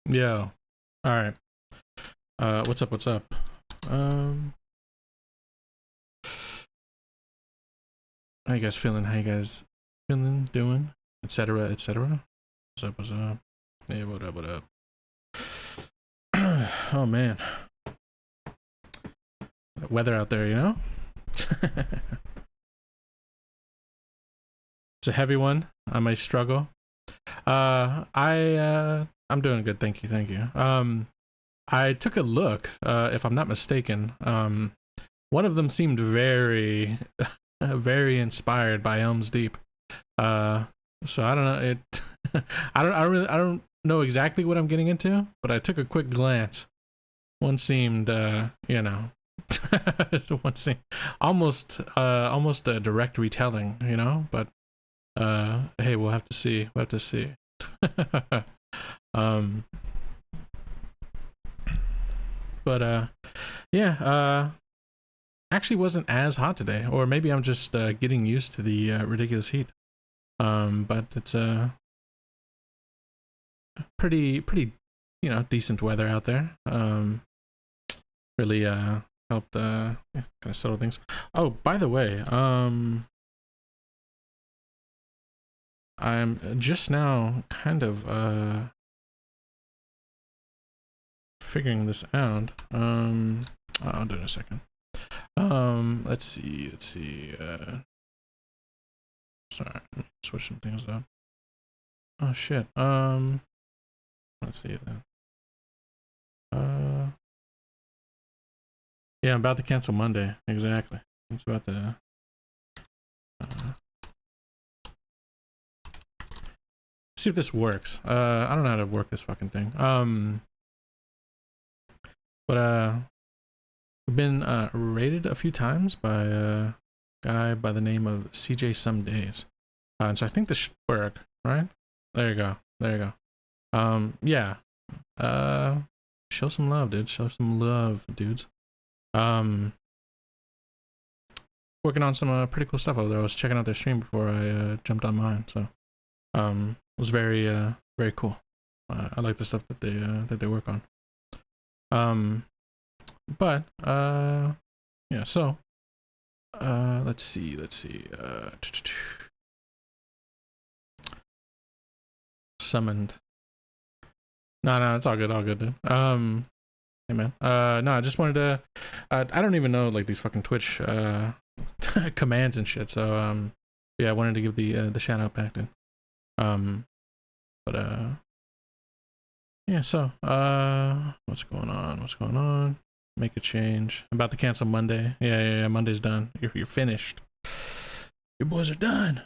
Yeah. All right. What's up? What's up? Um, how you guys feeling? How you guys feeling? Doing? Etc. Etc. What's up? What's up? Hey, what up? What up? Oh man, weather out there, you know. It's a heavy one. I may struggle. I'm doing good. Thank you. Thank you. I took a look. If I'm not mistaken, one of them seemed very, very inspired by Elm's Deep. So I don't know. I don't know exactly what I'm getting into, but I took a quick glance. One seemed, one seemed almost a direct retelling, But hey, we'll have to see. We'll have to see. um, but yeah. Actually wasn't as hot today, or maybe I'm just getting used to the ridiculous heat. But it's pretty, decent weather out there. Really helped kind of settle things. Oh, by the way, I'm just now kind of figuring this out. I'll do it in a second. Let's see. Sorry, let me switch some things up. Oh shit. Let's see then. Yeah, I'm about to cancel Monday. Exactly. It's about to. See if this works. I don't know how to work this fucking thing. But we've been rated a few times by a guy by the name of CJ Some Days. And so I think this should work, right? There you go. There you go. Yeah. Show some love, dude. Show some love, dudes. Working on some pretty cool stuff over there. I was checking out their stream before I jumped on mine, so it was very cool. I like the stuff that they work on. But yeah. So let's see. Summoned. No, it's all good, dude. Hey man. No, I just wanted to. I don't even know like these fucking Twitch commands and shit. So yeah, I wanted to give the shout out back, dude. But yeah. So what's going on? What's going on? Make a change. I'm about to cancel Monday. Yeah. Monday's done. You're finished. Your boys are done.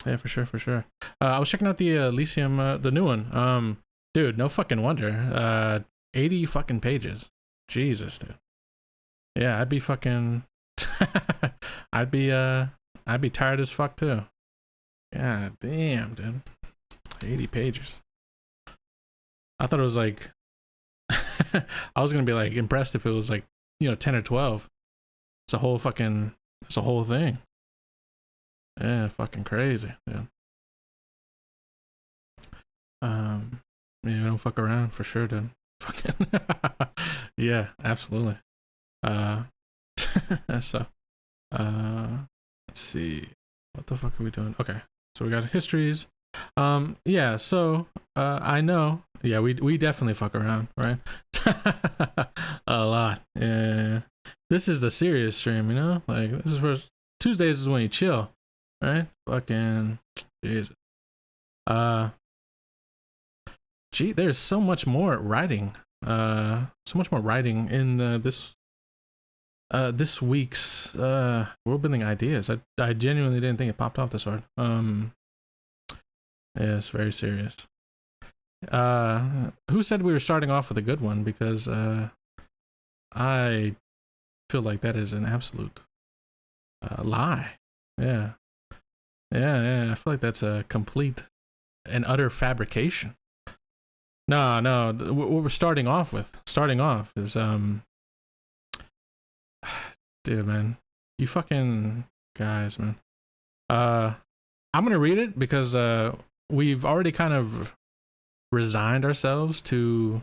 Yeah, for sure. I was checking out the Elysium, the new one. Dude, no fucking wonder. 80 fucking pages. Jesus, dude. Yeah, I'd be fucking. I'd be tired as fuck too. God damn, dude. 80 pages. I thought it was like. I was gonna be like impressed if it was like 10 or 12. It's a whole fucking. It's a whole thing. Yeah, fucking crazy, dude. Yeah, don't fuck around for sure, dude. Fucking yeah, absolutely. Uh, so let's see, what the fuck are we doing? Okay, so we got histories. Yeah, so I know. Yeah, we definitely fuck around, right? A lot. Yeah. This is the serious stream, Like this is where Tuesdays is when you chill, right? Fucking Jesus. Gee, there's so much more writing. So much more writing in this week's world building ideas. I genuinely didn't think it popped off this hard. Yeah, it's very serious. Who said we were starting off with a good one? Because I feel like that is an absolute lie. Yeah. I feel like that's a complete and utter fabrication. No. What we're starting off is dude, man, you fucking guys, man. I'm gonna read it because we've already kind of resigned ourselves to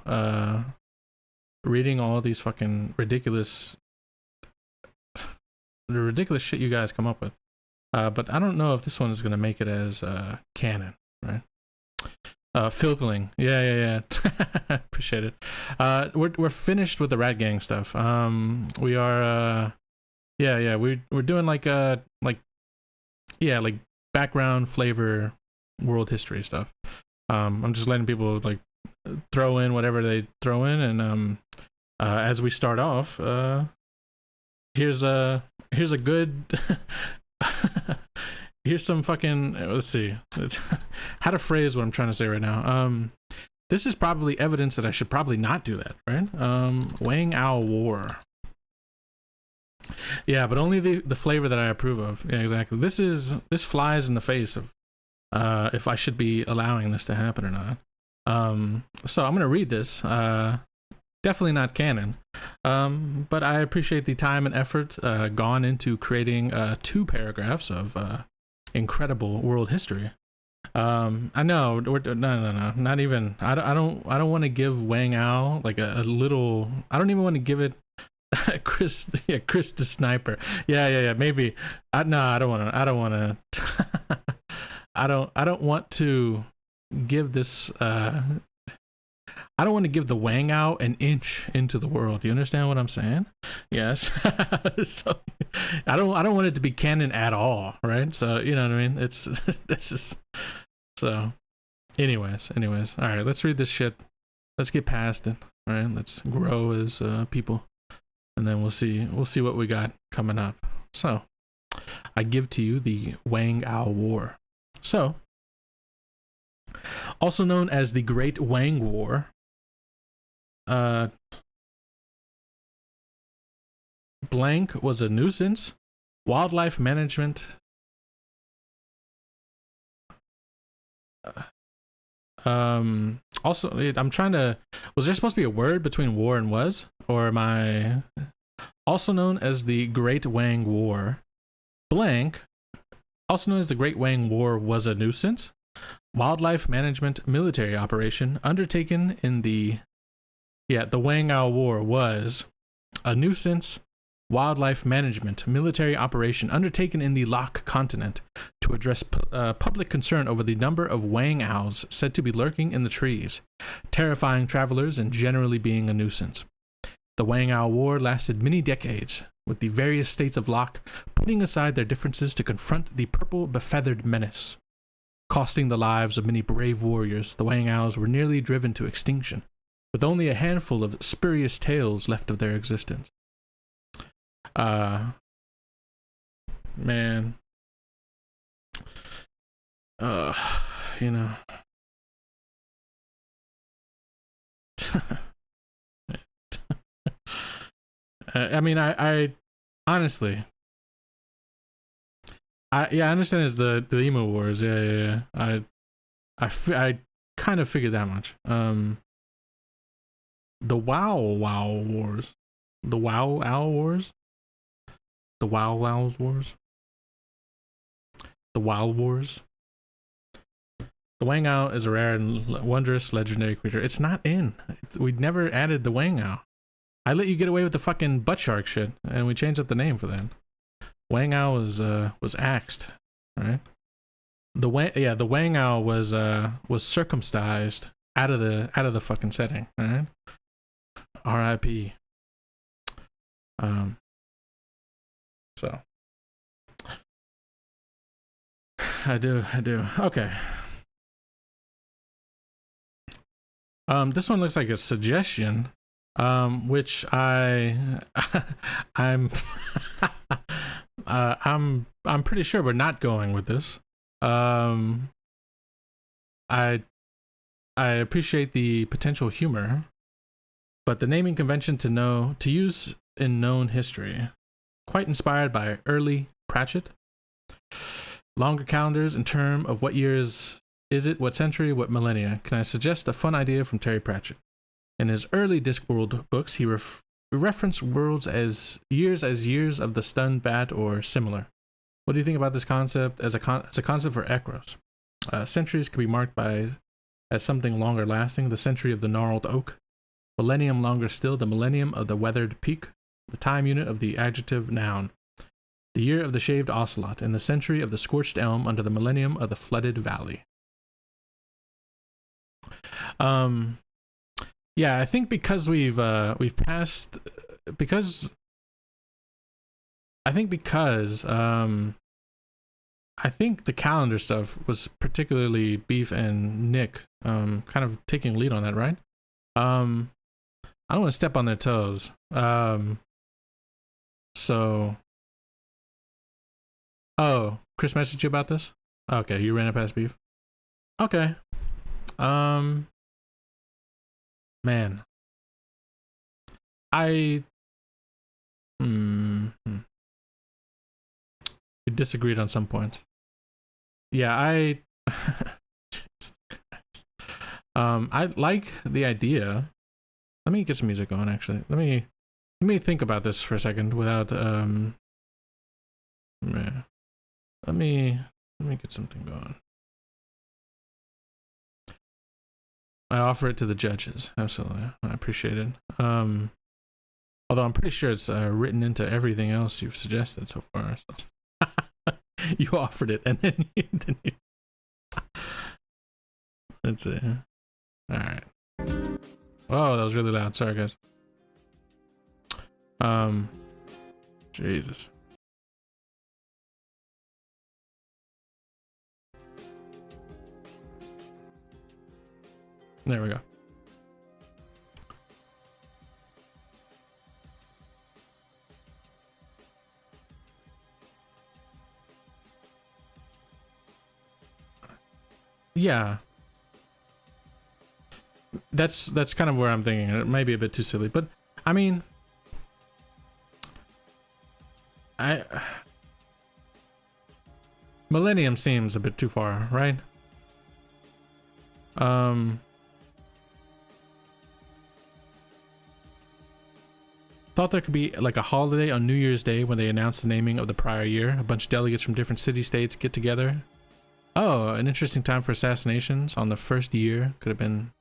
reading all these fucking ridiculous shit you guys come up with. But I don't know if this one is gonna make it as canon, right? Filthling, yeah. Appreciate it. We're finished with the Rat Gang stuff. We are, we're doing like background flavor world history stuff. I'm just letting people like throw in whatever they throw in, and as we start off, here's a good here's some fucking, let's see how to phrase what I'm trying to say right now. This is probably evidence that I should probably not do that, right? Wang Ao War. Yeah, but only the flavor that I approve of. Yeah, exactly. This flies in the face of if I should be allowing this to happen or not. So I'm gonna read this. Definitely not canon, but I appreciate the time and effort gone into creating 2 paragraphs of incredible world history. I know no, not even. I don't want to give Wang Ao like a little. I don't even want to give it Chris the Sniper. Yeah, maybe. I don't want to. I don't want to give this. I don't want to give the Wang Ao an inch into the world. You understand what I'm saying? Yes. So I don't want it to be canon at all, right? So you know what I mean? It's this is so. Anyways, all right. Let's read this shit. Let's get past it. All right. Let's grow as people, and then we'll see what we got coming up. So I give to you the Wang Ao War. So, also known as the Great Wang War. Blank was a nuisance. Wildlife management. Also, I'm trying to. Was there supposed to be a word between war and was, or am I? Also known as the Great Wang War. Blank, also known as the Great Wang War, was a nuisance. Wildlife management military operation undertaken in the Wang Ao War was a nuisance wildlife management military operation undertaken in the Lock continent to address public concern over the number of Wang Aos said to be lurking in the trees, terrifying travelers and generally being a nuisance. The Wang Ao War lasted many decades, with the various states of Lock putting aside their differences to confront the purple befeathered menace. Costing the lives of many brave warriors, the Wang Aos were nearly driven to extinction, with only a handful of spurious tales left of their existence. Man. You know. I mean, I honestly, I understand it's the emo wars. Yeah. I kind of figured that much. The Wow Wars. The Wow Owl Wars? The Wow Owls Wars? The Wild Wars? The Wang Ao is a rare and wondrous legendary creature. It's not in. We never added the Wang Ao. I let you get away with the fucking butt shark shit, and we changed up the name for that. Wang Ao was axed, right? The Wang Ao was circumcised out of the fucking setting, right? R.I.P. So I do. Okay. This one looks like a suggestion, which I'm I'm pretty sure we're not going with this. I appreciate the potential humor, but the naming convention to use in known history, quite inspired by early Pratchett. Longer calendars in terms of what years is it, what century, what millennia. Can I suggest a fun idea from Terry Pratchett? In his early Discworld books, he referenced worlds as years of the stunned bat or similar. What do you think about this concept as a concept for Ekros? Centuries could be marked by as something longer lasting, the century of the gnarled oak. Millennium longer still, the millennium of the weathered peak, the time unit of the adjective noun. The year of the shaved ocelot, and the century of the scorched elm under the millennium of the flooded valley. Yeah, I think because we've passed, because I think the calendar stuff was particularly Beef and Nick kind of taking lead on that, right? I don't want to step on their toes. So oh, Chris messaged you about this? Okay, you ran it past Beef. Okay. Man. We disagreed on some points. Yeah, I like the idea. Let me get some music on actually. Let me think about this for a second without let me get something going. I offer it to the judges. Absolutely. I appreciate it. Although I'm pretty sure it's written into everything else you've suggested so far. So. You offered it, and then you let's see. All right. Oh, that was really loud. Sorry, guys. Jesus. There we go. Yeah. That's kind of where I'm thinking. It may be a bit too silly, but I mean, Millennium seems a bit too far, right? Thought there could be like a holiday on New Year's Day when they announce the naming of the prior year. A bunch of delegates from different city-states get together. Oh, an interesting time for assassinations on the first year. Could have been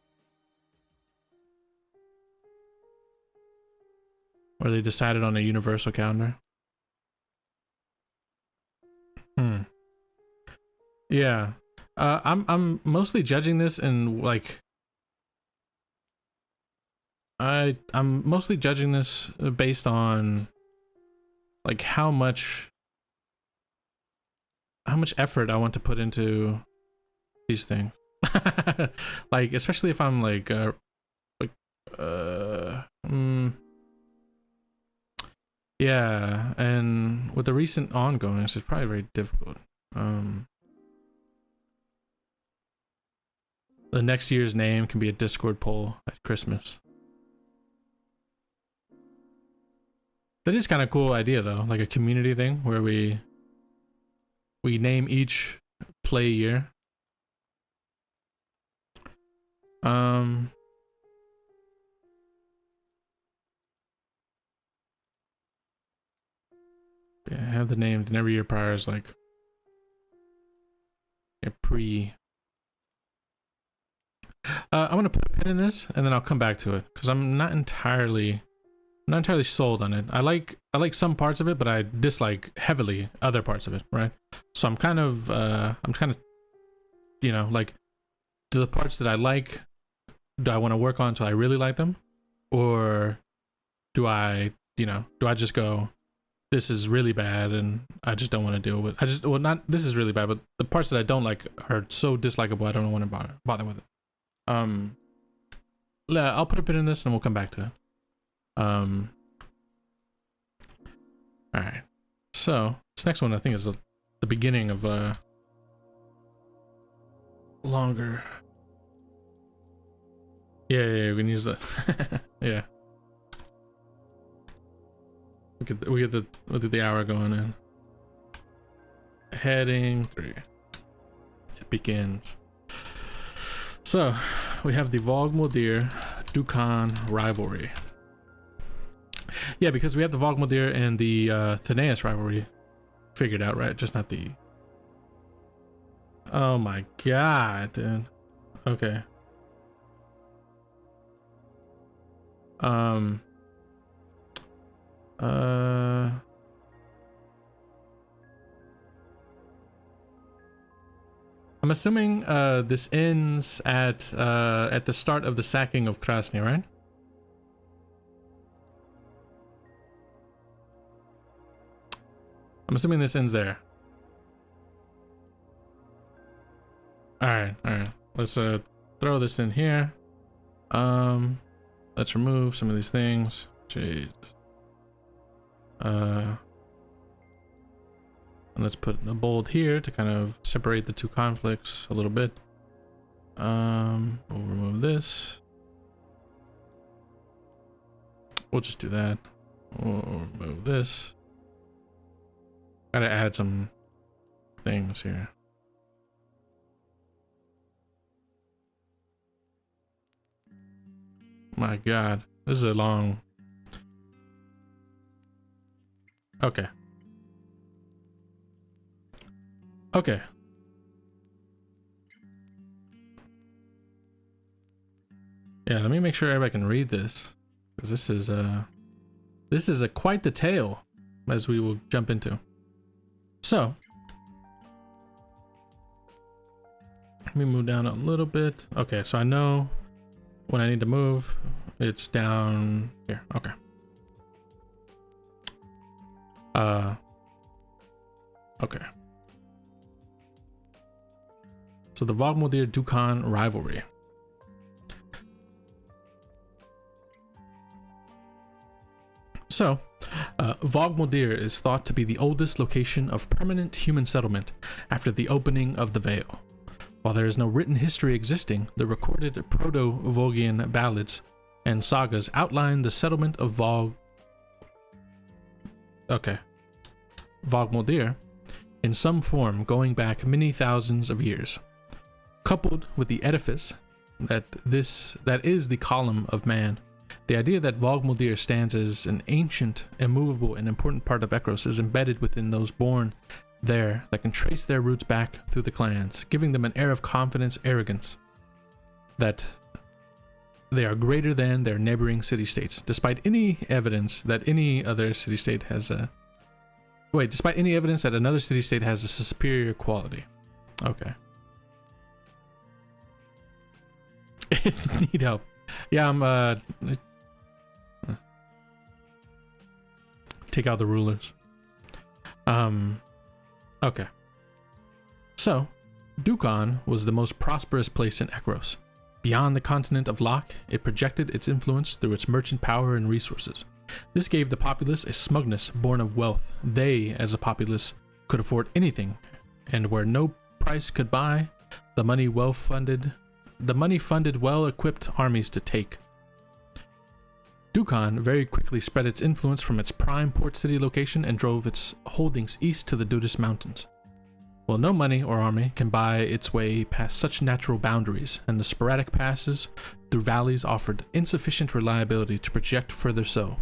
where they decided on a universal calendar. Yeah. I'm mostly judging this in like I'm mostly judging this based on like how much effort I want to put into these things. Like especially if I'm like yeah, and with the recent ongoings, it's probably very difficult. The next year's name can be a Discord poll at Christmas. That is kind of cool idea though, like a community thing where we name each play year. Yeah, have the name, and every year prior is like a pre. I'm gonna put a pin in this, and then I'll come back to it because I'm not entirely sold on it. I like some parts of it, but I dislike heavily other parts of it. Right? So I'm kind of, you know, like, do the parts that I like, do I want to work on until I really like them, or do I just go, this is really bad and I just don't want to deal with it. Not this is really bad, but the parts that I don't like are so dislikable I don't want to bother with it. I'll put a pin in this and we'll come back to it. Alright. So this next one I think is the beginning of longer. Yeah, we can use that. Yeah. We get the hour going in. Heading 3. It begins. So we have the Vogmodir Dukan rivalry. Yeah, because we have the Vogmodir and the Thenaeus rivalry figured out, right? Just not the. Oh my god, dude. Okay. Um. I'm assuming this ends at the start of the sacking of Krasny, right? I'm assuming this ends there. All right. Let's throw this in here. Let's remove some of these things. Jeez. And let's put a bold here to kind of separate the two conflicts a little bit. We'll remove this. We'll just do that. We'll remove this. Gotta add some things here. My God, this is a long. Okay. Okay. Yeah, let me make sure everybody can read this, because this is a quite the tale, as we will jump into. So, let me move down a little bit. Okay, so I know when I need to move, it's down here. Okay. Okay. So the Vogmuldir-Dukan rivalry. So, Vogmuldir is thought to be the oldest location of permanent human settlement after the opening of the Vale. While there is no written history existing, the recorded Proto-Vogian ballads and sagas outline the settlement of Vogmuldir in some form going back many thousands of years. Coupled with the edifice that is the column of man, the idea that Vogmuldir stands as an ancient, immovable, and important part of Ekros is embedded within those born there that can trace their roots back through the clans, giving them an air of confidence, arrogance, that they are greater than their neighboring city-states, despite any evidence that any other city-state has a... despite any evidence that another city-state has a superior quality. Okay. Need help. Yeah, I'm take out the rulers. Okay. So, Dukan was the most prosperous place in Ekros. Beyond the continent of Lok, it projected its influence through its merchant power and resources. This gave the populace a smugness born of wealth. They, as a populace, could afford anything, and where no price could buy, the money funded well-equipped armies to take. Dukan very quickly spread its influence from its prime port city location and drove its holdings east to the Dudis Mountains. Well, no money or army can buy its way past such natural boundaries, and the sporadic passes through valleys offered insufficient reliability to project further so.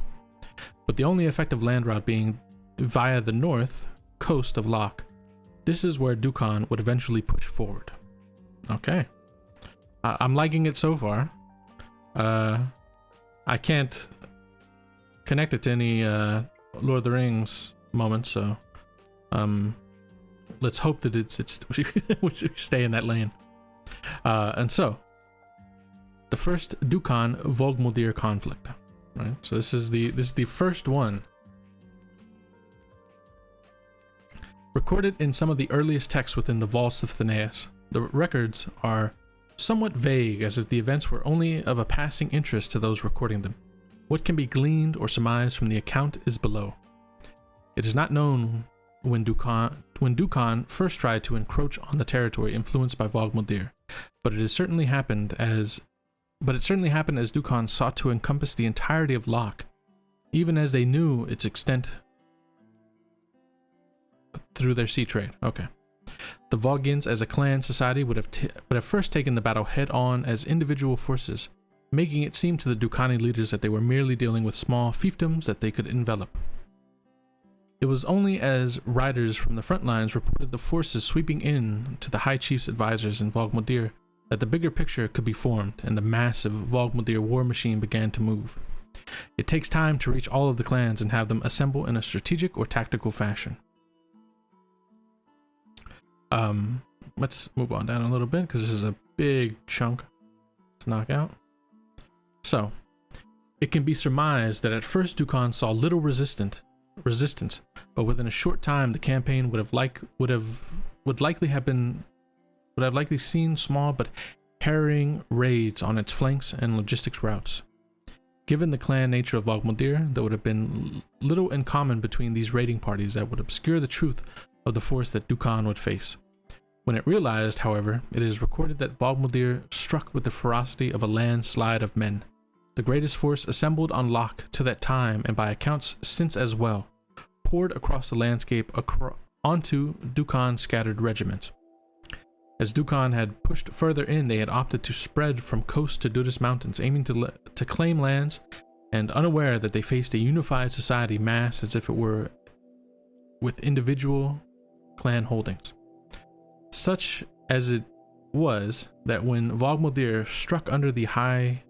With the only effective land route being via the north coast of Lok, this is where Dukan would eventually push forward. Okay. I'm liking it so far. I can't connect it to any Lord of the Rings moments, so let's hope that it's we stay in that lane. And so the first Dukan Vogmuldir conflict, right? So this is the first one recorded in some of the earliest texts within the vaults of Thenaeus. The records are somewhat vague, as if the events were only of a passing interest to those recording them. What can be gleaned or surmised from the account is below. It is not known when Dukan first tried to encroach on the territory influenced by Vogmuldir, but it certainly happened as Dukan sought to encompass the entirety of Lok, even as they knew its extent through their sea trade. Okay. The Vogians as a clan society would have first taken the battle head on as individual forces, making it seem to the Dukani leaders that they were merely dealing with small fiefdoms that they could envelop. It was only as riders from the front lines reported the forces sweeping in to the High Chief's advisors in Vogmuldir that the bigger picture could be formed, and the massive Vogmuldir war machine began to move. It takes time to reach all of the clans and have them assemble in a strategic or tactical fashion. Let's move on down a little bit because this is a big chunk to knock out. So, it can be surmised that at first Dukan saw little resistance, but within a short time the campaign would likely seen small but harrying raids on its flanks and logistics routes. Given the clan nature of Vogmeldir, there would have been little in common between these raiding parties that would obscure the truth of the force that Dukan would face. When it realized, however, it is recorded that Vogmeldir struck with the ferocity of a landslide of men, the greatest force assembled on Lok to that time and by accounts since as well, poured across the landscape onto Dukan's scattered regiments. As Dukan had pushed further in, they had opted to spread from coast to Dudas Mountains, aiming to claim lands, and unaware that they faced a unified society massed as if it were with individual clan holdings. Such as it was that when Vogmeldir struck under the high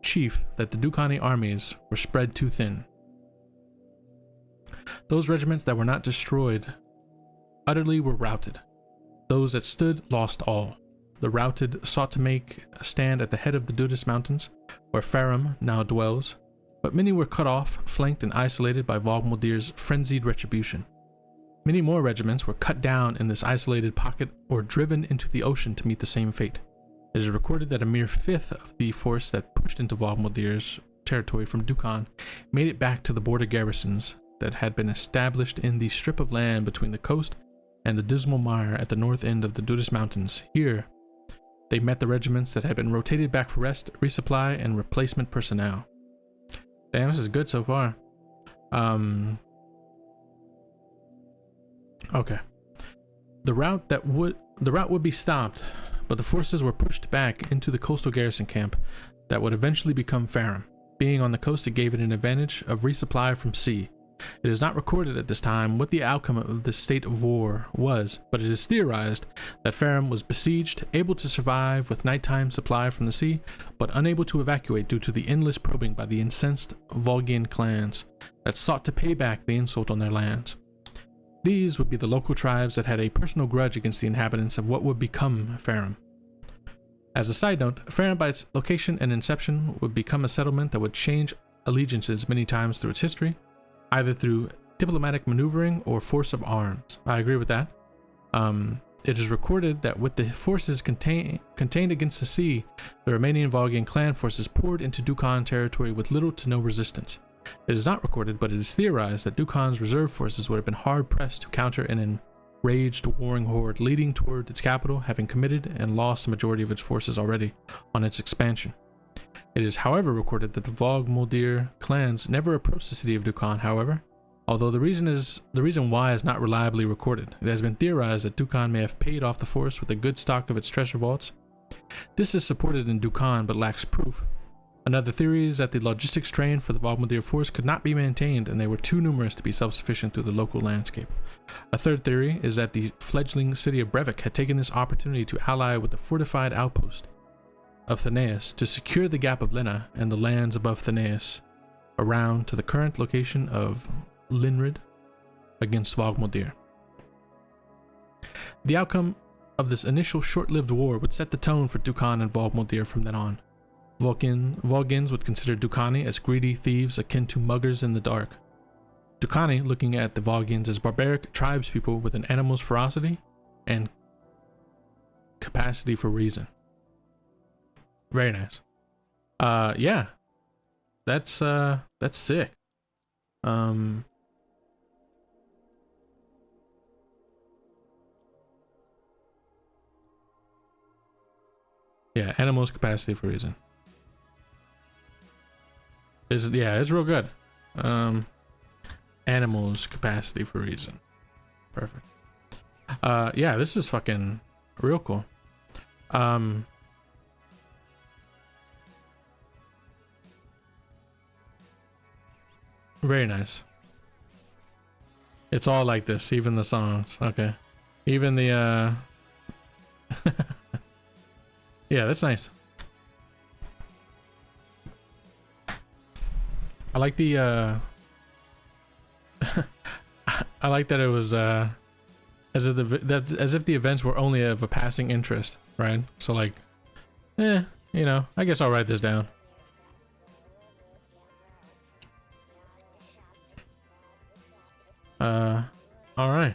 chief that the Dukani armies were spread too thin. Those regiments that were not destroyed utterly were routed. Those that stood lost all. The routed sought to make a stand at the head of the Dudas Mountains, where Farum now dwells, but many were cut off, flanked, and isolated by Vogmeldir's frenzied retribution. Many more regiments were cut down in this isolated pocket or driven into the ocean to meet the same fate. It is recorded that a mere fifth of the force that pushed into Vogmeldir's territory from Dukan made it back to the border garrisons that had been established in the strip of land between the coast and the dismal mire at the north end of the Dudas Mountains. Here, they met the regiments that had been rotated back for rest, resupply, and replacement personnel. Damn, this is good so far. Okay. The route would be stopped, but the forces were pushed back into the coastal garrison camp that would eventually become Farum. Being on the coast, it gave it an advantage of resupply from sea. It is not recorded at this time what the outcome of this state of war was, but it is theorized that Farum was besieged, able to survive with nighttime supply from the sea, but unable to evacuate due to the endless probing by the incensed Volgian clans that sought to pay back the insult on their lands. These would be the local tribes that had a personal grudge against the inhabitants of what would become Farum. As a side note, Farum by its location and inception would become a settlement that would change allegiances many times through its history, either through diplomatic maneuvering or force of arms. I agree with that. It is recorded that with the forces contained against the sea, the remaining Volgian clan forces poured into Dukan territory with little to no resistance. It is not recorded, but it is theorized that Dukan's reserve forces would have been hard-pressed to counter an enraged warring horde leading toward its capital, having committed and lost the majority of its forces already on its expansion. It is, however, recorded that the Vogmeldir clans never approached the city of Dukan, however, although the reason why is not reliably recorded. It has been theorized that Dukan may have paid off the force with a good stock of its treasure vaults. This is supported in Dukan, but lacks proof. Another theory is that the logistics train for the Vogmeldir force could not be maintained and they were too numerous to be self-sufficient through the local landscape. A third theory is that the fledgling city of Brevik had taken this opportunity to ally with the fortified outpost of Thanaeus to secure the Gap of Lena and the lands above Thanaeus around to the current location of Linrid against Vogmeldir. The outcome of this initial short-lived war would set the tone for Dukan and Vogmeldir from then on. Volgins would consider Dukani as greedy thieves akin to muggers in the dark. Dukani looking at the Volgins as barbaric tribespeople with an animal's ferocity and capacity for reason. Very nice. Yeah. That's sick. Yeah, animal's capacity for reason. It's real good. Animals capacity for reason. Perfect. Yeah, this is fucking real cool. Very nice. It's all like this, even the songs. Okay. Even the yeah, that's nice. I like the I like that it was as if the events were only of a passing interest, right? So like, you know, I guess I'll write this down. All right.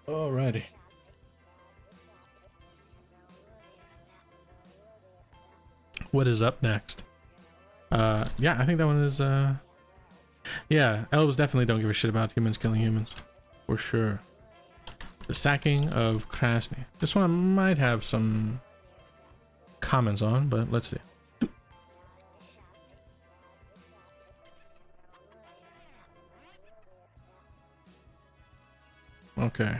Alrighty. What is up next? Yeah, I think that one is, yeah, elves definitely don't give a shit about humans killing humans. For sure. The sacking of Krasny. This one I might have some comments on, but let's see. Okay.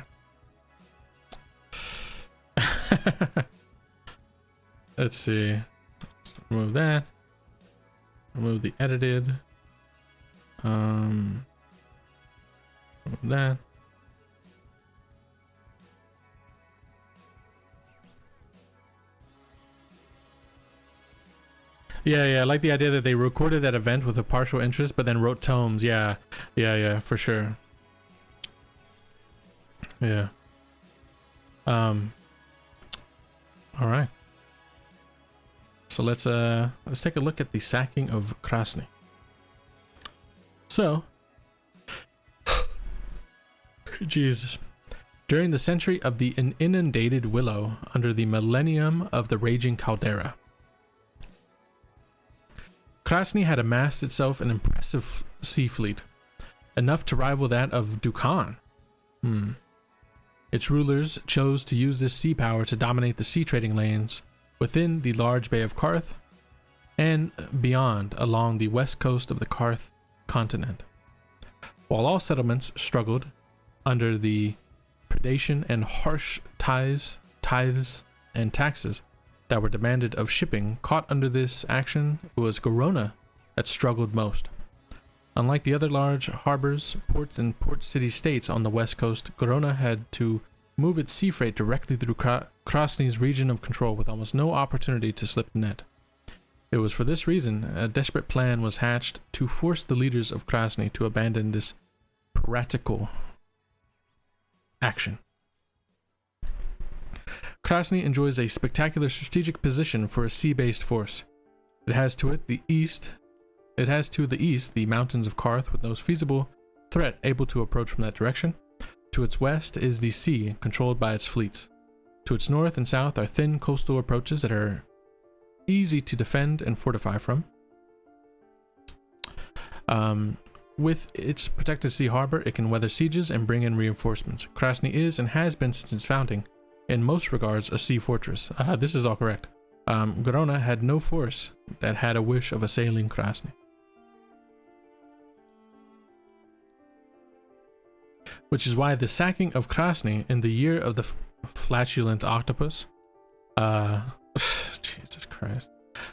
Let's see. Let's remove that. Remove the edited. Remove that. Yeah, I like the idea that they recorded that event with a partial interest, but then wrote tomes. Yeah, for sure. Yeah. All right. So let's take a look at the sacking of Krasny. So, Jesus. During the century of the inundated willow, under the millennium of the raging caldera, Krasny had amassed itself an impressive sea fleet, enough to rival that of Dukan. Its rulers chose to use this sea power to dominate the sea trading lanes within the large Bay of Karth and beyond along the west coast of the Karth continent. While all settlements struggled under the predation and harsh tithes and taxes that were demanded of shipping caught under this action, it was Garona that struggled most. Unlike the other large harbors, ports, and port city states on the west coast, Garona had to move its sea freight directly through Krasny's region of control with almost no opportunity to slip the net. It was for this reason a desperate plan was hatched to force the leaders of Krasny to abandon this piratical action. Krasny enjoys a spectacular strategic position for a sea-based force. It has to the east the mountains of Karth with no feasible threat able to approach from that direction. To its west is the sea, controlled by its fleets. To its north and south are thin coastal approaches that are easy to defend and fortify from. With its protected sea harbor, it can weather sieges and bring in reinforcements. Krasny is and has been since its founding, in most regards, a sea fortress. This is all correct. Garona had no force that had a wish of assailing Krasny. Which is why the sacking of Krasny in the year of the flatulent octopus, Jesus Christ,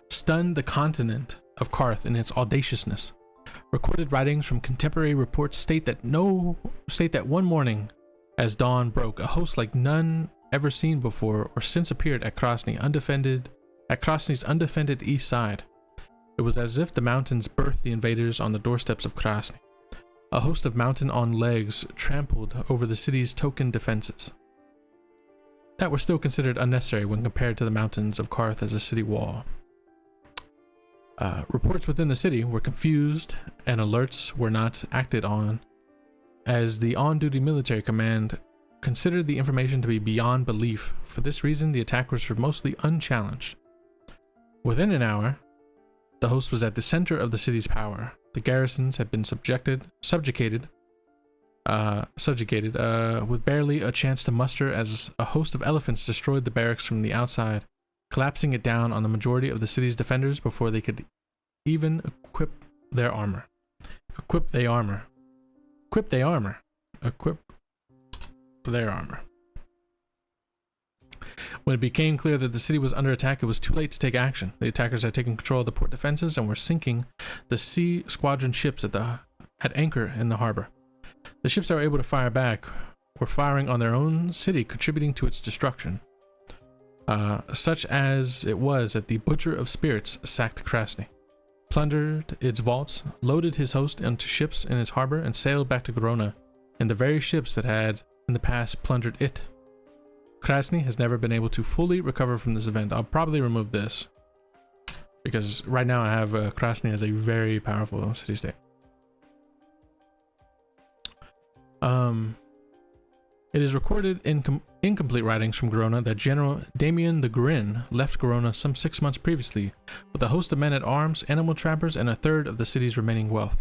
stunned the continent of Karth in its audaciousness. Recorded writings from contemporary reports state that one morning, as dawn broke, a host like none ever seen before or since appeared at Krasny's undefended east side. It was as if the mountains birthed the invaders on the doorsteps of Krasny. A host of mountain on legs trampled over the city's token defenses that were still considered unnecessary when compared to the mountains of Karth as a city wall. Reports within the city were confused and alerts were not acted on, as the on-duty military command considered the information to be beyond belief. For this reason, the attackers were mostly unchallenged. Within an hour, the host was at the center of the city's power. The garrisons had been subjugated, with barely a chance to muster, as a host of elephants destroyed the barracks from the outside, collapsing it down on the majority of the city's defenders before they could even equip their armor. When it became clear that the city was under attack, it was too late to take action. The attackers had taken control of the port defenses and were sinking the sea squadron ships at anchor in the harbor. The ships that were able to fire back were firing on their own city, contributing to its destruction. such as it was that the Butcher of Spirits sacked Krasny, plundered its vaults, loaded his host into ships in its harbor, and sailed back to Grona in the very ships that had in the past plundered it. Krasny has never been able to fully recover from this event. I'll probably remove this because right now I have Krasny as a very powerful city-state. It is recorded in incomplete writings from Grona that General Damien the Grin left Grona some 6 months previously with a host of men-at-arms, animal trappers, and a third of the city's remaining wealth.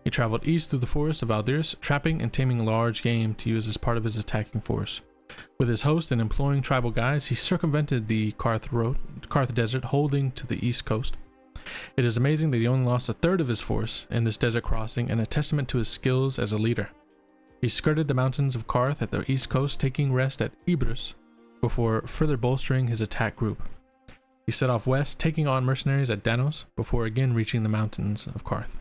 He traveled east through the forests of Aldiris, trapping and taming large game to use as part of his attacking force. With his host and employing tribal guides, he circumvented the Karth Desert, holding to the east coast. It is amazing that he only lost a third of his force in this desert crossing, and a testament to his skills as a leader. He skirted the mountains of Karth at the east coast, taking rest at Ibrus before further bolstering his attack group. He set off west, taking on mercenaries at Danos before again reaching the mountains of Karth.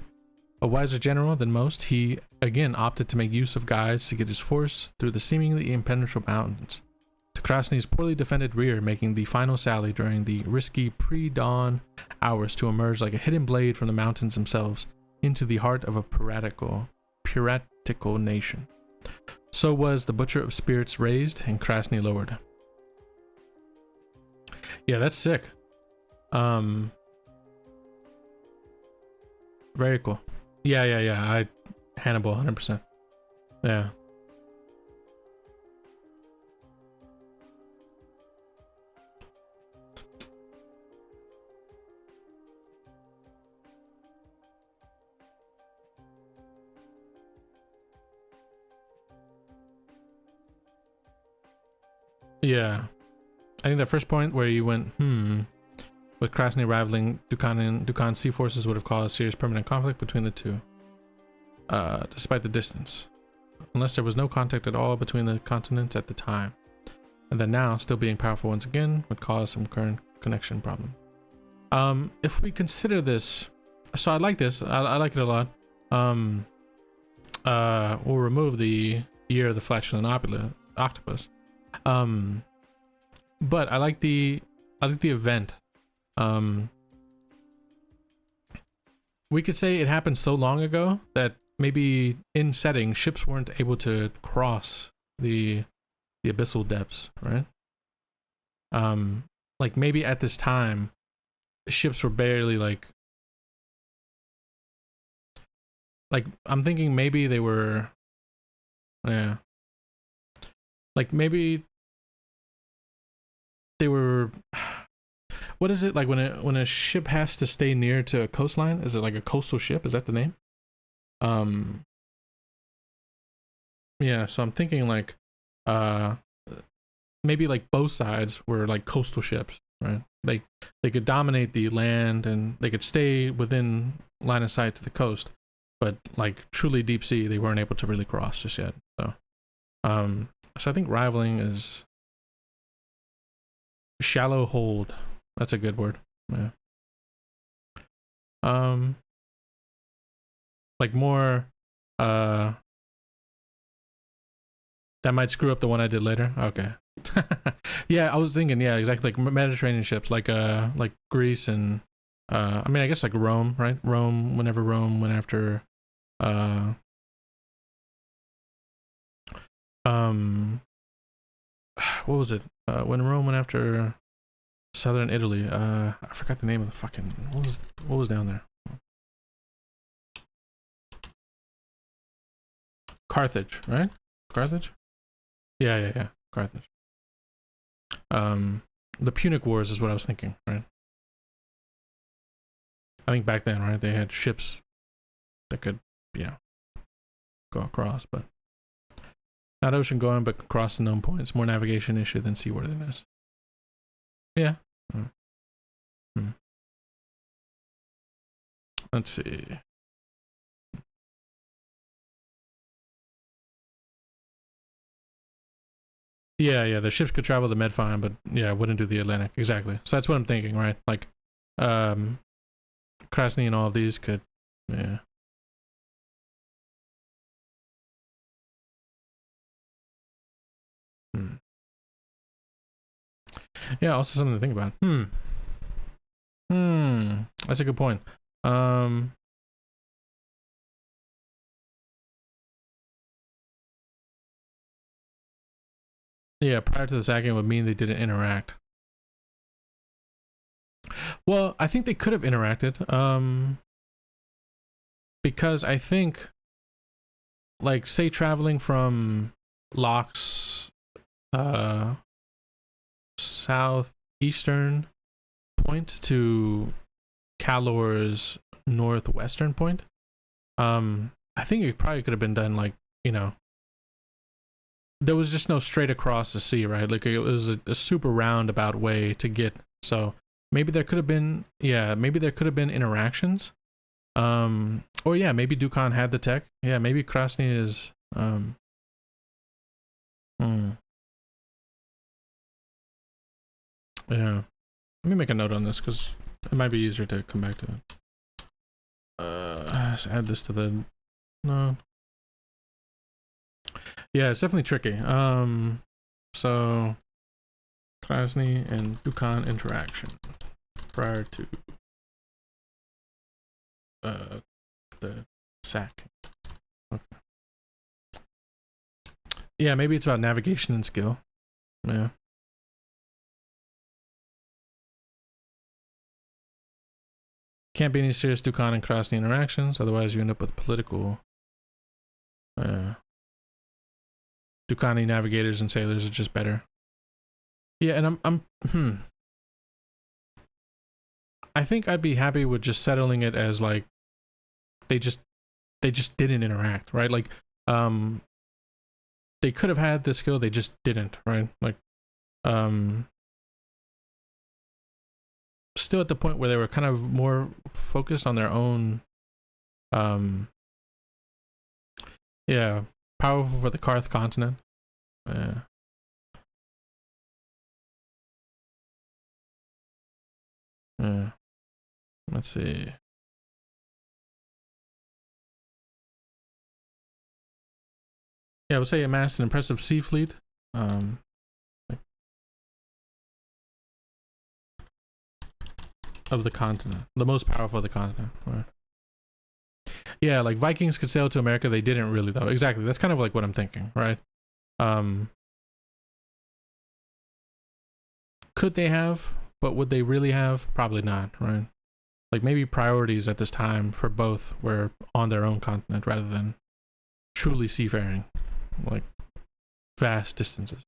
A wiser general than most, he again opted to make use of guides to get his force through the seemingly impenetrable mountains, to Krasny's poorly defended rear, making the final sally during the risky pre-dawn hours to emerge like a hidden blade from the mountains themselves into the heart of a piratical nation. So was the Butcher of Spirits raised and Krasny lowered. Yeah, that's sick. Very cool. Yeah. Hannibal, 100%. Yeah. Yeah. I think the first point where you went, with Krasny rivaling Dukan's sea forces would have caused serious permanent conflict between the two, despite the distance, unless there was no contact at all between the continents at the time, and that now, still being powerful once again, would cause some current connection problem. If we consider this, so I like this, I like it a lot. We'll remove the Year of the Flatulent Octopus. But I like the event. We could say it happened so long ago that maybe in setting ships weren't able to cross the abyssal depths, right? Like maybe at this time ships were barely like I'm thinking maybe they were, yeah, like maybe they were, what is it like when a ship has to stay near to a coastline? Is it like a coastal ship? Is that the name? Yeah, so I'm thinking like maybe like both sides were like coastal ships, right? Like they could dominate the land and they could stay within line of sight to the coast, but like truly deep sea they weren't able to really cross just yet. So so I think rivaling is shallow hold. That's a good word. Yeah. Like more that might screw up the one I did later. Okay. Yeah, I was thinking, yeah, exactly, like Mediterranean ships, like Greece and I mean I guess like Rome, right? Whenever Rome went after what was it? When Rome went after southern Italy, I forgot the name of the fucking, what was down there? Carthage, right? Carthage? Yeah. Carthage. The Punic Wars is what I was thinking, right? I think back then, right, they had ships that could, go across, but not ocean going, but across the known points. More navigation issue than seaworthiness. Yeah. Let's see. Yeah, the ships could travel the Medfine, but yeah, wouldn't do the Atlantic. Exactly. So that's what I'm thinking, right? Like, Krasny and all of these could, yeah. Yeah, also something to think about. That's a good point. Yeah, prior to the sacking would mean they didn't interact. Well, I think they could have interacted. Because I think, like, say traveling from Locke's southeastern point to Calor's northwestern point. I think it probably could have been done, like, you know, there was just no straight across the sea, right? Like, it was a super roundabout way to get. So maybe there could have been, yeah, maybe there could have been interactions. Or yeah, maybe Dukan had the tech. Yeah, maybe Krasny is. Yeah. Let me make a note on this because it might be easier to come back to it. Let's add this to the. No. Yeah, it's definitely tricky. So Krasny and Dukan interaction prior to the sack. Okay. Yeah, maybe it's about navigation and skill. Yeah. Can't be any serious Dukan and Krasny interactions, otherwise you end up with political. Ducani navigators and sailors are just better. Yeah, and I think I'd be happy with just settling it as like they just didn't interact, right? Like they could have had the skill, they just didn't, right? Like still at the point where they were kind of more focused on their own yeah, powerful for the Karth continent. Yeah. Yeah. Let's see. Yeah, I would say amassed an impressive sea fleet. Of the continent, the most powerful of the continent. Right. Yeah, like Vikings could sail to America. They didn't really, though. Exactly. That's kind of like what I'm thinking, right? Could they have? But would they really have? Probably not, right? Like maybe priorities at this time for both were on their own continent rather than truly seafaring, like vast distances.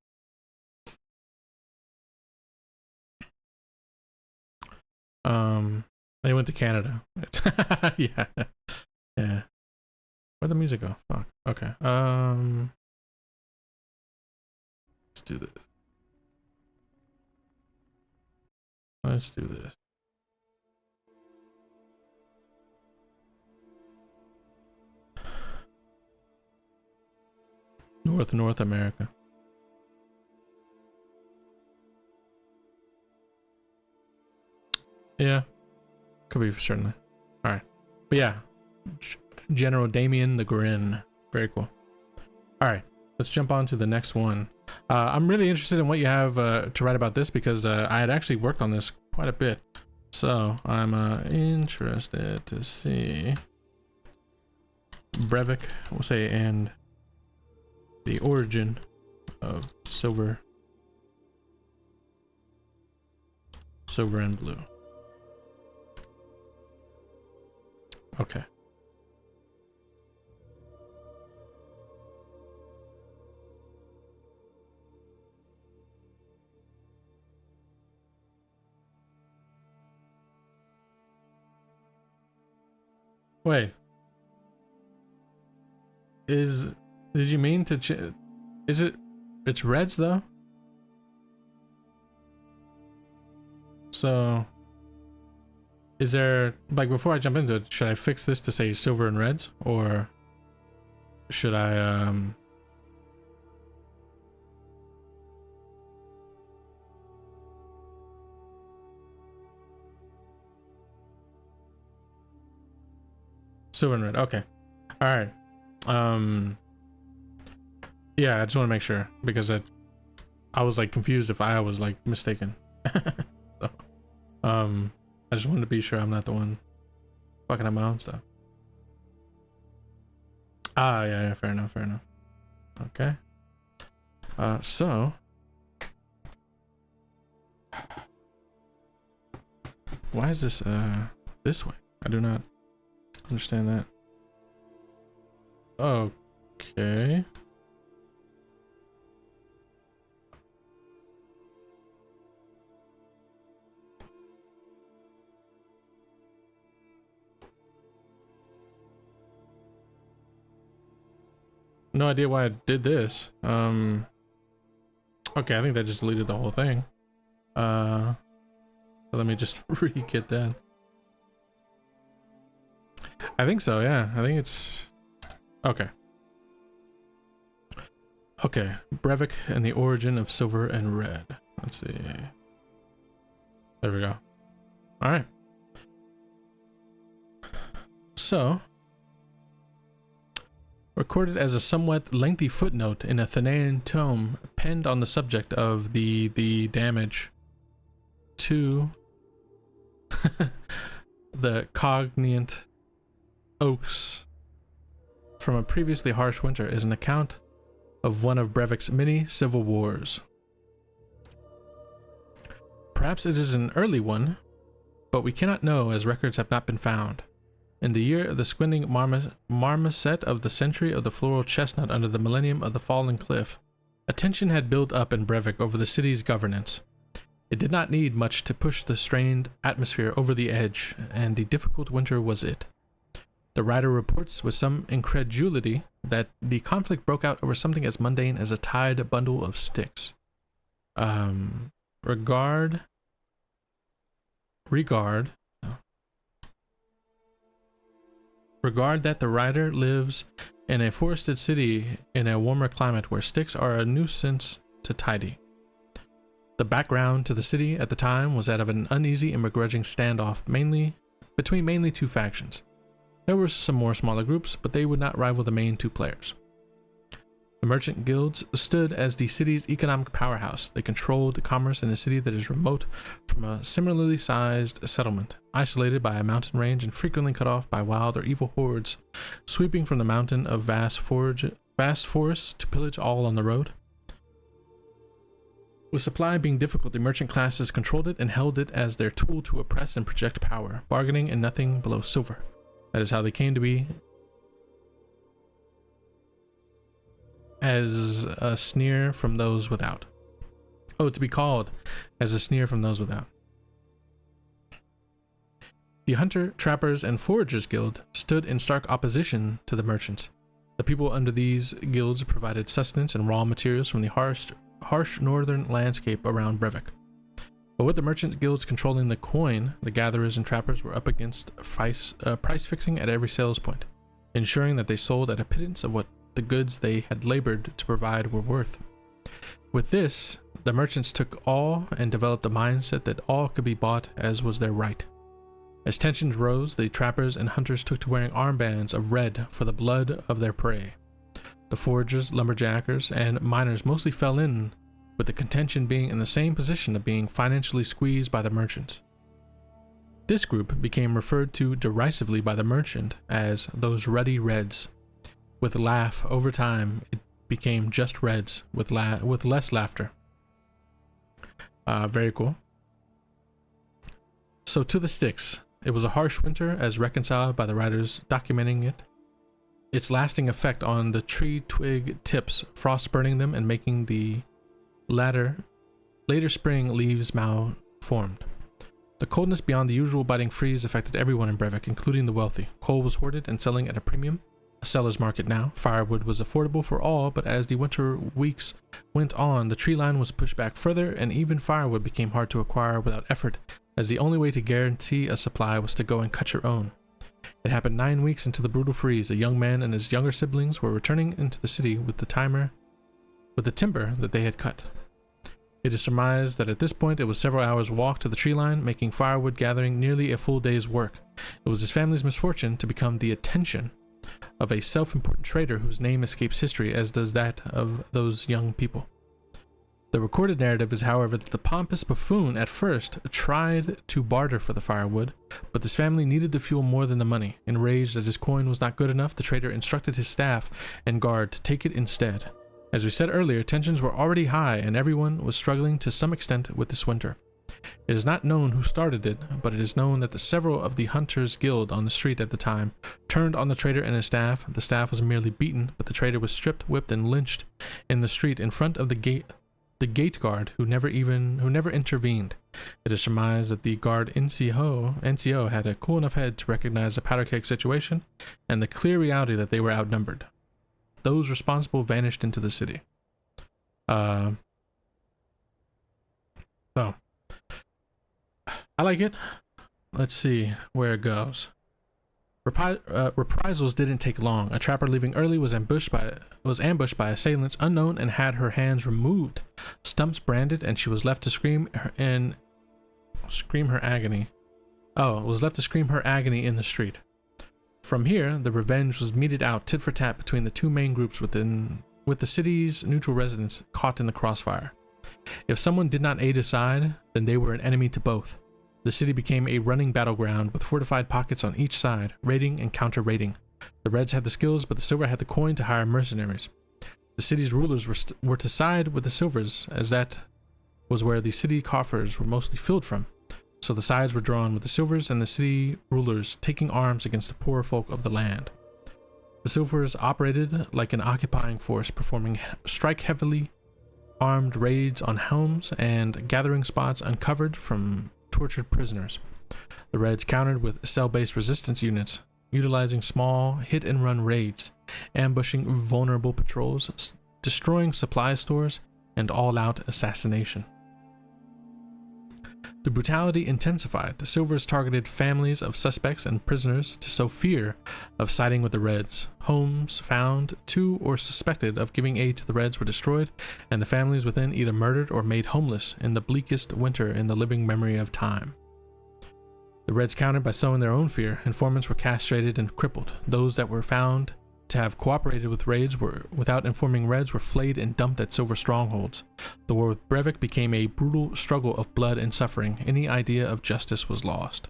They went to Canada. Yeah, yeah. Where'd the music go? Fuck. Okay. Let's do this. Let's do this. North America. Yeah, could be, certainly. All right, but yeah, General Damien the Grin. Very cool. All right, let's jump on to the next one. I'm really interested in what you have to write about this because I had actually worked on this quite a bit. So I'm interested to see Brevik, we'll say, and the origin of silver and blue. Okay. Wait. Did you mean to is it, it's reds though? So is there, like, before I jump into it, should I fix this to say silver and reds, or should I silver and red? Okay. All right. Yeah, I just want to make sure because I was like confused if I was like mistaken. So, I just wanted to be sure I'm not the one fucking up my own stuff. Ah, yeah, fair enough, fair enough. Okay. So why is this this way? I do not understand that. Okay. No idea why I did this. Okay, I think that just deleted the whole thing. So let me just re-get that. I think so, yeah. I think it's okay. Okay, Brevik and the origin of silver and red. Let's see. There we go. All right. So, recorded as a somewhat lengthy footnote in a Thanean tome penned on the subject of the damage to the cognate oaks from a previously harsh winter is an account of one of Brevik's many civil wars. Perhaps it is an early one, but we cannot know as records have not been found. In the year of the squinting marmoset of the century of the floral chestnut under the millennium of the fallen cliff, a tension had built up in Brevik over the city's governance. It did not need much to push the strained atmosphere over the edge, and the difficult winter was it. The writer reports with some incredulity that the conflict broke out over something as mundane as a tied bundle of sticks. Regard that the writer lives in a forested city in a warmer climate where sticks are a nuisance to tidy. The background to the city at the time was that of an uneasy and begrudging standoff between mainly two factions. There were some more smaller groups, but they would not rival the main two players. The merchant guilds stood as the city's economic powerhouse. They controlled commerce in a city that is remote from a similarly sized settlement, isolated by a mountain range and frequently cut off by wild or evil hordes, sweeping from the mountain of vast forests to pillage all on the road. With supply being difficult, the merchant classes controlled it and held it as their tool to oppress and project power, bargaining in nothing below silver. That is how they came to be as a sneer from those without. Oh, to be called as a sneer from those without. The Hunter, Trappers, and Foragers Guild stood in stark opposition to the merchants. The people under these guilds provided sustenance and raw materials from the harsh northern landscape around Brevik. But with the merchant guilds controlling the coin, the gatherers and trappers were up against price fixing at every sales point, ensuring that they sold at a pittance of what the goods they had labored to provide were worth. With this, the merchants took all and developed a mindset that all could be bought as was their right. As tensions rose, the trappers and hunters took to wearing armbands of red for the blood of their prey. The foragers, lumberjackers, and miners mostly fell in, with the contention being in the same position of being financially squeezed by the merchants. This group became referred to derisively by the merchant as those ruddy reds. With a laugh, over time, it became just reds with less laughter. Very cool. So to the sticks. It was a harsh winter as reconciled by the writers documenting it. Its lasting effect on the tree twig tips, frost burning them and making the later spring leaves malformed. The coldness beyond the usual biting freeze affected everyone in Brevik, including the wealthy. Coal was hoarded and selling at a premium. A seller's market now. Firewood was affordable for all, but as the winter weeks went on, the tree line was pushed back further, and even firewood became hard to acquire without effort, as the only way to guarantee a supply was to go and cut your own. It happened 9 weeks into the brutal freeze. A young man and his younger siblings were returning into the city with the timber that they had cut. It is surmised that at this point it was several hours' walk to the tree line, making firewood gathering nearly a full day's work. It was his family's misfortune to become the attention of a self-important trader whose name escapes history, as does that of those young people. The recorded narrative is, however, that the pompous buffoon at first tried to barter for the firewood, but this family needed the fuel more than the money. Enraged that his coin was not good enough, the trader instructed his staff and guard to take it instead. As we said earlier, tensions were already high and everyone was struggling to some extent with this winter. It is not known who started it, but it is known that the several of the Hunters Guild on the street at the time turned on the trader and his staff. The staff was merely beaten, but the trader was stripped, whipped, and lynched in the street in front of the gate guard, who never intervened. It is surmised that the guard NCO had a cool enough head to recognize the powder keg situation and the clear reality that they were outnumbered. Those responsible vanished into the city. So I like it. Let's see where it goes. Reprisals didn't take long. A trapper leaving early was ambushed by assailants unknown and had her hands removed, stumps branded, and she was left to scream her agony. Was left to scream her agony in the street. From here, the revenge was meted out tit for tat between the two main groups with the city's neutral residents caught in the crossfire. If someone did not aid a side, then they were an enemy to both. The city became a running battleground with fortified pockets on each side, raiding and counter-raiding. The Reds had the skills, but the Silver had the coin to hire mercenaries. The city's rulers were to side with the Silvers, as that was where the city coffers were mostly filled from. So the sides were drawn with the Silvers and the city rulers taking arms against the poorer folk of the land. The Silvers operated like an occupying force, performing strike-heavily armed raids on homes and gathering spots uncovered from tortured prisoners. The Reds countered with cell-based resistance units, utilizing small hit-and-run raids, ambushing vulnerable patrols, destroying supply stores, and all-out assassination. The brutality intensified. The Silvers targeted families of suspects and prisoners to sow fear of siding with the Reds. Homes found to or suspected of giving aid to the Reds were destroyed, and the families within either murdered or made homeless in the bleakest winter in the living memory of time. The Reds countered by sowing their own fear. Informants were castrated and crippled. Those that were found to have cooperated with raids without informing Reds were flayed and dumped at Silver strongholds. The war with Brevik became a brutal struggle of blood and suffering. Any idea of justice was lost.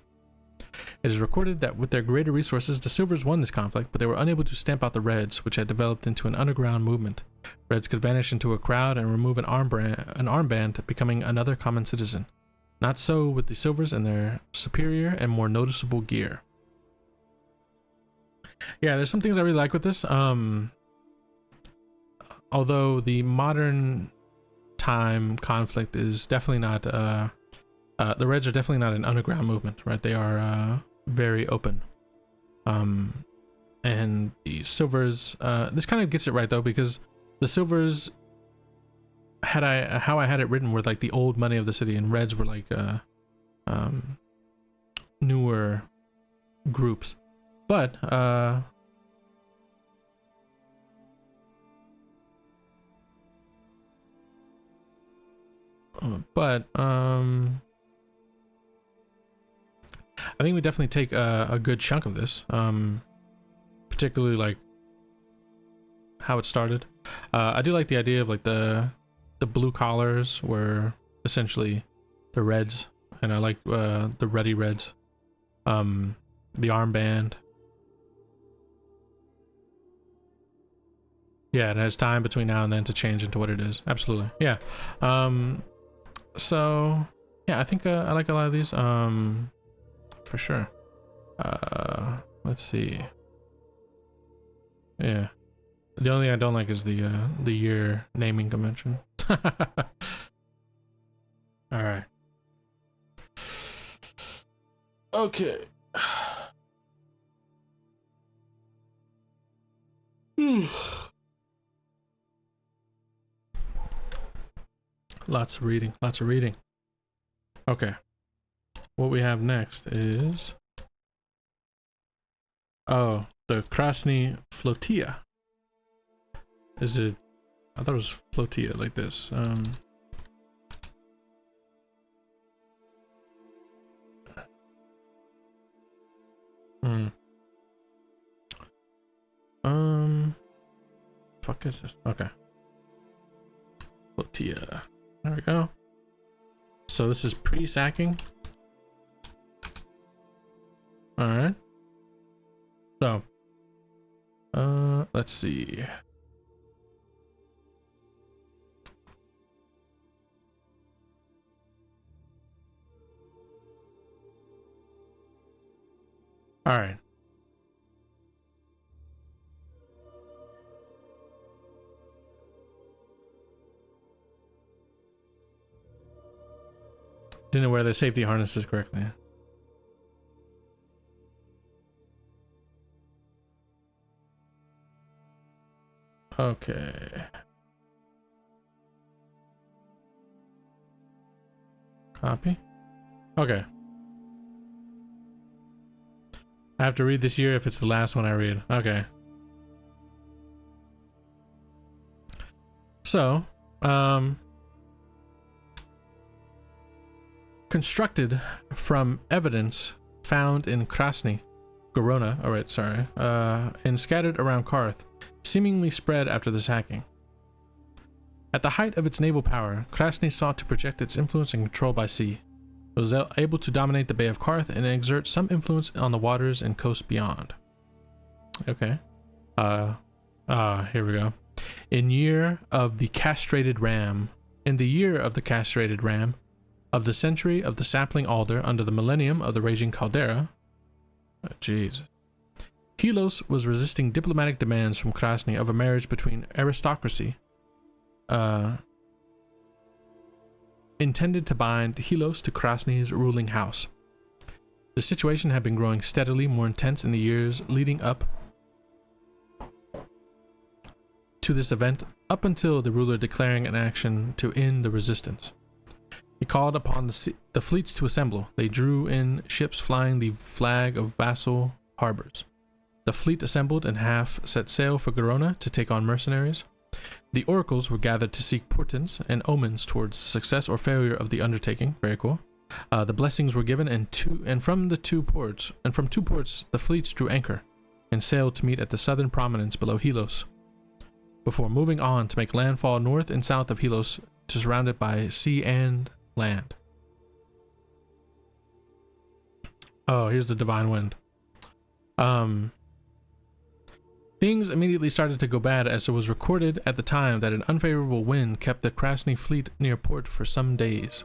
It is recorded that with their greater resources, the Silvers won this conflict, but they were unable to stamp out the Reds, which had developed into an underground movement. Reds could vanish into a crowd and remove an armband, becoming another common citizen. Not so with the Silvers and their superior and more noticeable gear. Yeah, there's some things I really like with this. Although the modern time conflict is definitely not, the Reds are definitely not an underground movement, right? They are very open. And the Silvers, this kind of gets it right though, because the Silvers how I had it written were like the old money of the city, and Reds were like newer groups. But I think we definitely take a good chunk of this, particularly like how it started. I do like the idea of like the blue collars were essentially the Reds, and I like the Ready Reds, the armband. Yeah, it has time between now and then to change into what it is. Absolutely. Yeah. So yeah, I think I like a lot of these, for sure. Let's see. Yeah, the only thing I don't like is the year naming convention. All right. Okay. Lots of reading. Okay. What we have next is, the Krasny Flotilla. Is it? I thought it was Flotilla like this. Fuck is this? Okay. Flotilla. go. So this is pre-sacking. All right. So, let's see. All right. Didn't wear the safety harnesses correctly. Okay. Copy. Okay. I have to read this year if it's the last one I read. Okay. So, constructed from evidence found in Krasny, Gorona, and scattered around Karth, seemingly spread after the sacking. At the height of its naval power, Krasny sought to project its influence and control by sea. It was able to dominate the Bay of Karth and exert some influence on the waters and coast beyond. Okay. Here we go. In the year of the castrated ram, of the century of the sapling alder under the millennium of the raging caldera, Helos was resisting diplomatic demands from Krasny of a marriage between aristocracy, intended to bind Helos to Krasny's ruling house. The situation had been growing steadily more intense in the years leading up to this event, up until the ruler declaring an action to end the resistance. He called upon the fleets to assemble. They drew in ships flying the flag of vassal harbors. The fleet assembled and half set sail for Gorona to take on mercenaries. The oracles were gathered to seek portents and omens towards success or failure of the undertaking. Very cool. The blessings were given, and from two ports, the fleets drew anchor and sailed to meet at the southern prominence below Helos, before moving on to make landfall north and south of Helos, to surround it by sea and land. Oh, here's the divine wind. Things immediately started to go bad, as it was recorded at the time that an unfavorable wind kept the Krasny fleet near port for some days,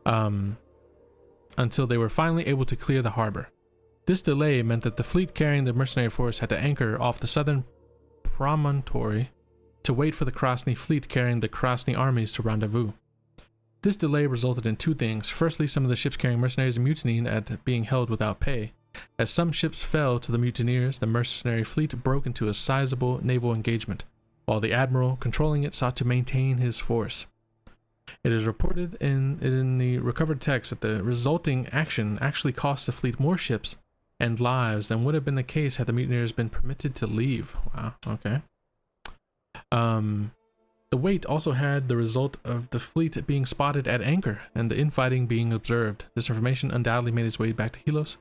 until they were finally able to clear the harbor. This delay meant that the fleet carrying the mercenary force had to anchor off the southern promontory to wait for the Krasny fleet carrying the Krasny armies to rendezvous. This delay resulted in two things. Firstly, some of the ships carrying mercenaries mutinying at being held without pay. As some ships fell to the mutineers, the mercenary fleet broke into a sizable naval engagement, while the admiral controlling it sought to maintain his force. It is reported in the recovered text that the resulting action actually cost the fleet more ships and lives than would have been the case had the mutineers been permitted to leave. Wow, okay. The wait also had the result of the fleet being spotted at anchor and the infighting being observed. This information undoubtedly made its way back to Helos.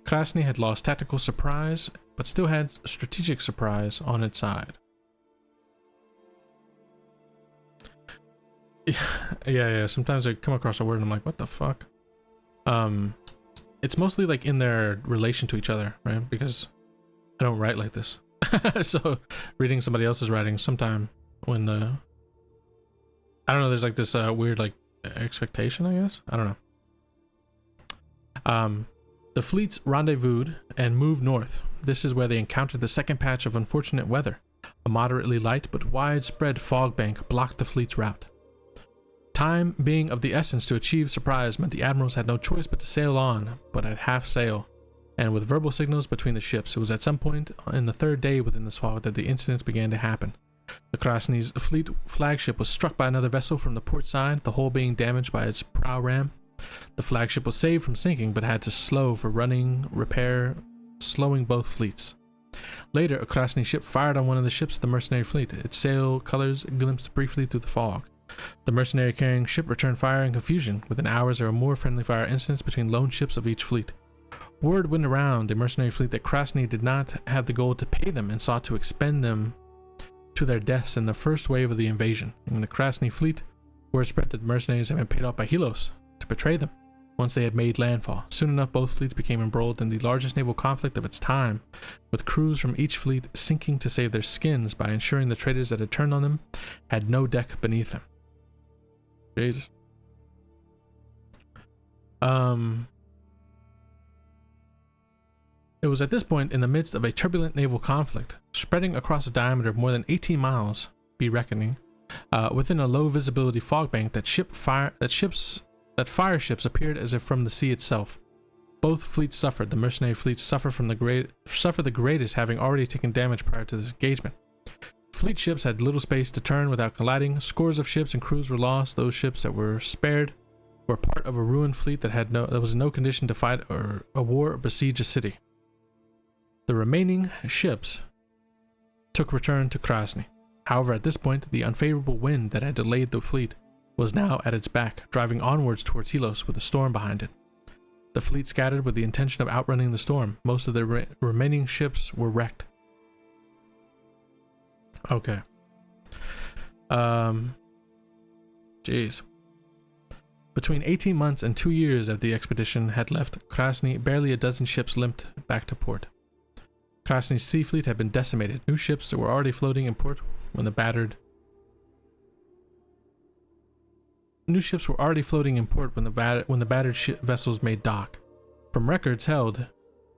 Krasny had lost tactical surprise, but still had strategic surprise on its side. Yeah. Sometimes I come across a word and I'm like, what the fuck? It's mostly like in their relation to each other, right? Because I don't write like this. So reading somebody else's writing sometime when I don't know, there's like this weird like expectation, I guess. I don't know. The fleets rendezvoused and moved north. This is where they encountered the second patch of unfortunate weather. A moderately light but widespread fog bank blocked the fleet's route. Time being of the essence to achieve surprise meant the admirals had no choice but to sail on, but at half sail, and with verbal signals between the ships. It was at some point in the third day within this fog that the incidents began to happen. The Krasny's fleet flagship was struck by another vessel from the port side, the hull being damaged by its prow ram. The flagship was saved from sinking, but had to slow for running repair, slowing both fleets. Later, a Krasny ship fired on one of the ships of the mercenary fleet. Its sail colors glimpsed briefly through the fog. The mercenary carrying ship returned fire in confusion. Within hours, there were more friendly fire incidents between lone ships of each fleet. Word went around the mercenary fleet that Krasny did not have the gold to pay them and sought to expend them to their deaths in the first wave of the invasion. And the Krasny fleet Word spread that the mercenaries had been paid off by Helios to betray them once they had made landfall. Soon enough, both fleets became embroiled in the largest naval conflict of its time, with crews from each fleet sinking to save their skins by ensuring the traitors that had turned on them had no deck beneath them. Jesus. It was at this point, in the midst of a turbulent naval conflict, spreading across a diameter of more than 18 miles, be reckoning, within a low visibility fog bank, that fire ships appeared as if from the sea itself. Both fleets suffered. The mercenary fleets suffered the greatest, having already taken damage prior to this engagement. Fleet ships had little space to turn without colliding. Scores of ships and crews were lost. Those ships that were spared were part of a ruined fleet that was in no condition to fight a war or besiege a city. The remaining ships took return to Krasny. However, at this point, the unfavorable wind that had delayed the fleet was now at its back, driving onwards towards Helios with a storm behind it. The fleet scattered with the intention of outrunning the storm. Most of the remaining ships were wrecked. Okay. Jeez. Between 18 months and 2 years after the expedition had left Krasny, barely a dozen ships limped back to port. Krasny's sea fleet had been decimated. New ships that were already floating in port when the battered vessels made dock. From records held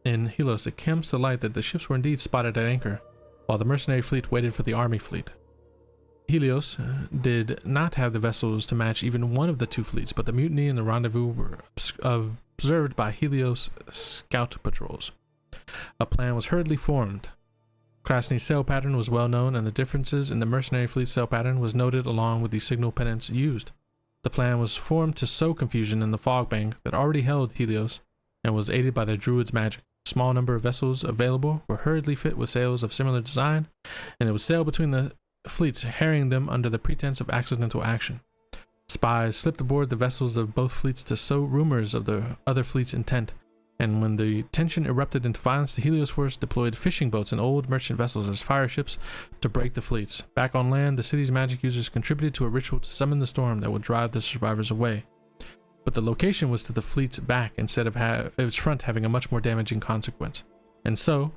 in Helios, it comes to light that the ships were indeed spotted at anchor, while the mercenary fleet waited for the army fleet. Helios did not have the vessels to match even one of the two fleets, but the mutiny and the rendezvous were observed by Helios scout patrols. A plan was hurriedly formed. Krasny's sail pattern was well known, and the differences in the mercenary fleet's sail pattern was noted along with the signal pennants used. The plan was formed to sow confusion in the fog bank that already held Helios and was aided by the druid's magic. A small number of vessels available were hurriedly fit with sails of similar design, and they would sail between the fleets, harrying them under the pretense of accidental action. Spies slipped aboard the vessels of both fleets to sow rumors of the other fleet's intent, and when the tension erupted into violence, the Helios force deployed fishing boats and old merchant vessels as fire ships to break the fleets. Back on land, the city's magic users contributed to a ritual to summon the storm that would drive the survivors away. But the location was to the fleet's back instead of its front, having a much more damaging consequence. And so,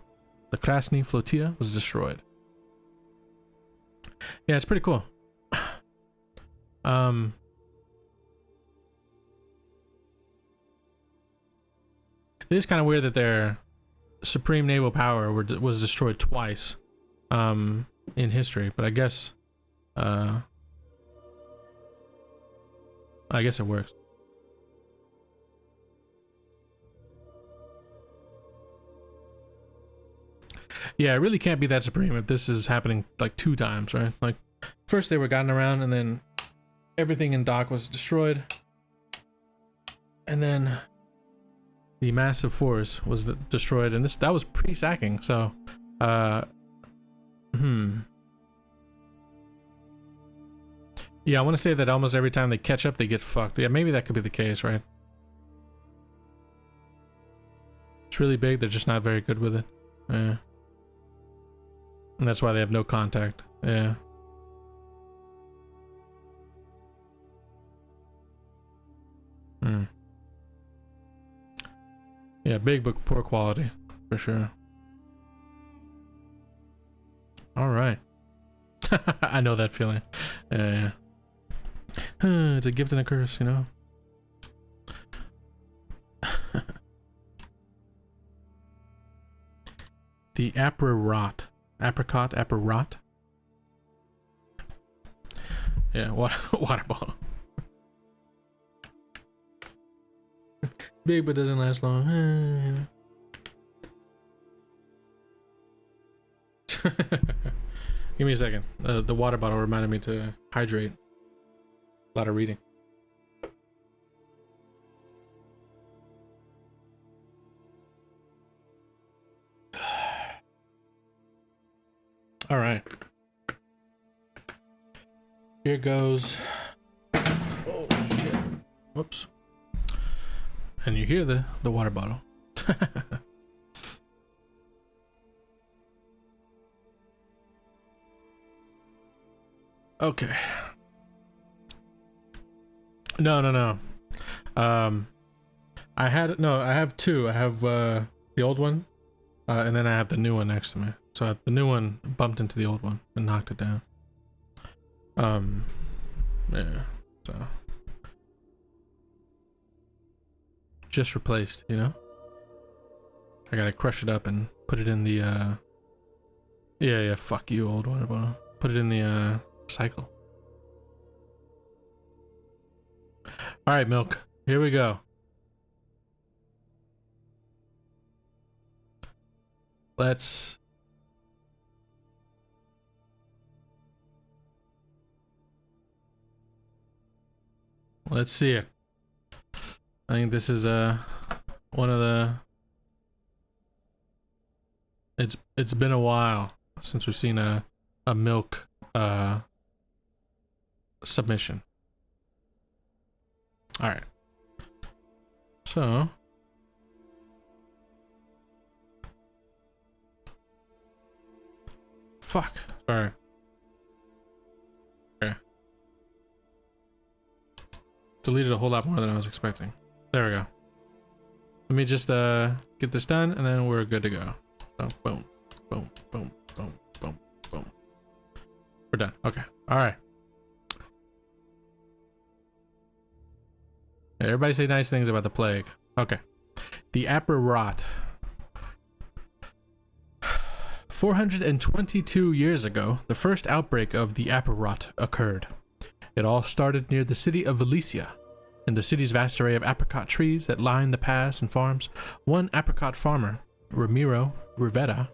the Krasny flotilla was destroyed. Yeah, it's pretty cool. It is kind of weird that their supreme naval power was destroyed twice in history, but I guess it works. Yeah, it really can't be that supreme if this is happening like 2 times, right? Like, first they were gotten around, and then everything in dock was destroyed, and then the massive force was destroyed, and that was pre-sacking. So, yeah, I want to say that almost every time they catch up, they get fucked. Yeah, maybe that could be the case, right? It's really big. They're just not very good with it. Yeah. And that's why they have no contact. Yeah. Yeah, big but poor quality, for sure. Alright. I know that feeling. Yeah. It's a gift and a curse, you know? The apricot. Yeah, water bottle. Big but doesn't last long. Give me a second. The water bottle reminded me to hydrate. A lot of reading. All right. Here goes. Oh shit. Whoops. And you hear the water bottle. Okay. No. I have two. I have the old one, and then I have the new one next to me. So the new one bumped into the old one and knocked it down. Yeah. So just replaced, you know. I gotta crush it up and put it in the yeah, fuck you, old one. Put it in the cycle. All right, milk. Here we go. Let's see it. I think this is one of the. It's been a while since we've seen a milk submission. All right. So fuck. Sorry. Okay. Deleted a whole lot more than I was expecting. There we go. Let me just get this done and then we're good to go. So boom, boom, boom, boom, boom, boom. We're done. Okay. All right. Everybody say nice things about the plague. Okay. The Aparat. 422 years ago, the first outbreak of the Aparat occurred. It all started near the city of Valencia. In the city's vast array of apricot trees that line the paths and farms, one apricot farmer, Ramiro Rivera,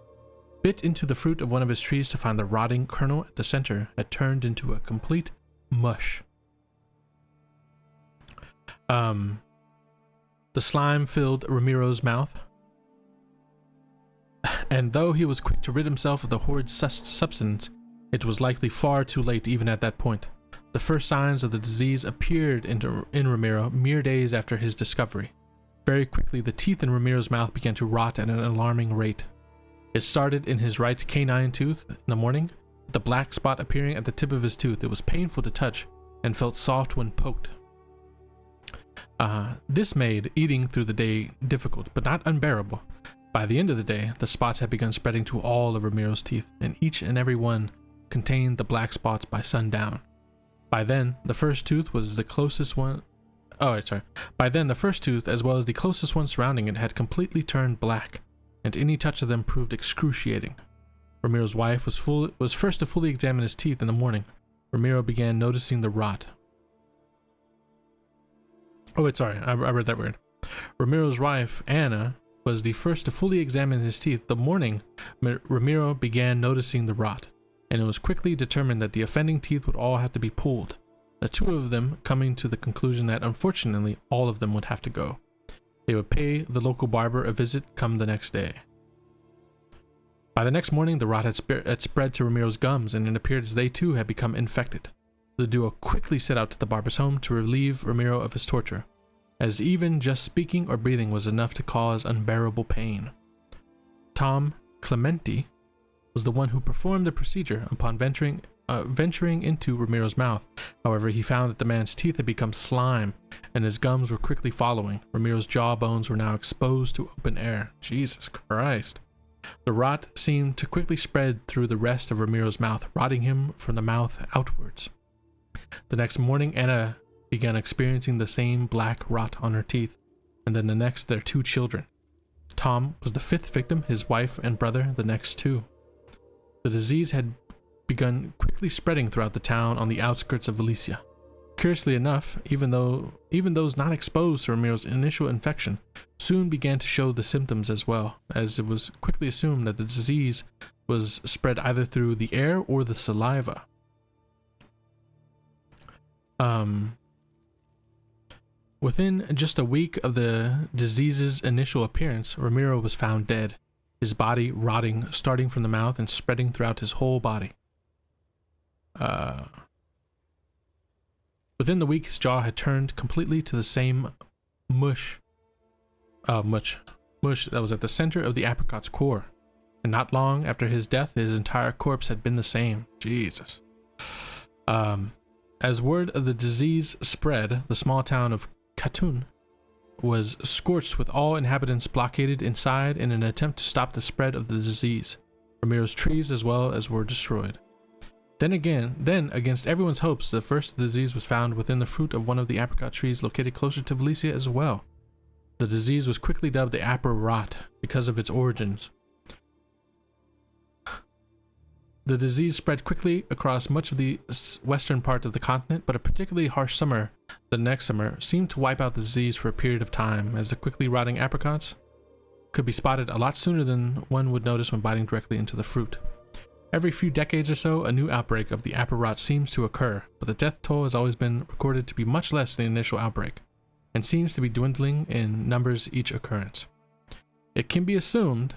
bit into the fruit of one of his trees to find the rotting kernel at the center had turned into a complete mush. The slime filled Ramiro's mouth, and though he was quick to rid himself of the horrid substance, it was likely far too late even at that point. The first signs of the disease appeared in Ramiro mere days after his discovery. Very quickly, the teeth in Ramiro's mouth began to rot at an alarming rate. It started in his right canine tooth in the morning, with the black spot appearing at the tip of his tooth. It was painful to touch and felt soft when poked. This made eating through the day difficult, but not unbearable. By the end of the day, the spots had begun spreading to all of Ramiro's teeth, and each and every one contained the black spots by sundown. By then, the first tooth was the closest one. By then, the first tooth, as well as the closest one surrounding it, had completely turned black, and any touch of them proved excruciating. Ramiro's wife was first to fully examine his teeth in the morning. Ramiro began noticing the rot. I read that weird. Ramiro's wife, Anna, was the first to fully examine his teeth. The morning, Ramiro began noticing the rot, and it was quickly determined that the offending teeth would all have to be pulled, the two of them coming to the conclusion that unfortunately all of them would have to go. They would pay the local barber a visit come the next day. By the next morning, the rot had spread to Ramiro's gums, and it appeared as they too had become infected. The duo quickly set out to the barber's home to relieve Ramiro of his torture, as even just speaking or breathing was enough to cause unbearable pain. Tom Clementi was the one who performed the procedure upon venturing into Ramiro's mouth. However, he found that the man's teeth had become slime, and his gums were quickly following. Ramiro's jawbones were now exposed to open air. Jesus Christ. The rot seemed to quickly spread through the rest of Ramiro's mouth, rotting him from the mouth outwards. The next morning, Anna began experiencing the same black rot on her teeth, and then the next their two children. Tom was the fifth victim, his wife and brother the next two. The disease had begun quickly spreading throughout the town on the outskirts of Valencia. Curiously enough, even those not exposed to Ramiro's initial infection soon began to show the symptoms as well, as it was quickly assumed that the disease was spread either through the air or the saliva. Within just a week of the disease's initial appearance, Ramiro was found dead, his body rotting, starting from the mouth and spreading throughout his whole body. Within the week, his jaw had turned completely to the same mush that was at the center of the apricot's core, and not long after his death, his entire corpse had been the same. Jesus. As word of the disease spread, the small town of Khatun was scorched with all inhabitants blockaded inside in an attempt to stop the spread of the disease. Ramiro's trees as well as were destroyed. Then against everyone's hopes, the first disease was found within the fruit of one of the apricot trees located closer to Valencia as well. The disease was quickly dubbed the Apple Rot because of its origins. The disease spread quickly across much of the western part of the continent, but a particularly harsh summer, the next summer, seemed to wipe out the disease for a period of time, as the quickly rotting apricots could be spotted a lot sooner than one would notice when biting directly into the fruit. Every few decades or so, a new outbreak of the apple rot seems to occur, but the death toll has always been recorded to be much less than the initial outbreak, and seems to be dwindling in numbers each occurrence. It can be assumed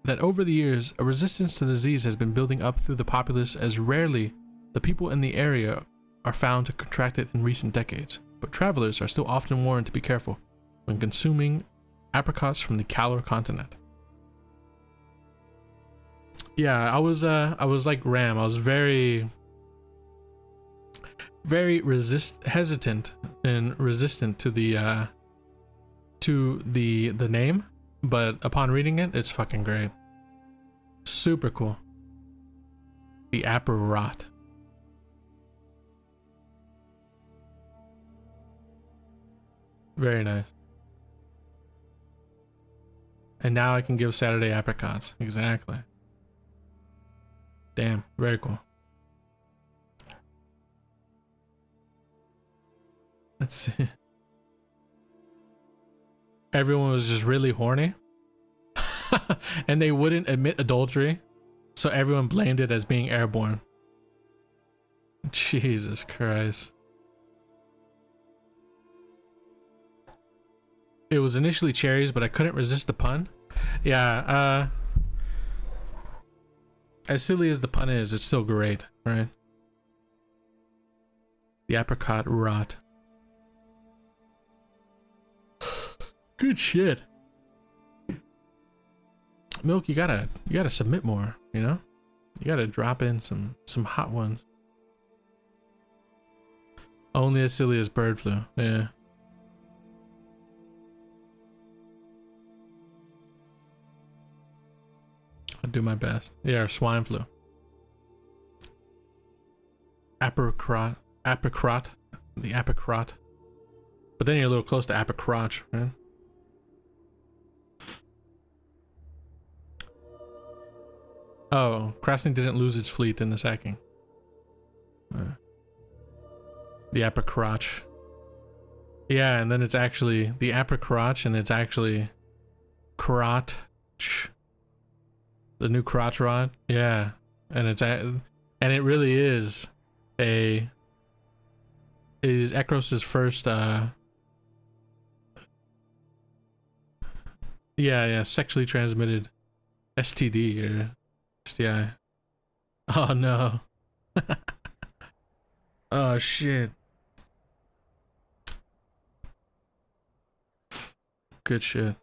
that over the years, a resistance to the disease has been building up through the populace, as rarely the people in the area are found to contract it in recent decades, but travelers are still often warned to be careful when consuming apricots from the Calor continent. Yeah, I was like Ram. I was very hesitant and resistant to the name, but upon reading it, it's fucking great. Super cool. The apple rot. Very nice. And now I can give Saturday apricots. Exactly. Damn, very cool. Let's see. Everyone was just really horny. And they wouldn't admit adultery, so everyone blamed it as being airborne. Jesus Christ. It was initially cherries, but I couldn't resist the pun. Yeah, as silly as the pun is, it's still great, right? The apricot rot. Good shit. Milk, you gotta submit more, you know? You gotta drop in some hot ones. Only as silly as bird flu, yeah. I'll do my best. Yeah, or swine flu. Apricot. The apricot. But then you're a little close to apricrotch, right? Oh, Krasny didn't lose its fleet in the sacking. The apricrotch. Yeah, and then it's actually the apricrotch, and it's actually crotch. The new crotch rod. Yeah, and it really is Ekros's first sexually transmitted STD or STI. Oh no. Oh shit. Good shit.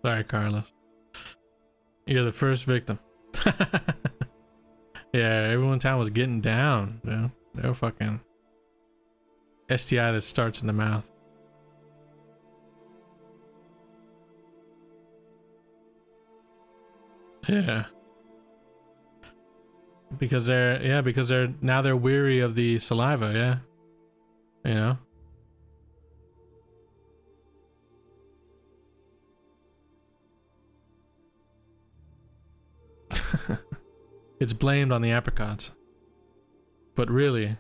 Sorry, Carlos. You're the first victim. Yeah, everyone in town was getting down. Yeah, they were fucking STI that starts in the mouth. Yeah. Because they're now they're weary of the saliva, yeah. You know? It's blamed on the apricots. But really,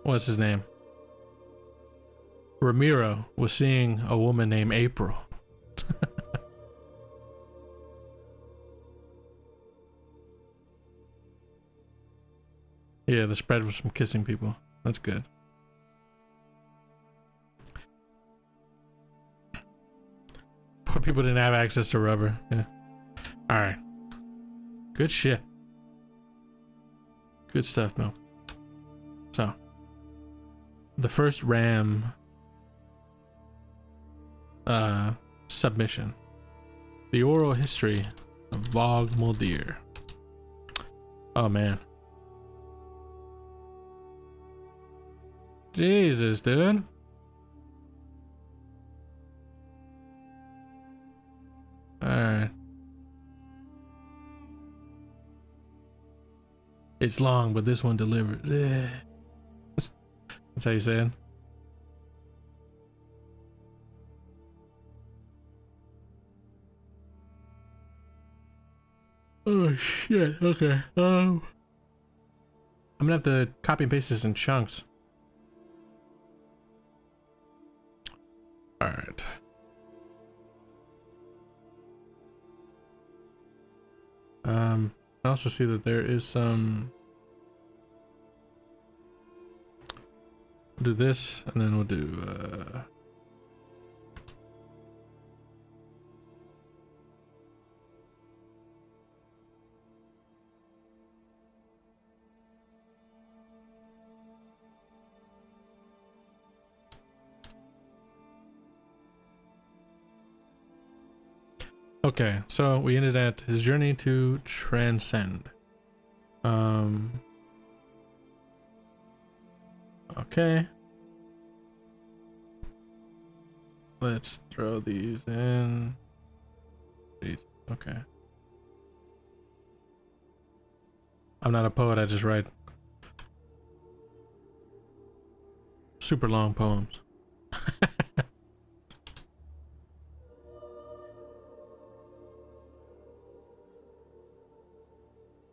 what's his name? Ramiro was seeing a woman named April. Yeah, the spread was from kissing people. That's good. Poor people didn't have access to rubber. Yeah. Alright. Good shit. Good stuff, Milk. So, the first RAM submission. The oral history Vogmuldir. Oh man. Jesus, dude. Alright. It's long, but this one delivered. That's how you say it. Oh shit, okay. I'm gonna have to copy and paste this in chunks. Alright. I also see that there is some. We'll do this, and then we'll do okay, so we ended at his journey to transcend. Okay. Let's throw these in. Jeez, okay. I'm not a poet, I just write super long poems.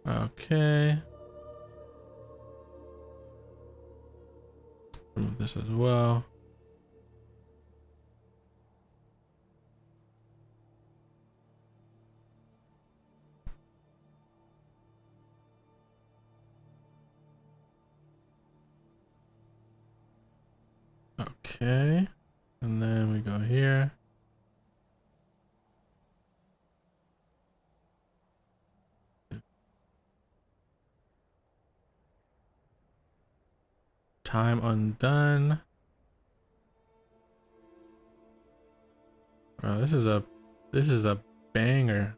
Okay. Remove this as well. Okay. And then we go here. Time undone. Oh, this is a banger.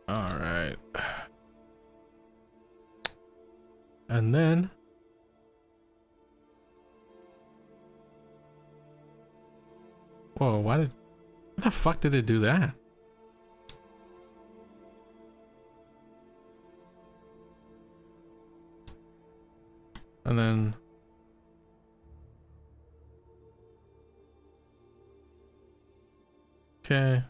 All right. And then whoa, what the fuck did it do that? And then okay.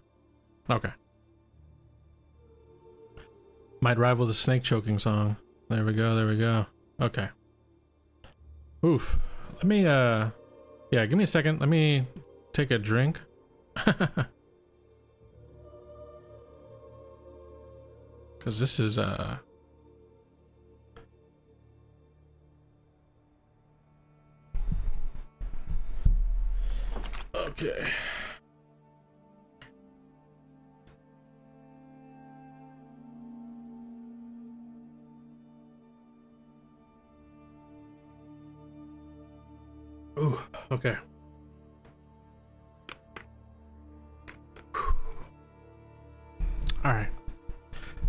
Might rival the snake choking song. There we go. Okay. Oof. Let me yeah, give me a second. Let me take a drink. Cause this is okay. Ooh, okay. All right.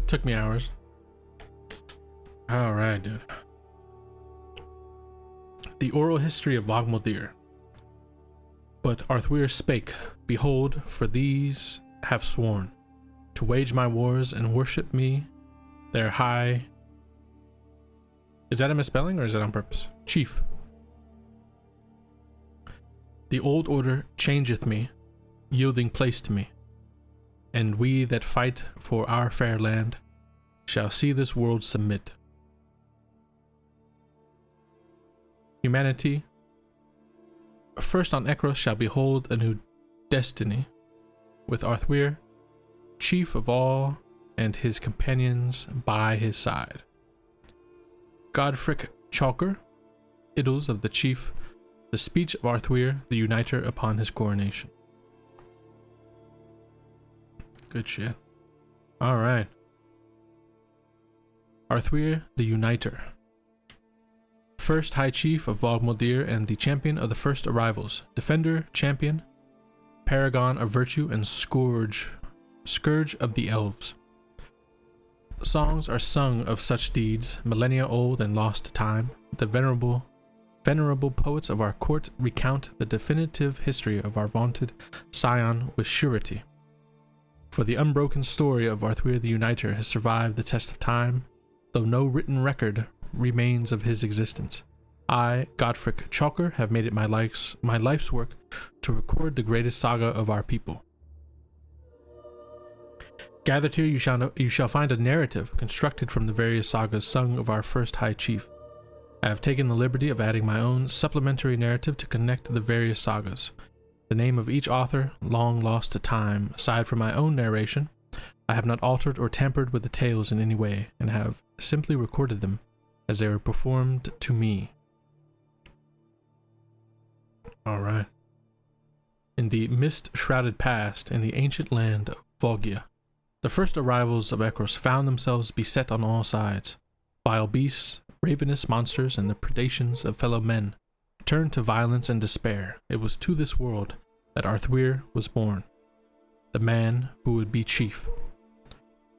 Took me hours. All right, dude. The oral history of Vogmuldir. But Arthur spake, behold, for these have sworn to wage my wars and worship me, their high. Is that a misspelling or is that on purpose? Chief. The old order changeth me, yielding place to me, and we that fight for our fair land shall see this world submit. Humanity first on Ekros shall behold a new destiny, with Arthur, chief of all, and his companions by his side. Godfric Chalker, idles of the chief, the speech of Arthur, the uniter upon his coronation. Good shit. Alright. Arthur, the uniter. First High Chief of Vogmuldir and the champion of the first arrivals. Defender, champion, paragon of virtue, and scourge scourge of the elves. Songs are sung of such deeds, millennia old and lost to time. The venerable poets of our court recount the definitive history of our vaunted scion with surety. For the unbroken story of Arthur the Uniter has survived the test of time, though no written record remains of his existence. I, Godfric Chalker, have made it my life's work to record the greatest saga of our people. Gathered here you shall find a narrative constructed from the various sagas sung of our first High Chief. I have taken the liberty of adding my own supplementary narrative to connect the various sagas. The name of each author, long lost to time, aside from my own narration, I have not altered or tampered with the tales in any way, and have simply recorded them as they were performed to me. Alright. In the mist-shrouded past, in the ancient land of Vogia, the first arrivals of Ekros found themselves beset on all sides. Vile beasts, ravenous monsters, and the predations of fellow men turned to violence and despair. It was to this world that Arthur was born, the man who would be chief.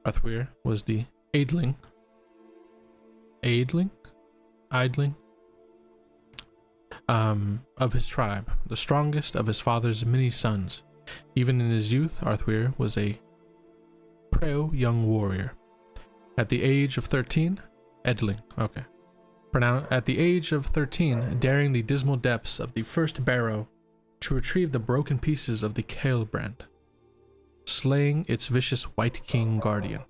Arthur was the idling of his tribe, the strongest of his father's many sons. Even in his youth, Arthur was a proud young warrior. At the age of 13, at the age of 13, daring the dismal depths of the first barrow to retrieve the broken pieces of the Kaelbrand, slaying its vicious White King guardian.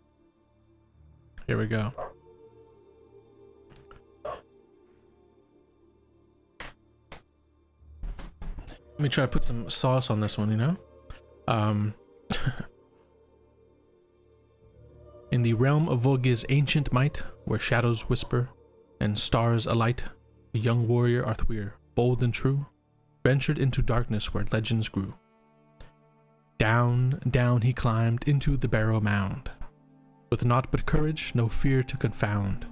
Here we go. Let me try to put some sauce on this one, you know? In the realm of Vogia's ancient might, where shadows whisper and stars alight, a young warrior Arthur, bold and true, ventured into darkness where legends grew. Down, down he climbed into the barrow mound, with naught but courage, no fear to confound.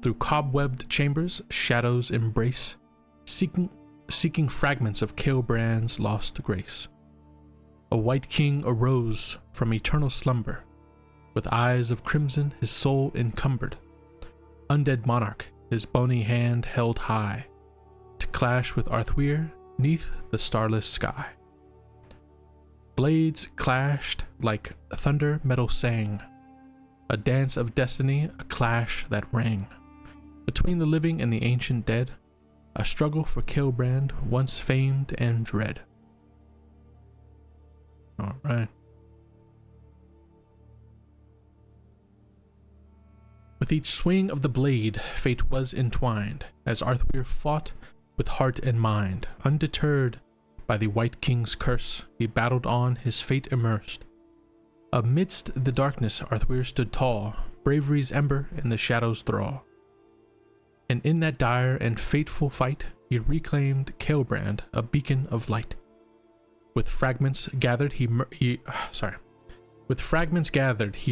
Through cobwebbed chambers, shadows embrace, seeking fragments of Kaelbrand's lost grace. A White King arose from eternal slumber, with eyes of crimson his soul encumbered. Undead monarch, his bony hand held high, to clash with Arthur 'neath the starless sky. Blades clashed like thunder metal sang, a dance of destiny, a clash that rang. Between the living and the ancient dead, a struggle for Kaelbrand once famed and dread. Alright. With each swing of the blade, fate was entwined, as Arthur fought with heart and mind. Undeterred by the White King's curse, he battled on, his fate immersed. Amidst the darkness, Arthur stood tall, bravery's ember in the shadows' thrall. And in that dire and fateful fight, he reclaimed Kaelbrand, a beacon of light. With fragments gathered, he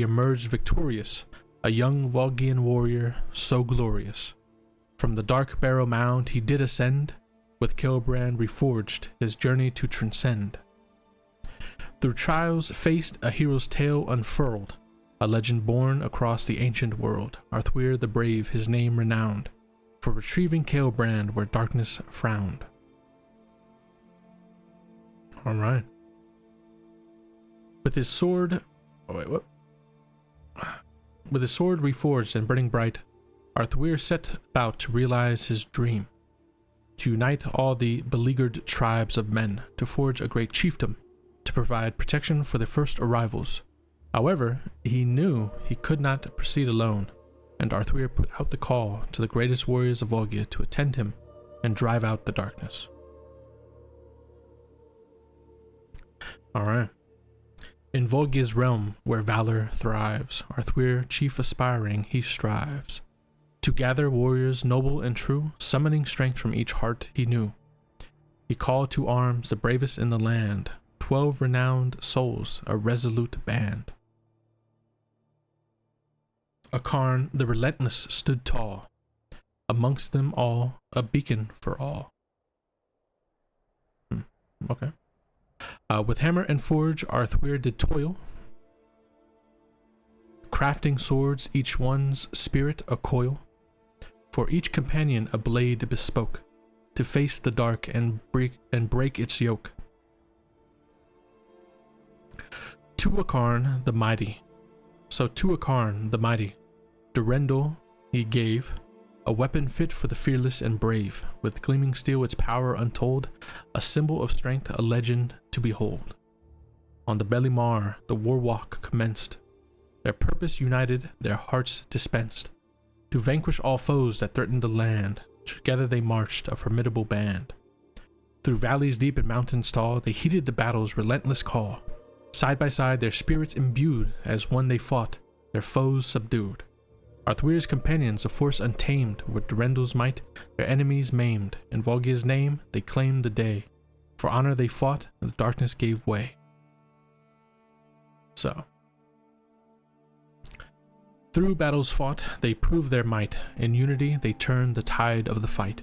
emerged victorious, a young Vogian warrior so glorious. From the dark barrow mound he did ascend, with Kaelbrand reforged, his journey to transcend. Through trials faced, a hero's tale unfurled, a legend born across the ancient world. Arthur the brave, his name renowned, for retrieving Kaelbrand where darkness frowned. Alright. With his sword... With his sword reforged and burning bright, Arthur set about to realize his dream. To unite all the beleaguered tribes of men, to forge a great chiefdom, to provide protection for the first arrivals. However, he knew he could not proceed alone, and Arthur put out the call to the greatest warriors of Vogia to attend him and drive out the darkness. Alright. In Vogia's realm, where valor thrives, Arthur, chief aspiring, he strives to gather warriors noble and true, summoning strength from each heart he knew. He called to arms the bravest in the land, 12 renowned souls, a resolute band. Akarn the relentless stood tall, amongst them all, a beacon for all. Okay. With hammer and forge, Arthur did toil, crafting swords, each one's spirit a coil, for each companion a blade bespoke, to face the dark and break its yoke. Tuakarn the mighty, Durendal he gave, a weapon fit for the fearless and brave, with gleaming steel its power untold, a symbol of strength, a legend to behold. On the Belly Mar the war walk commenced, their purpose united, their hearts dispensed, to vanquish all foes that threatened the land. Together they marched, a formidable band. Through valleys deep and mountains tall, they heeded the battle's relentless call. Side by side, their spirits imbued, as one they fought, their foes subdued. Arthur's companions, a force untamed, with Durendal's might, their enemies maimed. In Volgia's name, they claimed the day. For honor they fought, and the darkness gave way. So, through battles fought, they proved their might. In unity, they turned the tide of the fight.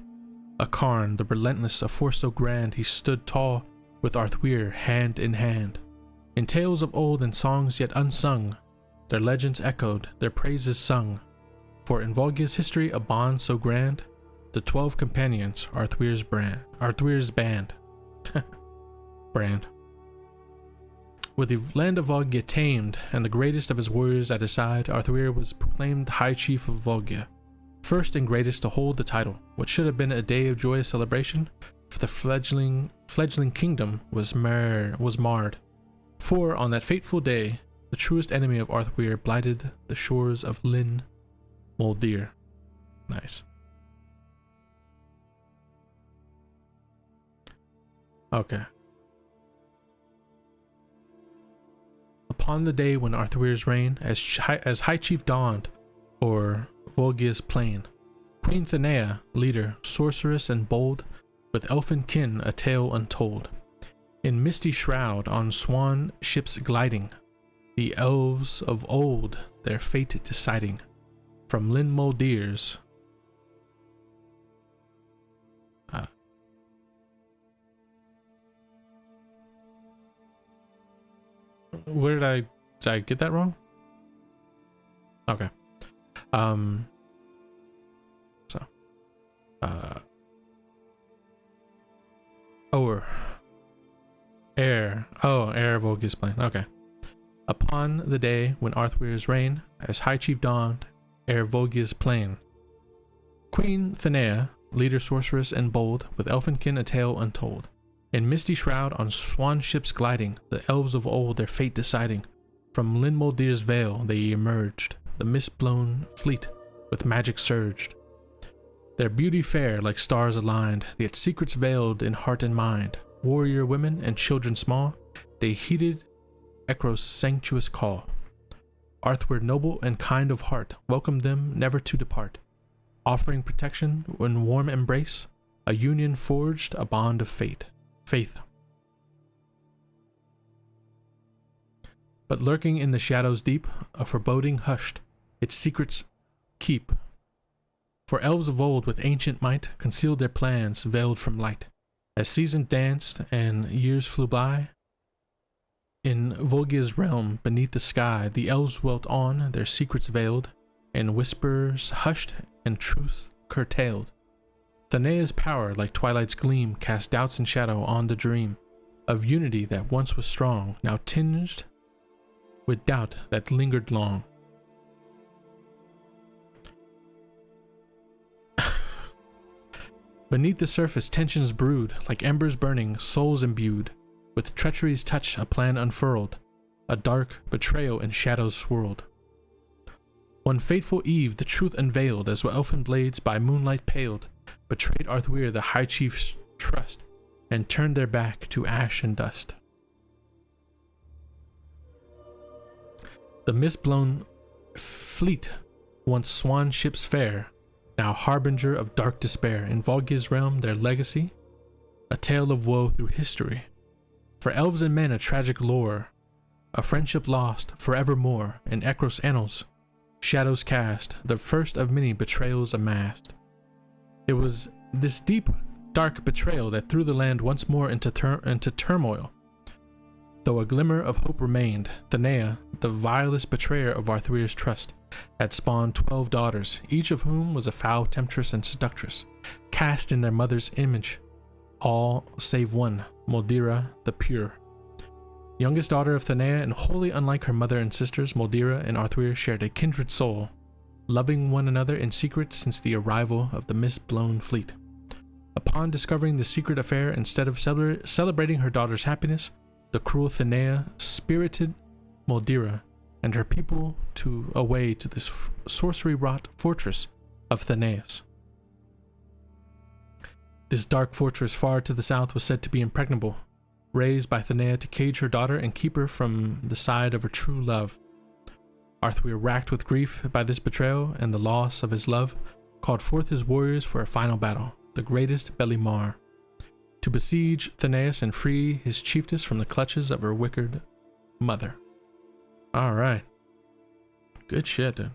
A Karn, the relentless, a force so grand, he stood tall with Arthur hand in hand. In tales of old and songs yet unsung, their legends echoed, their praises sung. For in Volgia's history, a bond so grand, the 12 companions, Arthur's band. Brand. With the land of Volgia tamed, and the greatest of his warriors at his side, Arthur was proclaimed High Chief of Volgia, first and greatest to hold the title. What should have been a day of joyous celebration for the fledgling kingdom was marred. For on that fateful day, the truest enemy of Arthur blighted the shores of Lyn Moldir. Nice. Okay. Upon the day when Arthur's reign as High Chief dawned o'er Volgia's plain, Queen Thanea, leader, sorceress and bold, with elfin kin a tale untold, in misty shroud on swan ships gliding, the elves of old their fate deciding, from Lyn Moldir's where did I get that wrong? Okay. Air Volgia's plain. Okay. Upon the day when Arthur's reign as High Chief dawned, ere Volgia's plain, Queen Thanea, leader, sorceress, and bold, with elfinkin a tale untold, in misty shroud on swan ships gliding, the elves of old their fate deciding, from Lyn Moldir's vale they emerged, the mist-blown fleet with magic surged. Their beauty fair like stars aligned, yet secrets veiled in heart and mind. Warrior women and children small, they heeded Ekros' sanctuous call. Arthur, noble and kind of heart, welcomed them never to depart, offering protection in warm embrace, a union forged, a bond of faith. But lurking in the shadows deep, a foreboding hushed, its secrets keep. For elves of old with ancient might concealed their plans, veiled from light. As seasons danced and years flew by, in Volgia's realm beneath the sky, the elves dwelt on, their secrets veiled, and whispers hushed and truth curtailed. Thanea's power, like twilight's gleam, cast doubts and shadow on the dream of unity that once was strong, now tinged with doubt that lingered long. Beneath the surface, tensions brewed, like embers burning, souls imbued. With treachery's touch, a plan unfurled, a dark betrayal in shadows swirled. One fateful eve, the truth unveiled, as elfin blades by moonlight paled, betrayed Arthur the High Chief's trust, and turned their back to ash and dust. The mist-blown fleet, once swan ships fair, now harbinger of dark despair, in Volgia's realm their legacy, a tale of woe through history. For elves and men a tragic lore, a friendship lost forevermore, in Ekros annals, shadows cast, the first of many betrayals amassed. It was this deep, dark betrayal that threw the land once more into turmoil. Though a glimmer of hope remained, Thenea, the vilest betrayer of Arthur's trust, had spawned 12 daughters, each of whom was a foul temptress and seductress, cast in their mother's image, all save one, Moldira the Pure. Youngest daughter of Thenea, and wholly unlike her mother and sisters, Moldira and Arthur shared a kindred soul, loving one another in secret since the arrival of the mist-blown fleet. Upon discovering the secret affair, instead of celebrating her daughter's happiness, the cruel Thenea spirited Moldira and her people away to this sorcery-wrought fortress of Theneus. This dark fortress far to the south was said to be impregnable, raised by Thenea to cage her daughter and keep her from the side of her true love. Arthur, racked with grief by this betrayal and the loss of his love, called forth his warriors for a final battle, the greatest Belimar, to besiege Theneus and free his chiefess from the clutches of her wicked mother. Alright. Good shit, dude.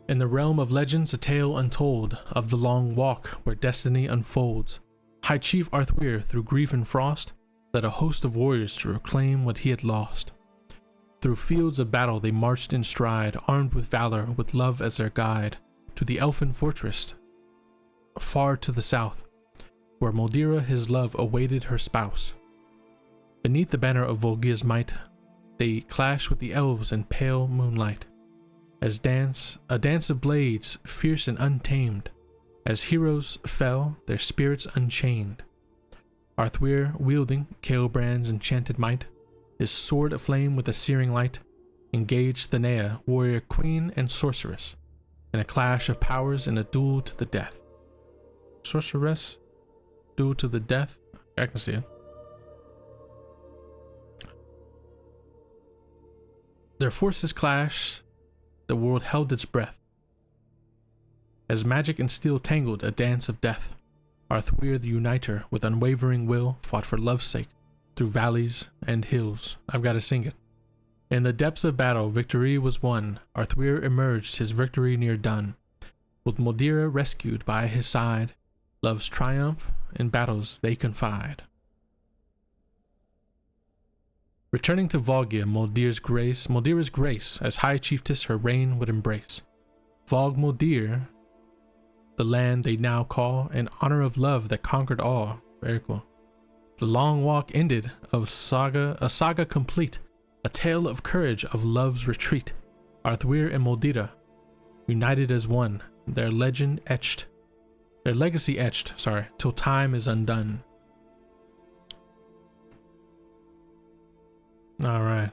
In the realm of legends, a tale untold of the long walk where destiny unfolds. High Chief Arthur, through grief and frost, led a host of warriors to reclaim what he had lost. Through fields of battle they marched in stride, armed with valor, with love as their guide, to the elfin fortress, far to the south, where Moldira his love awaited her spouse. Beneath the banner of Volgia's might, they clashed with the elves in pale moonlight, as a dance of blades, fierce and untamed. As heroes fell, their spirits unchained. Arthur, wielding Caelbrand's enchanted might, his sword aflame with a searing light, engaged Thenea, warrior queen and sorceress, in a clash of powers in a duel to the death. Sorceress? Duel to the death? I can see it. Their forces clashed, the world held its breath. As magic and steel tangled a dance of death, Arthur the Uniter, with unwavering will, fought for love's sake, through valleys and hills. I've got to sing it. In the depths of battle, victory was won. Arthur emerged, his victory near done. With Moldira rescued by his side, love's triumph in battles they confide. Returning to Volgia, Moldira's grace, as High Chiefess her reign would embrace. Volg Moldir, the land they now call, in honor of love that conquered all. Very cool. The long walk ended, a saga complete, a tale of courage, of love's retreat. Arthur and Moldira, united as one, their legacy etched, till time is undone. All right.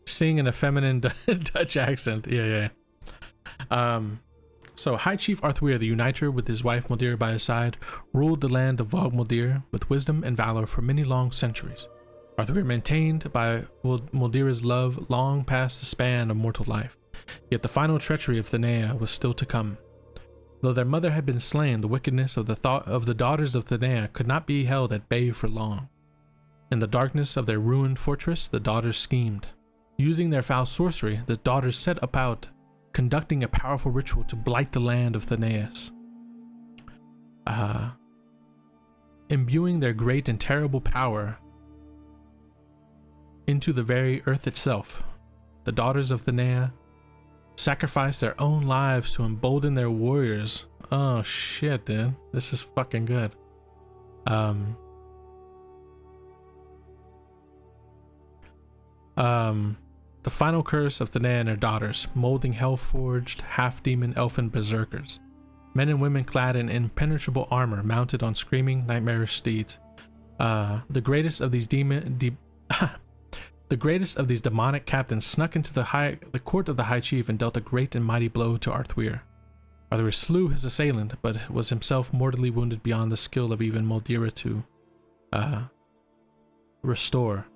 Sing in a feminine Dutch accent. Yeah. So High Chief Arthur the Uniter, with his wife Moldira by his side, ruled the land of Vog Moldir with wisdom and valor for many long centuries. Arthur maintained by Moldira's love long past the span of mortal life. Yet the final treachery of Thenea was still to come. Though their mother had been slain, the wickedness of the daughters of Thenea could not be held at bay for long. In the darkness of their ruined fortress, the daughters schemed. Using their foul sorcery, the daughters set about conducting a powerful ritual to blight the land of Theneus. Imbuing their great and terrible power into the very earth itself, the daughters of Thenea sacrificed their own lives to embolden their warriors. Oh shit, dude. This is fucking good. The final curse of Thenea and her daughters, molding hell-forged, half-demon elfin berserkers. Men and women clad in impenetrable armor, mounted on screaming, nightmarish steeds. The greatest of these demonic captains snuck into the court of the High Chief and dealt a great and mighty blow to Arthur. Arthur slew his assailant, but was himself mortally wounded beyond the skill of even Moldira to restore.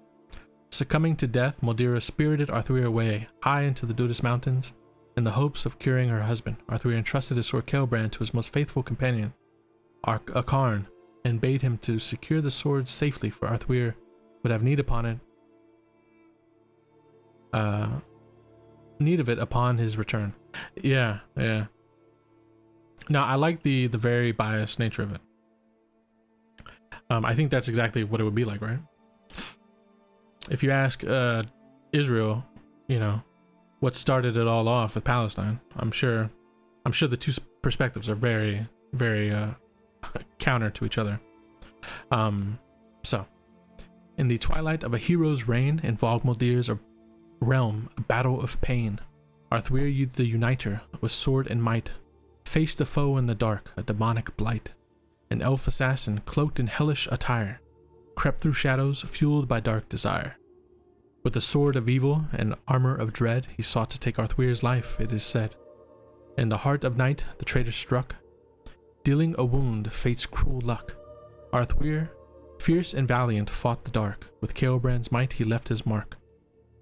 Succumbing to death, Moldira spirited Arthur away, high into the Dudas Mountains, in the hopes of curing her husband. Arthur entrusted his sword Caelbrand to his most faithful companion, Akarn, and bade him to secure the sword safely, for Arthur would have need of it upon his return. Yeah. Now, I like the very biased nature of it. I think that's exactly what it would be like, right? If you ask Israel, you know, what started it all off with Palestine, I'm sure the two perspectives are very, very counter to each other. So, in the twilight of a hero's reign in Vogmuldir's realm, a battle of pain, Arthur the Uniter, with sword and might, faced a foe in the dark, a demonic blight. An elf assassin, cloaked in hellish attire, crept through shadows, fueled by dark desire. With the sword of evil and armor of dread, he sought to take Arthur's life, it is said. In the heart of night, the traitor struck, dealing a wound, fate's cruel luck. Arthur, fierce and valiant, fought the dark. With Ceolbrand's might, he left his mark.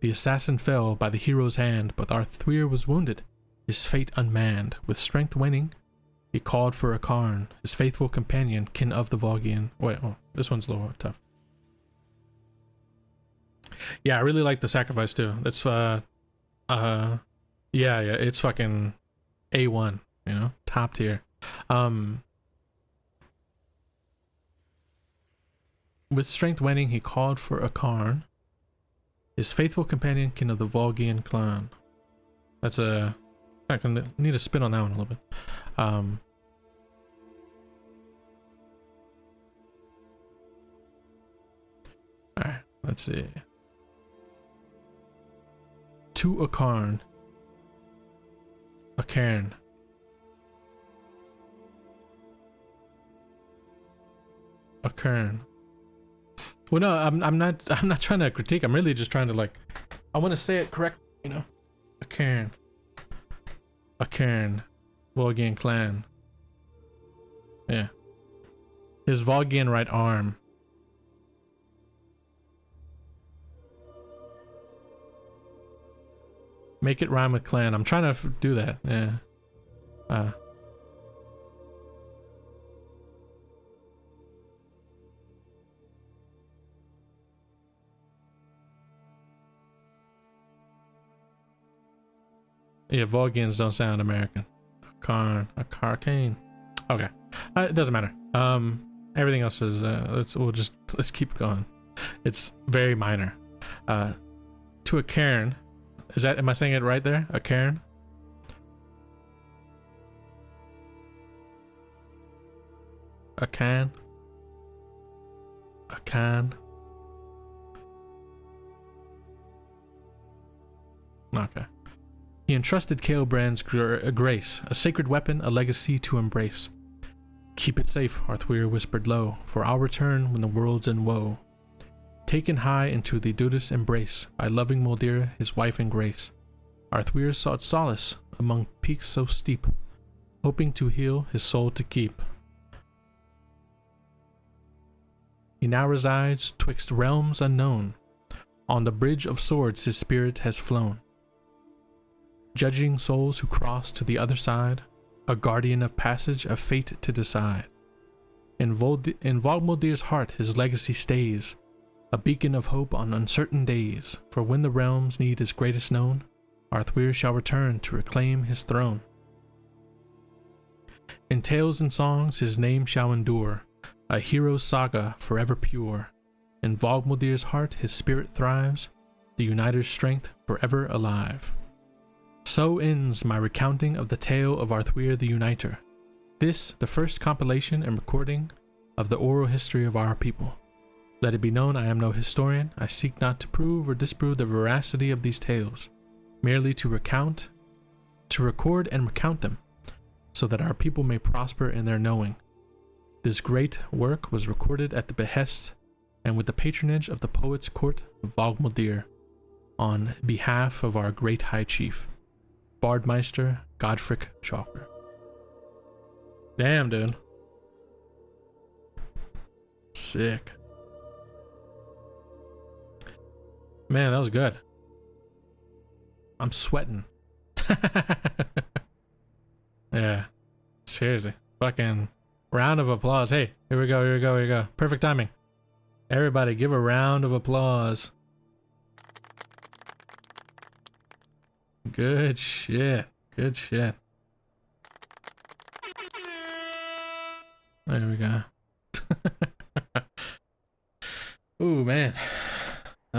The assassin fell by the hero's hand, but Arthur was wounded, his fate unmanned. With strength waning, he called for a Karn, his faithful companion, kin of the Vogian. Wait, oh, this one's a little tough. Yeah, I really like the sacrifice too. That's yeah, it's fucking A1, you know, top tier. With strength waning, he called for a Karn, his faithful companion, kin of the Vogian clan. That's a, I can need a spin on that one a little bit. Alright, let's see. To a Karn, a cairn. A cairn. Well, no, I'm not trying to critique. I'm really just trying to, like, I want to say it correctly, you know. A cairn. A cairn. Vogian clan. Yeah. His Vogian right arm. Make it rhyme with clan. I'm trying to do that. Yeah. Yeah, Vogians don't sound American. A carcane. Okay. It doesn't matter. Everything else is let's keep going. It's very minor. To a cairn. Am I saying it right there? A cairn? A can? A can? Okay. He entrusted Ceolbrand's grace, a sacred weapon, a legacy to embrace. Keep it safe, Arthur whispered low, for I'll return when the world's in woe. Taken high into the Dudas embrace, by loving Muldir, his wife and grace. Arthur sought solace among peaks so steep, hoping to heal his soul to keep. He now resides twixt realms unknown. On the bridge of swords his spirit has flown. Judging souls who cross to the other side, a guardian of passage, of fate to decide. In Vogmuldir's heart his legacy stays, a beacon of hope on uncertain days, for when the realm's need is greatest known, Arthur shall return to reclaim his throne. In tales and songs his name shall endure, a hero's saga forever pure. In Vogmuldir's heart his spirit thrives, the Uniter's strength forever alive. So ends my recounting of the tale of Arthur the Uniter. This, the first compilation and recording of the oral history of our people. Let it be known I am no historian. I seek not to prove or disprove the veracity of these tales, merely to record and recount them, so that our people may prosper in their knowing. This great work was recorded at the behest and with the patronage of the poet's court of Vogmuldir, on behalf of our great high chief, Bardmeister Godfric Joffre. Damn, dude. Sick. Man, that was good. I'm sweating. Yeah. Seriously. Fucking round of applause. Hey, here we go, here we go, here we go. Perfect timing. Everybody give a round of applause. Good shit. Good shit. There we go.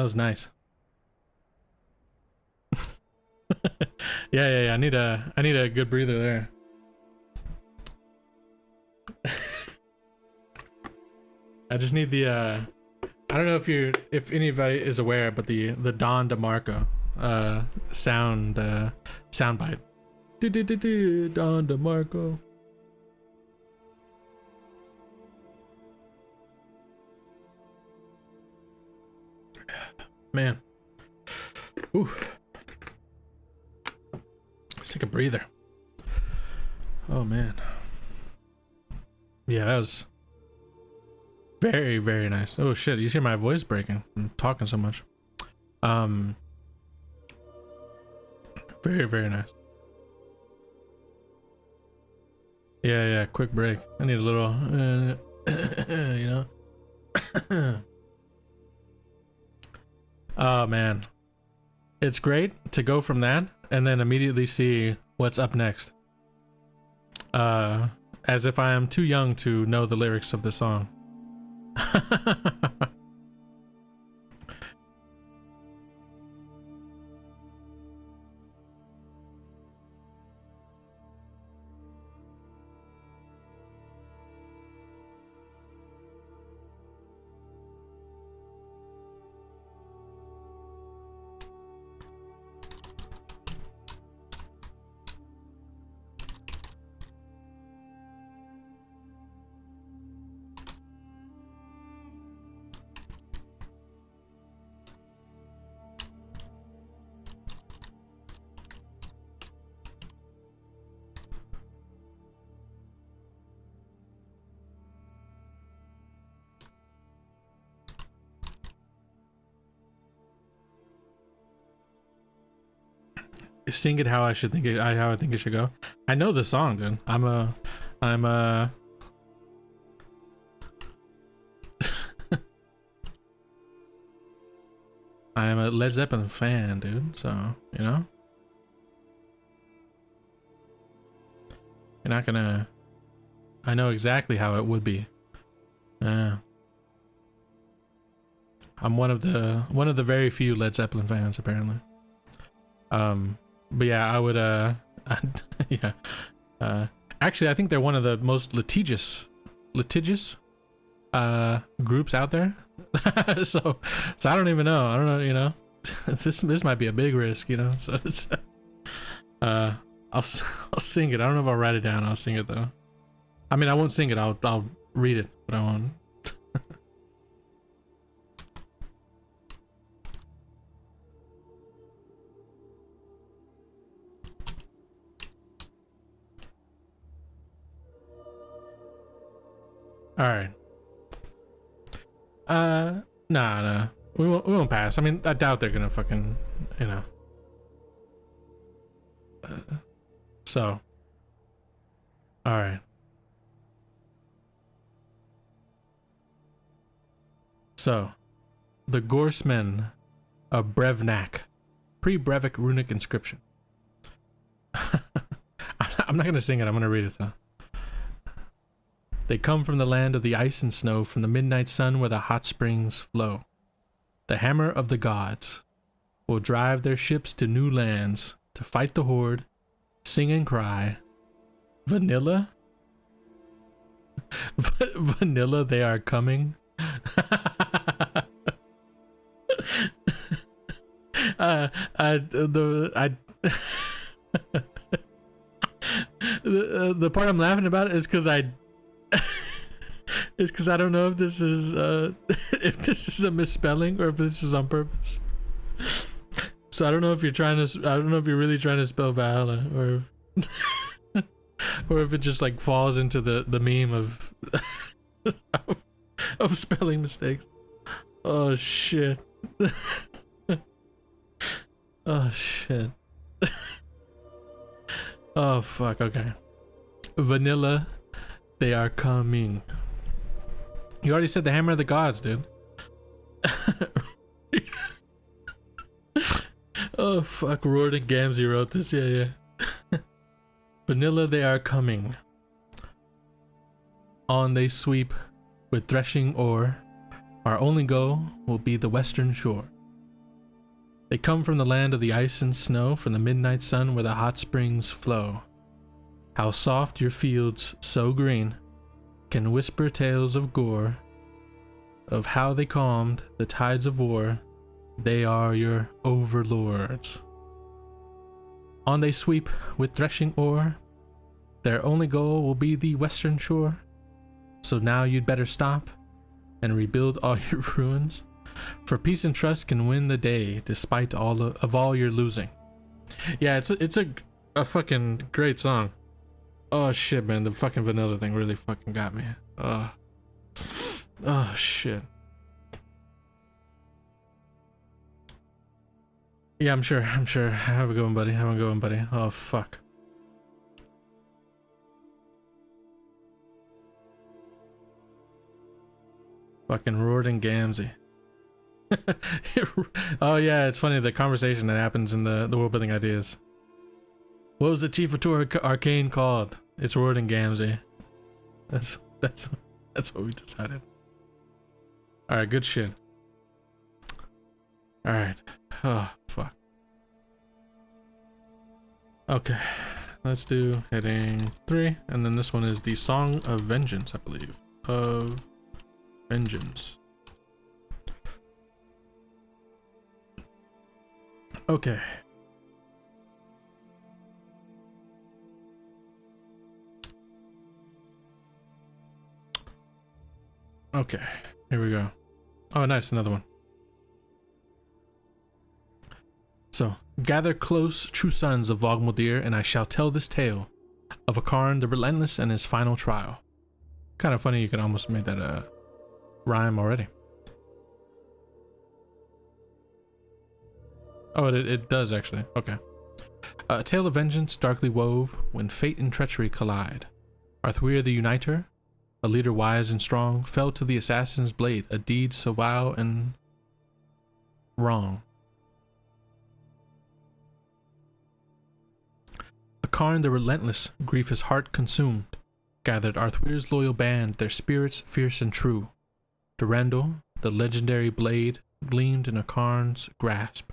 That was nice. Yeah. I need a good breather there. I just need the I don't know if anybody is aware, but the Don DeMarco soundbite. Don DeMarco. Man. Ooh. Let's take a breather. Oh man. Yeah, that was very, very nice. Oh shit, you hear my voice breaking from talking so much. Very, very nice. Yeah, quick break. I need a little, you know. Oh man. It's great to go from that and then immediately see what's up next. As if I am too young to know the lyrics of the song. Sing it how I should think it, how I think it should go. I know the song, dude. I'm a I'm a Led Zeppelin fan, dude. So, you know, you're not gonna. I know exactly how it would be. Yeah. I'm one of the very few Led Zeppelin fans, apparently. But yeah, I would yeah. Actually, I think they're one of the most litigious groups out there. so I don't even know. I don't know, you know. this might be a big risk, you know. So it's I'll sing it. I don't know if I'll write it down. I'll sing it though. I mean, I won't sing it. I'll read it, but I won't. All right. Nah. We won't pass. I mean, I doubt they're gonna fucking, you know. So. All right. So, the Gorsemen of Brevnak, pre-Brevic runic inscription. I'm not gonna sing it. I'm gonna read it though. They come from the land of the ice and snow, from the midnight sun where the hot springs flow. The hammer of the gods will drive their ships to new lands to fight the horde, sing and cry. Vanilla? Vanilla, they are coming. The part I'm laughing about is because I don't know if this is a misspelling or if this is on purpose. So I don't know if you're really trying to spell Valhalla or or if it just like falls into the meme of of spelling mistakes. Oh shit. Oh shit. Oh fuck, okay. Vanilla, they are coming. You already said the hammer of the gods, dude. Oh fuck, Roard Gamzee wrote this, yeah. Vanilla, they are coming. On they sweep with threshing ore. Our only goal will be the western shore. They come from the land of the ice and snow, from the midnight sun where the hot springs flow. How soft your fields, so green, can whisper tales of gore, of how they calmed the tides of war. They are your overlords. On they sweep with threshing oar. Their only goal will be the western shore. So now you'd better stop and rebuild all your ruins. For peace and trust can win the day despite all your losing. Yeah, it's a fucking great song. Oh shit, man, the fucking vanilla thing really fucking got me. Oh shit. Yeah, I'm sure. Have a good one, buddy. Oh fuck. Fucking roared and Gamzee. Oh yeah, it's funny, the conversation that happens in the world building ideas. What was the chief of Tour Arcane called? It's Roared and Gamzee. That's what we decided. Alright, good shit. Alright. Oh fuck. Okay. Let's do heading 3, and then this one is the Song of Vengeance, I believe. Of Vengeance. Okay. Okay, here we go. Oh, nice, another one. So, gather close, true sons of Vogmeldir, and I shall tell this tale of Akarn the Relentless and his final trial. Kind of funny, you can almost make that a rhyme already. Oh, it does actually. Okay. A tale of vengeance darkly wove when fate and treachery collide. Arthur the Uniter, a leader wise and strong, fell to the assassin's blade, a deed so vile and wrong. Akarn the Relentless, grief his heart consumed, gathered Arthur's loyal band, their spirits fierce and true. Durandal, the legendary blade, gleamed in Akarn's grasp,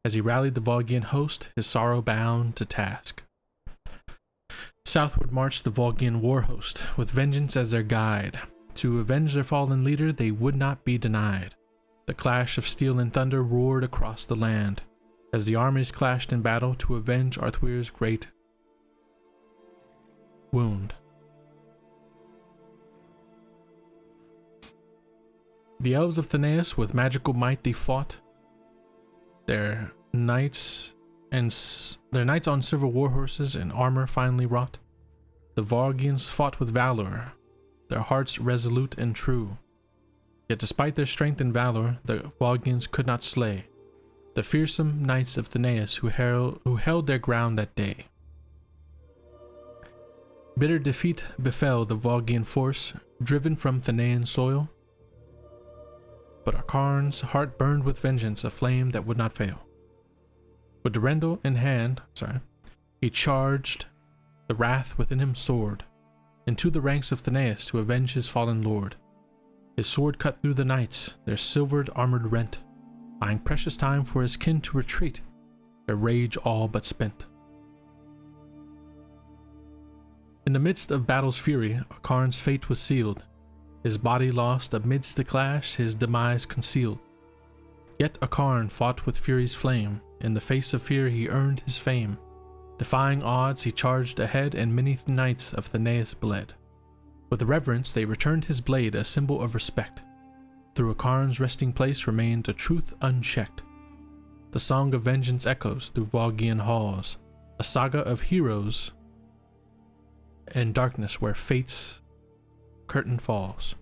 as he rallied the Volgian host, his sorrow bound to task. Southward marched the Volgian war host, with vengeance as their guide. To avenge their fallen leader, they would not be denied. The clash of steel and thunder roared across the land, as the armies clashed in battle to avenge Arthur's great wound. The elves of Theneus with magical might they fought, their knights on silver war horses and armor finely wrought. The Volgians fought with valor, their hearts resolute and true. Yet despite their strength and valor, the Volgians could not slay the fearsome knights of Theneus who held their ground that day. Bitter defeat befell the Volgian force, driven from Thenean soil. But Akarn's heart burned with vengeance, a flame that would not fail. With Durandal in hand, he charged, the wrath within him soared, into the ranks of Theneus to avenge his fallen lord. His sword cut through the knights, their silvered armor rent, buying precious time for his kin to retreat, their rage all but spent. In the midst of battle's fury, Akarn's fate was sealed. His body lost amidst the clash, his demise concealed. Yet Akarn fought with fury's flame. In the face of fear he earned his fame. Defying odds he charged ahead, and many knights of Theneus bled. With reverence they returned his blade, a symbol of respect. Through Akarn's resting place remained a truth unchecked. The song of vengeance echoes through Volgian halls, a saga of heroes and darkness where fate's curtain falls.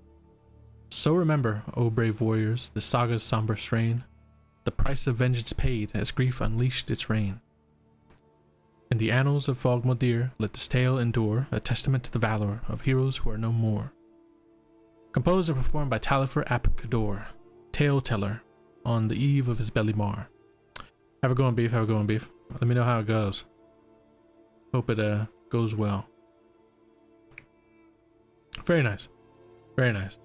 So remember, O brave warriors, the saga's somber strain, the price of vengeance paid as grief unleashed its reign. In the annals of Vogmeldir, let this tale endure, a testament to the valor of heroes who are no more. Composed and performed by Talifer Apicador, tale teller, on the eve of his belly mar. Have a go on, beef. Let me know how it goes. Hope it goes well. Very nice. Very nice.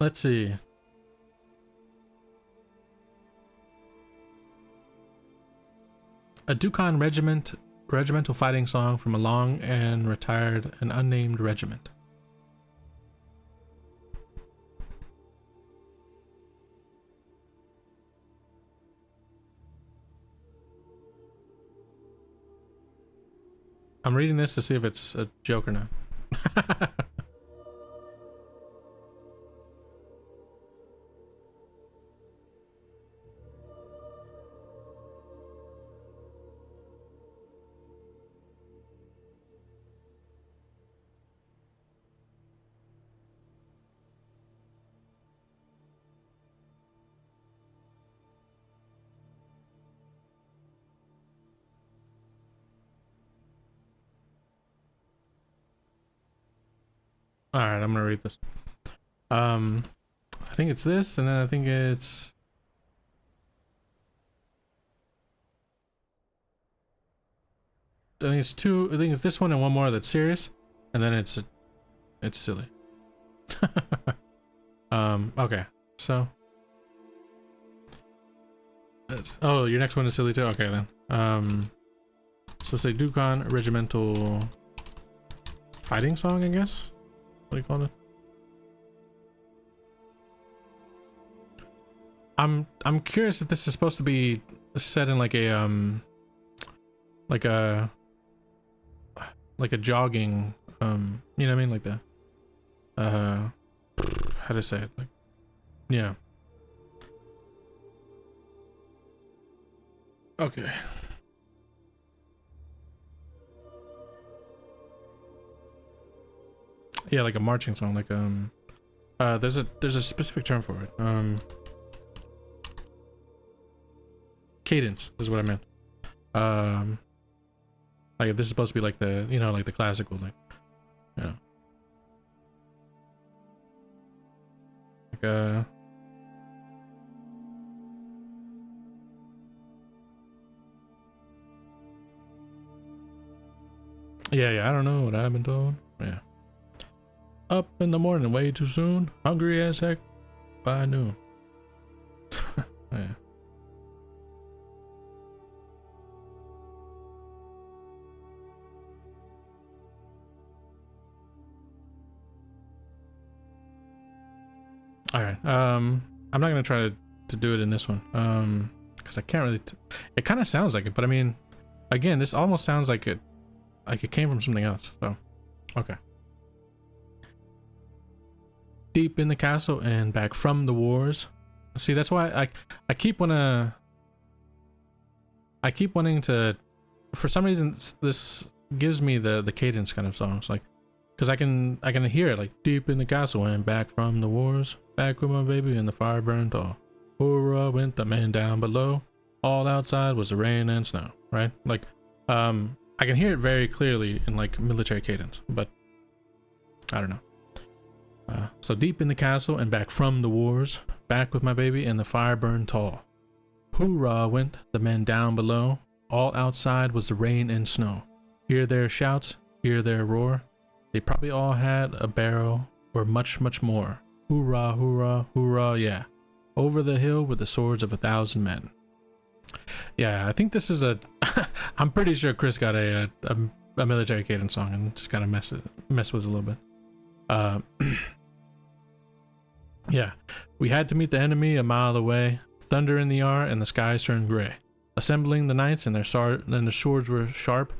Let's see. A Dukhan regimental fighting song from a long and retired and unnamed regiment. I'm reading this to see if it's a joke or not. All right, I'm gonna read this. I think it's this, and then I think it's. I think it's two. I think it's this one and one more that's serious, and then it's silly. Okay, so. Oh, your next one is silly too. Okay then. So say Dukhan regimental fighting song, I guess. What do you call it? I'm curious if this is supposed to be set in like a like a jogging you know what I mean, like the how to say it, like, yeah. Okay. Yeah, like a marching song, like there's a specific term for it. Cadence is what I meant. Like if this is supposed to be like the, you know, like the classical, like, yeah. Like yeah, I don't know what I've been told. Yeah. Up in the morning way too soon, hungry as heck by noon. Yeah. All right. I'm not gonna try to do it in this one, because I can't really. It kind of sounds like it, but I mean, again, this almost sounds like it came from something else. So, okay. Deep in the castle and back from the wars. See, that's why I keep wanting to. For some reason, this gives me the cadence kind of songs, like, because I can hear it, like, deep in the castle and back from the wars, back with my baby and the fire burned tall. Hoorah went the man down below. All outside was the rain and snow. Right? Like, I can hear it very clearly in like military cadence, but I don't know. So deep in the castle and back from the wars, back with my baby and the fire burned tall. Hoorah went the men down below. All outside was the rain and snow. Hear their shouts, hear their roar. They probably all had a barrel or much, much more. Hoorah, hoorah, hoorah, yeah. Over the hill with the swords of 1,000 men. Yeah, I think this is a... I'm pretty sure Chris got a military cadence song and just kind of mess with it a little bit. Yeah, we had to meet the enemy a mile away. Thunder in the air and the skies turned gray. Assembling the knights and their swords were sharp.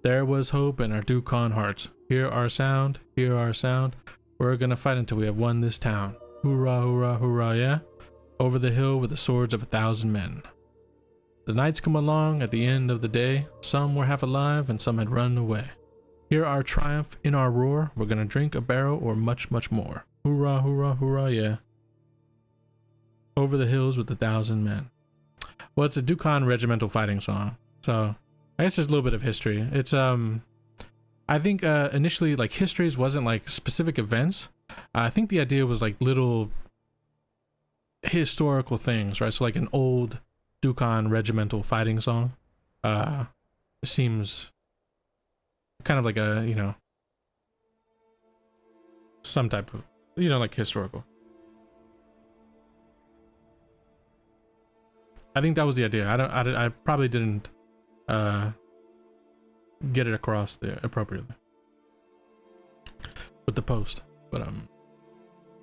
There was hope in our Dukhan hearts. Hear our sound, hear our sound. We're gonna fight until we have won this town. Hoorah, hoorah, hoorah, yeah. Over the hill with the swords of 1,000 men. The knights come along at the end of the day. Some were half alive and some had run away. Hear our triumph in our roar. We're gonna drink a barrel or much, much more. Hoorah, hoorah, hoorah, yeah. Over the hills with 1,000 men. Well, it's a Dukhan regimental fighting song. So I guess there's a little bit of history. It's I think initially like histories wasn't like specific events. I think the idea was like little historical things, right? So like an old Dukhan regimental fighting song seems kind of like a, you know, some type of, you know, like historical. I think that was the idea. I probably didn't get it across there appropriately with the post, but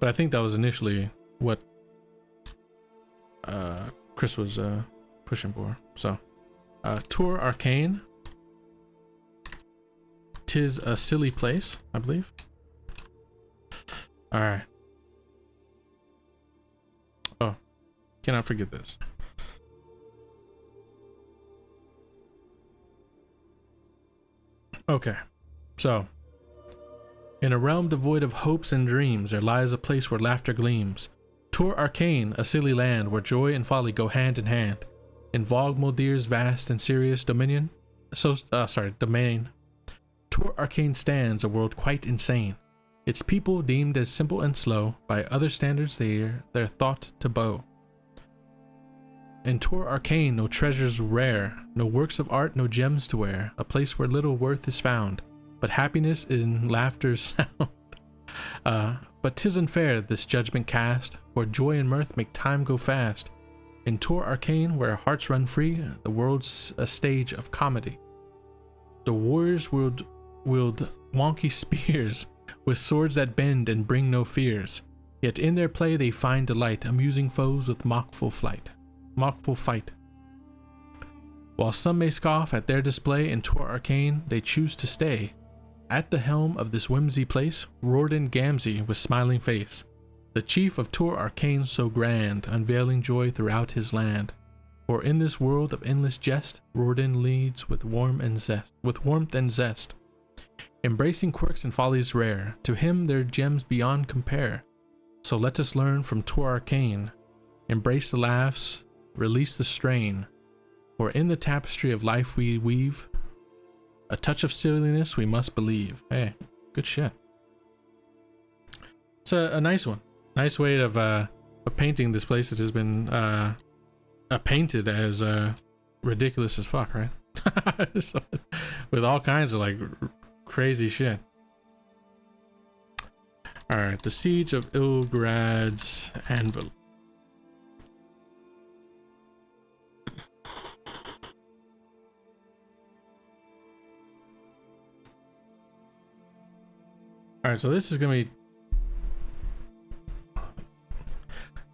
I think that was initially what Chris was pushing for. So tour Arcane. 'Tis a silly place, I believe. All right. Oh, cannot forget this. Okay, so in a realm devoid of hopes and dreams, there lies a place where laughter gleams. Tour Arcane, a silly land where joy and folly go hand in hand. In Vogue Muldir's vast and serious domain. Tour Arcane stands a world quite insane. Its people deemed as simple and slow, by other standards they're thought to bow. In Tour Arcane no treasures rare, no works of art, no gems to wear, a place where little worth is found, but happiness in laughter's sound. But 'tis unfair this judgment cast, for joy and mirth make time go fast. In Tour Arcane, where hearts run free, the world's a stage of comedy. The warriors wield wonky spears, with swords that bend and bring no fears. Yet in their play they find delight, amusing foes with mockful fight. While some may scoff at their display in Tour Arcane, they choose to stay. At the helm of this whimsy place, Rorden Gamzee with smiling face, the chief of Tour Arcane so grand, unveiling joy throughout his land. For in this world of endless jest, Rorden leads with warmth and zest. Embracing quirks and follies rare, to him their gems beyond compare. So let us learn from Tour Arcane, embrace the laughs, release the strain. For in the tapestry of life we weave, a touch of silliness we must believe. Hey, good shit. It's a nice one. Nice way of painting this place that has been painted as ridiculous as fuck, right? So, with all kinds of like crazy shit. Alright, the Siege of Ilgrad's Anvil. Alright, so this is gonna be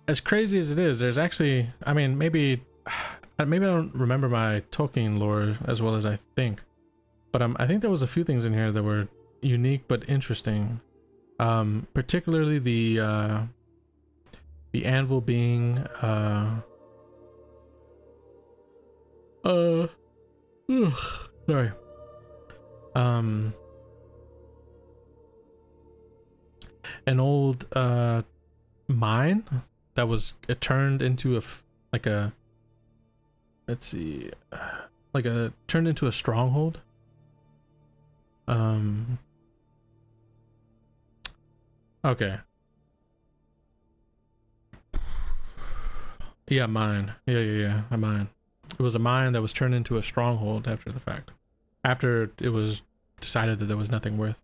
as crazy as it is. There's actually, I mean, maybe I don't remember my Tolkien lore as well as I think, but I think there was a few things in here that were unique but interesting. Particularly the anvil being sorry, an old mine that was turned into turned into a stronghold. Okay. Yeah, mine. Yeah, a mine. It was a mine that was turned into a stronghold after the fact. After it was decided that there was nothing worth.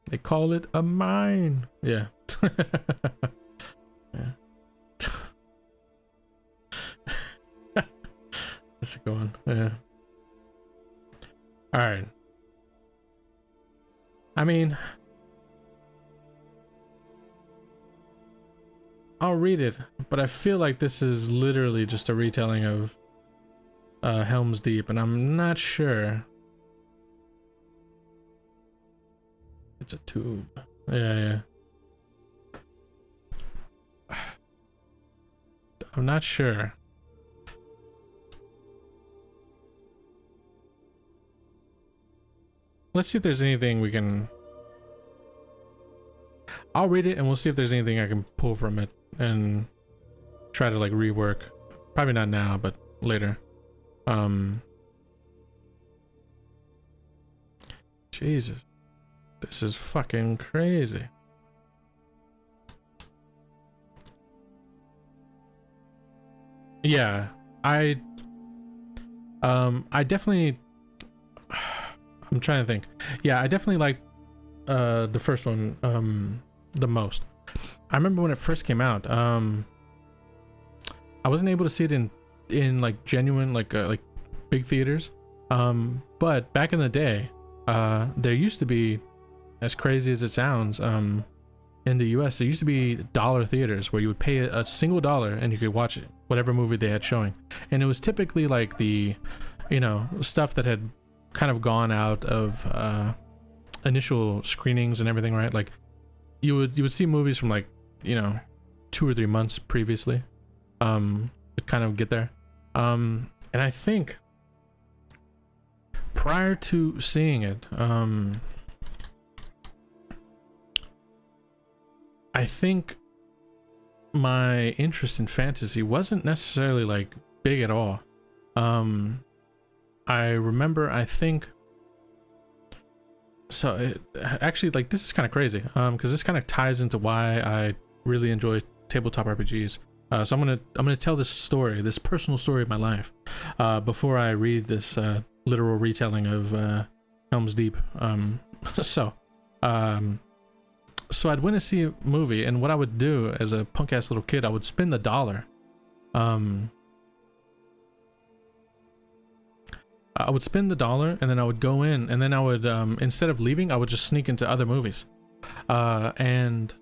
They call it a mine. Yeah. Yeah. That's a good one. Yeah. All right. I mean, I'll read it, but I feel like this is literally just a retelling of Helm's Deep, and I'm not sure. It's a tube. Yeah. I'm not sure. Let's see if there's anything we can... I'll read it and we'll see if there's anything I can pull from it and try to like rework. Probably not now, but later. Jesus. This is fucking crazy. Yeah, I definitely... I'm trying to think. Yeah, I definitely like the first one the most. I remember when it first came out. I wasn't able to see it in like genuine like big theaters. But back in the day, there used to be, as crazy as it sounds, in the US, there used to be dollar theaters where you would pay a single dollar and you could watch whatever movie they had showing. And it was typically like the, you know, stuff that had kind of gone out of initial screenings and everything, right? Like you would see movies from like, you know, 2 or 3 months previously to kind of get there. And I think prior to seeing it, I think my interest in fantasy wasn't necessarily like big at all. I remember, I think, so actually, like, this is kind of crazy, because this kind of ties into why I really enjoy tabletop RPGs. So I'm gonna tell this story, this personal story of my life, before I read this literal retelling of Helm's Deep. So I'd went to see a movie, and what I would do as a punk ass little kid, I would spend the dollar. I would spend the dollar, and then I would go in, and then I would, instead of leaving, I would just sneak into other movies. And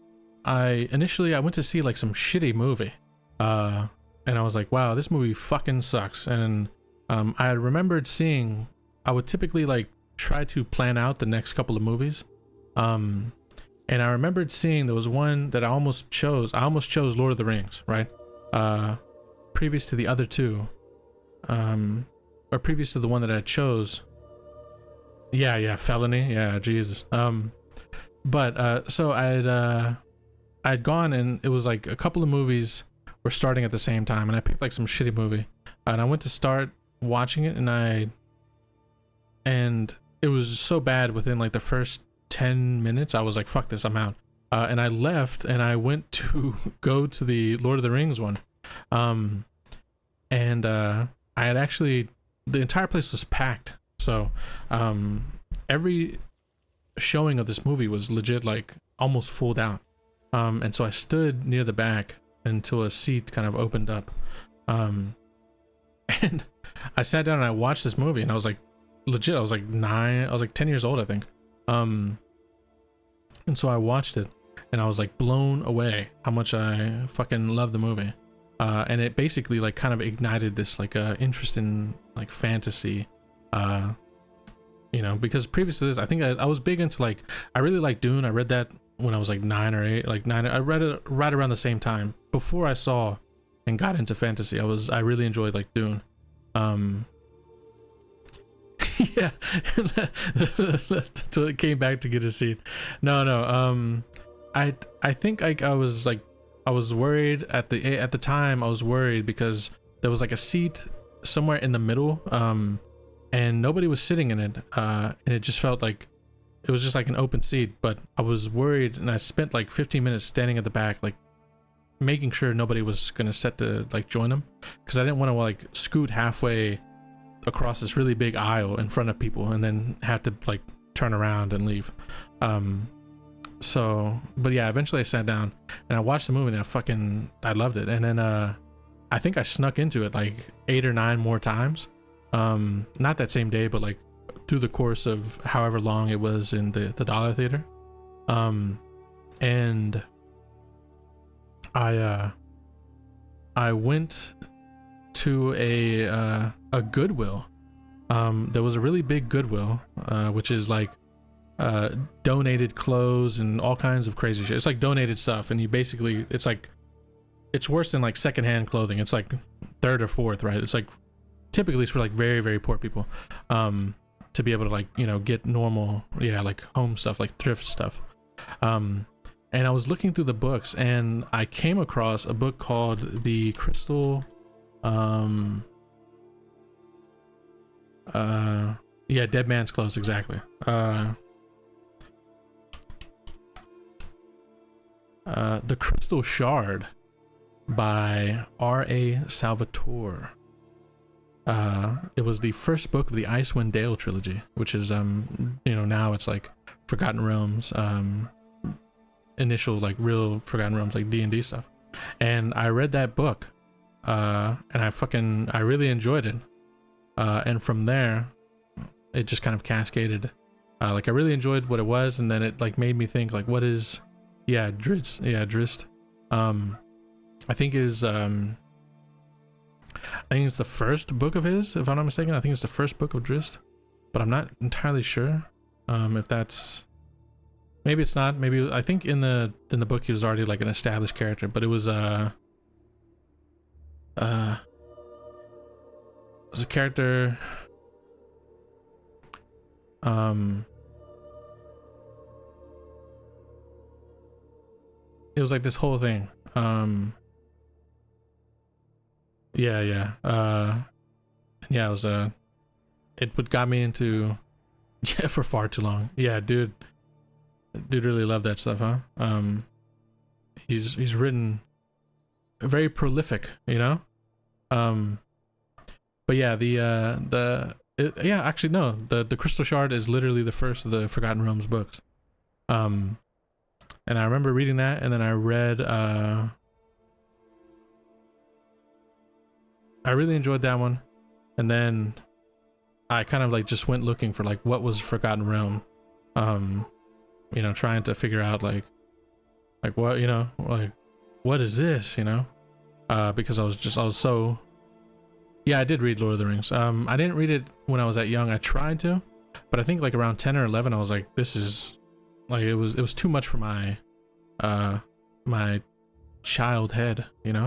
I went to see like some shitty movie, and I was like, wow, this movie fucking sucks. And I remembered seeing, I would typically like try to plan out the next couple of movies. And I remembered seeing there was one that I almost chose Lord of the Rings, right? Previous to the other two, or previous to the one that I chose. Yeah, Felony. Yeah, Jesus. But so I'd gone, and it was like a couple of movies were starting at the same time, and I picked like some shitty movie, and I went to start watching it, and it was so bad within like the first 10 minutes, I was like, fuck this, I'm out. And I left, and I went to go to the Lord of the Rings one. And I had actually, the entire place was packed. So every showing of this movie was legit like almost full out. And so I stood near the back until a seat kind of opened up. And I sat down and I watched this movie, and I was like, legit, I was like 10 years old, I think. And so I watched it, and I was like blown away how much I fucking love the movie. And it basically like kind of ignited this like interest in like fantasy, you know, because previous to this, I think I was big into like, I really liked Dune. I read that when I was like 9 or 8, like 9. I read it right around the same time before I saw and got into fantasy. I really enjoyed like Dune. Yeah. Until it came back to get a seat. No. I think I was worried at the time. I was worried because there was like a seat somewhere in the middle, and nobody was sitting in it, and it just felt like it was just like an open seat. But I was worried, and I spent like 15 minutes standing at the back, like making sure nobody was gonna set to like join them, because I didn't want to like scoot halfway across this really big aisle in front of people and then have to like turn around and leave. But yeah, eventually I sat down and I watched the movie, and I loved it. And then I think I snuck into it like 8 or 9 more times, not that same day, but like through the course of however long it was in the dollar theater. And I went to a Goodwill. There was a really big Goodwill, which is like donated clothes and all kinds of crazy shit. It's like donated stuff, and you basically, it's worse than like secondhand clothing. It's like 3rd or 4th, right? It's like typically it's for like very, very poor people, to be able to like, you know, get normal, like home stuff, like thrift stuff. And I was looking through the books, and I came across a book called The Crystal, Dead Man's Clothes, exactly. The Crystal Shard by R.A. Salvatore. It was the first book of the Icewind Dale trilogy, which is now it's like Forgotten Realms, initial like real Forgotten Realms, like D&D stuff. And I read that book and I really enjoyed it. And from there, it just kind of cascaded. Like I really enjoyed what it was, and then it like made me think like, what is, Drizzt. I think it's the first book of his, if I'm not mistaken. I think it's the first book of Drizzt, but I'm not entirely sure. If that's, maybe it's not. Maybe I think in the book he was already like an established character, but it was a character. It was like this whole thing. Yeah. It was it would got me into for far too long. Yeah, dude really loved that stuff, huh? He's written very prolific, you know. But yeah, the Crystal Shard is literally the first of the Forgotten Realms books. And I remember reading that, and then I read I really enjoyed that one, and then I kind of like just went looking for like what was Forgotten Realm, you know, trying to figure out like what, you know, like what is this, you know, because I was so, yeah, I did read Lord of the Rings. I didn't read it when I was that young. I tried to, but I think like around 10 or 11 I was like, this is like, it was too much for my my child head, you know.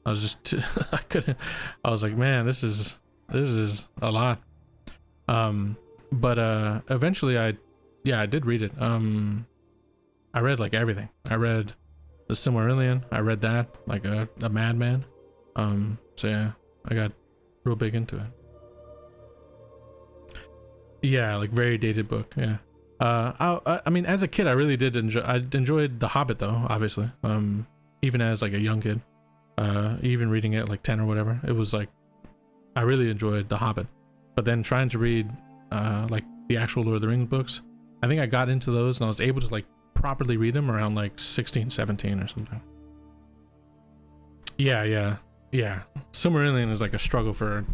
I was just too, I was like, man, this is a lot. But eventually I did read it. I read like everything. I read the Silmarillion. I read that like a madman. So yeah, I got real big into it. Yeah, like very dated book. Yeah. I mean, as a kid, I really did enjoy. I enjoyed The Hobbit, though. Obviously, even as like a young kid, even reading it like 10 or whatever, it was like I really enjoyed The Hobbit. But then trying to read like the actual Lord of the Rings books, I think I got into those and I was able to like properly read them around like 16, 17 or something. Yeah. Silmarillion is like a struggle for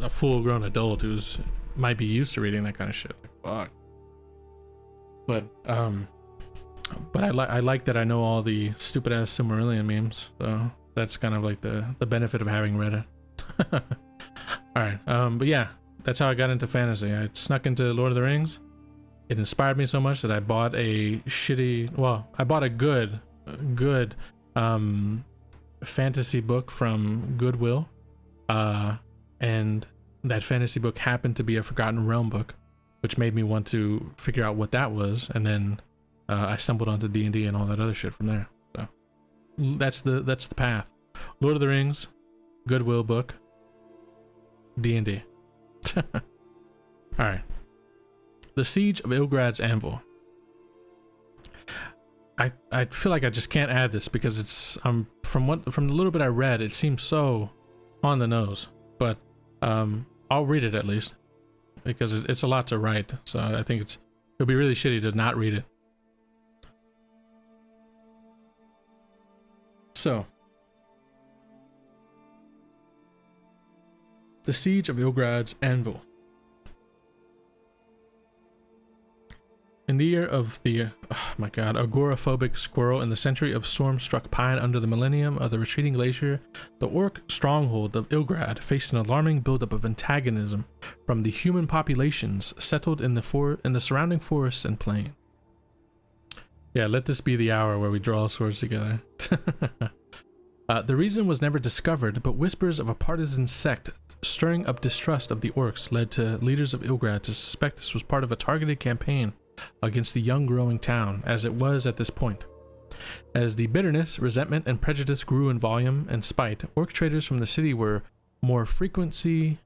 a full-grown adult who's might be used to reading that kind of shit. Like, fuck. But I like that I know all the stupid ass Silmarillion memes, so that's kind of like the benefit of having read it. All right, but yeah, that's how I got into fantasy. I snuck into Lord of the Rings. It inspired me so much that I bought a good fantasy book from Goodwill, and that fantasy book happened to be a Forgotten Realm book, which made me want to figure out what that was, and then I stumbled onto D&D and all that other shit from there. So that's the path. Lord of the Rings, Goodwill book, D&D. All right. The Siege of Ilgrad's Anvil. I feel like I just can't add this because it's from the little bit I read, it seems so on the nose, but I'll read it at least, because it's a lot to write, so I think it'll be really shitty to not read it. So, the Siege of Ilgrad's Anvil. In the year of the, agoraphobic squirrel, in the century of storm-struck pine under the millennium of the retreating glacier, the orc stronghold of Ilgrad faced an alarming buildup of antagonism from the human populations settled in the surrounding forests and plain. Yeah, let this be the hour where we draw swords together. The reason was never discovered, but whispers of a partisan sect stirring up distrust of the orcs led to leaders of Ilgrad to suspect this was part of a targeted campaign against the young growing town, as it was at this point. As the bitterness, resentment, and prejudice grew in volume and spite, orc traders from the city were more frequently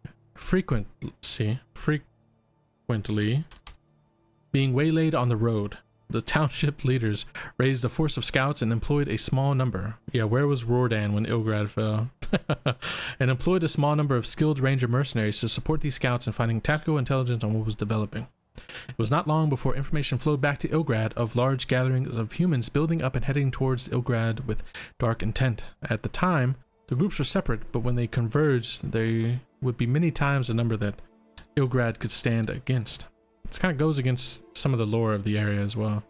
being waylaid on the road. The township leaders raised a force of scouts and employed a small number. Yeah, where was Rodan when Ilgrad fell? And employed a small number of skilled ranger mercenaries to support these scouts in finding tactical intelligence on what was developing. It was not long before information flowed back to Ilgrad of large gatherings of humans building up and heading towards Ilgrad with dark intent. At the time, The groups were separate, but when they converged, they would be many times the number that Ilgrad could stand against. This kind of goes against some of the lore of the area as well,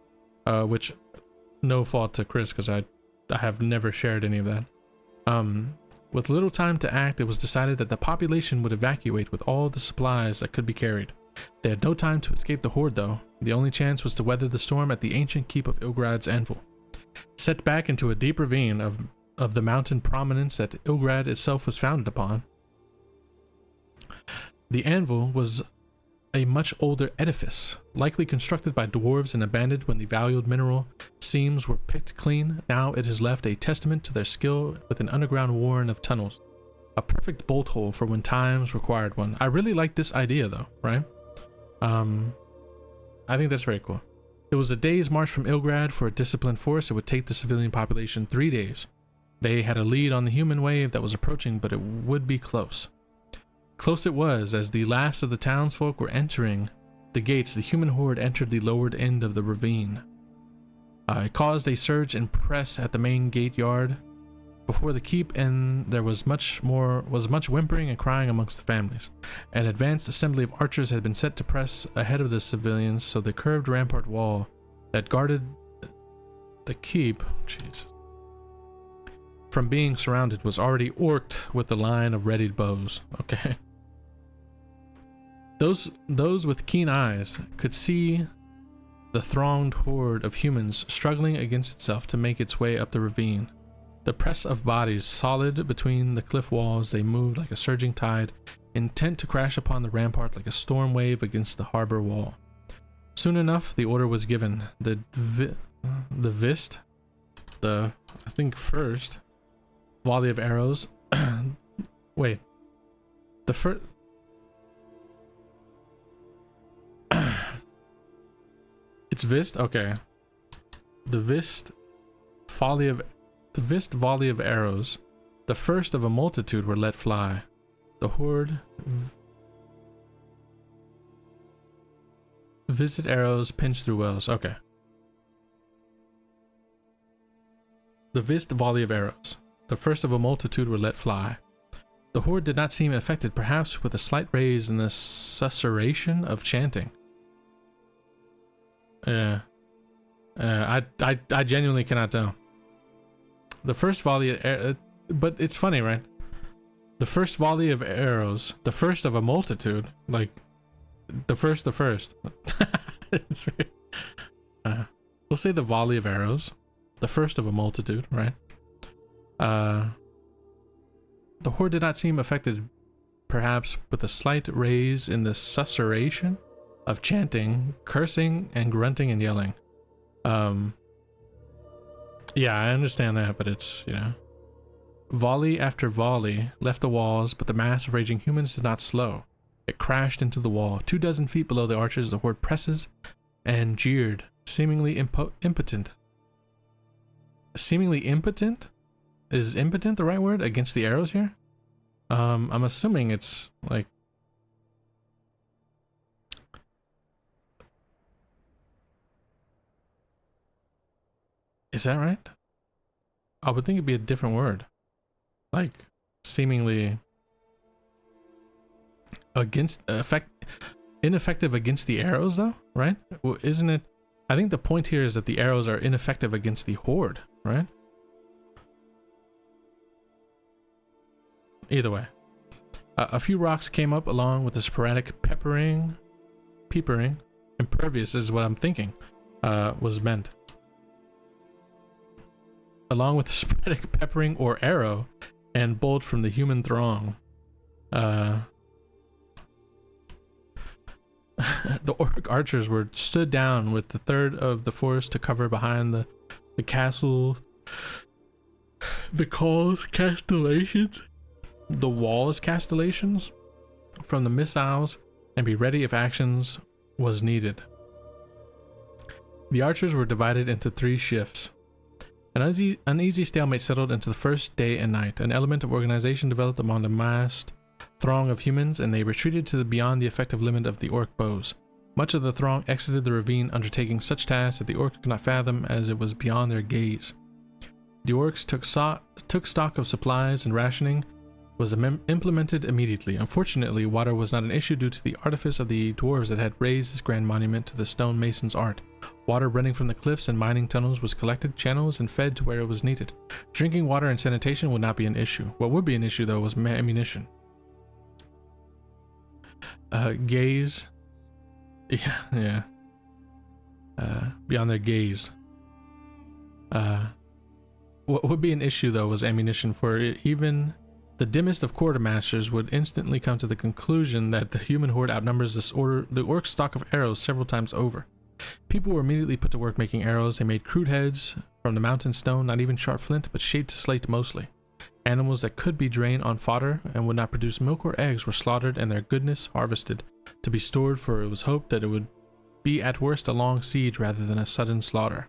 which no fault to Chris, because I have never shared any of that. With little time to act, it was decided that the population would evacuate with all the supplies that could be carried. They had no time to escape the horde, though. The only chance was to weather the storm at the ancient keep of Ilgrad's anvil, set back into a deep ravine of the mountain prominence that Ilgrad itself was founded upon. The anvil was a much older edifice, likely constructed by dwarves and abandoned when the valued mineral seams were picked clean. Now it has left a testament to their skill with an underground warren of tunnels, a perfect bolt hole for when times required one. I really like this idea, though, right? I think that's very cool. It was a day's march from Ilgrad. For a disciplined force, it would take the civilian population 3 days. They had a lead on the human wave that was approaching, but it would be close. Close it was. As the last of the townsfolk were entering the gates, the human horde entered the lowered end of the ravine. It caused a surge and press at the main gate yard before the keep, and there was much whimpering and crying amongst the families. An advanced assembly of archers had been set to press ahead of the civilians, so the curved rampart wall that guarded the keep, from being surrounded was already orked with the line of readied bows. Okay. Those with keen eyes could see the thronged horde of humans struggling against itself to make its way up the ravine. The press of bodies solid between the cliff walls, they moved like a surging tide, intent to crash upon the rampart like a storm wave against the harbor wall. Soon enough, the order was given. The first volley of arrows. Wait. The first. It's Vist? Okay. The Vist volley of arrows, the first of a multitude, were let fly. The horde visit arrows pinch through wells. Okay. The Vist volley of arrows, the first of a multitude, were let fly. The horde did not seem affected, perhaps with a slight raise in the susurration of chanting. I genuinely cannot tell. The first volley of but it's funny, right? The first volley of arrows, the first of a multitude, like the first. It's very, we'll say the volley of arrows, the first of a multitude, right? The horde did not seem affected, perhaps with a slight raise in the susurration of chanting, cursing, and grunting and yelling. Yeah, I understand that, but it's, you know. Volley after volley left the walls, but the mass of raging humans did not slow. It crashed into the wall. 24 feet below the archers, the horde presses and jeered, seemingly impotent. Seemingly impotent? Is impotent the right word? Against the arrows here? I'm assuming it's like... Is that right? I would think it'd be a different word. Like, seemingly against ineffective against the arrows, though, right? Well, isn't it? I think the point here is that the arrows are ineffective against the horde, right? Either way, a few rocks came up along with the sporadic peppering. Impervious is what I'm thinking was meant. Along with the sporadic peppering or arrow and bolt from the human throng. The orc archers were stood down with the third of the force to cover behind the castle, the walls castellations from the missiles, and be ready if actions was needed. The archers were divided into 3 shifts. An uneasy stalemate settled into the first day and night. An element of organization developed among the massed throng of humans, and they retreated to beyond the effective limit of the orc bows. Much of the throng exited the ravine, undertaking such tasks that the orcs could not fathom, as it was beyond their gaze. The orcs took stock of supplies, and rationing was implemented immediately. Unfortunately, water was not an issue due to the artifice of the dwarves that had raised this grand monument to the stonemason's art. Water running from the cliffs and mining tunnels was collected, channels, and fed to where it was needed. Drinking water and sanitation would not be an issue. What would be an issue, though, was ammunition. Gaze. Yeah. Beyond their gaze. What would be an issue, though, was ammunition, for even the dimmest of quartermasters would instantly come to the conclusion that the human horde outnumbers the orc stock of arrows several times over. People were immediately put to work making arrows. They made crude heads from the mountain stone, not even sharp flint, but shaped slate mostly. Animals that could be drained on fodder and would not produce milk or eggs were slaughtered and their goodness harvested to be stored, for it was hoped that it would be at worst a long siege rather than a sudden slaughter.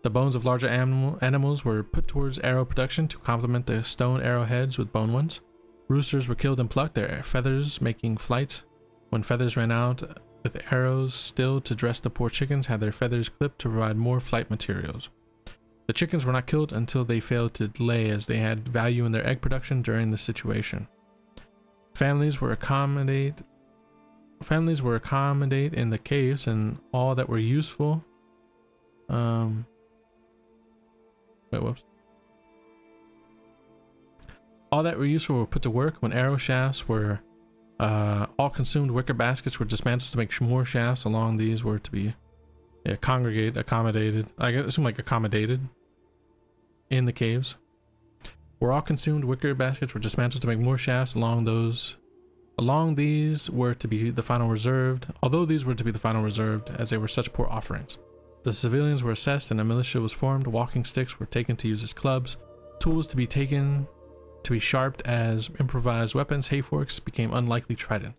The bones of larger animals were put towards arrow production to complement the stone arrowheads with bone ones. Roosters were killed and plucked, their feathers making flights. When feathers ran out, with arrows still to dress, the poor chickens had their feathers clipped to provide more flight materials. The chickens were not killed until they failed to lay, as they had value in their egg production during this situation. Families were accommodate in the caves, and all that were useful all that were useful were put to work. When arrow shafts were all consumed, wicker baskets were dismantled to make more shafts. Along these were to be accommodated in the caves. Were all consumed, wicker baskets were dismantled to make more shafts. Along these were to be the final reserved, as they were such poor offerings. The civilians were assessed and a militia was formed. Walking sticks were taken to use as clubs. Tools to be sharpened as improvised weapons. Hayforks became unlikely trident.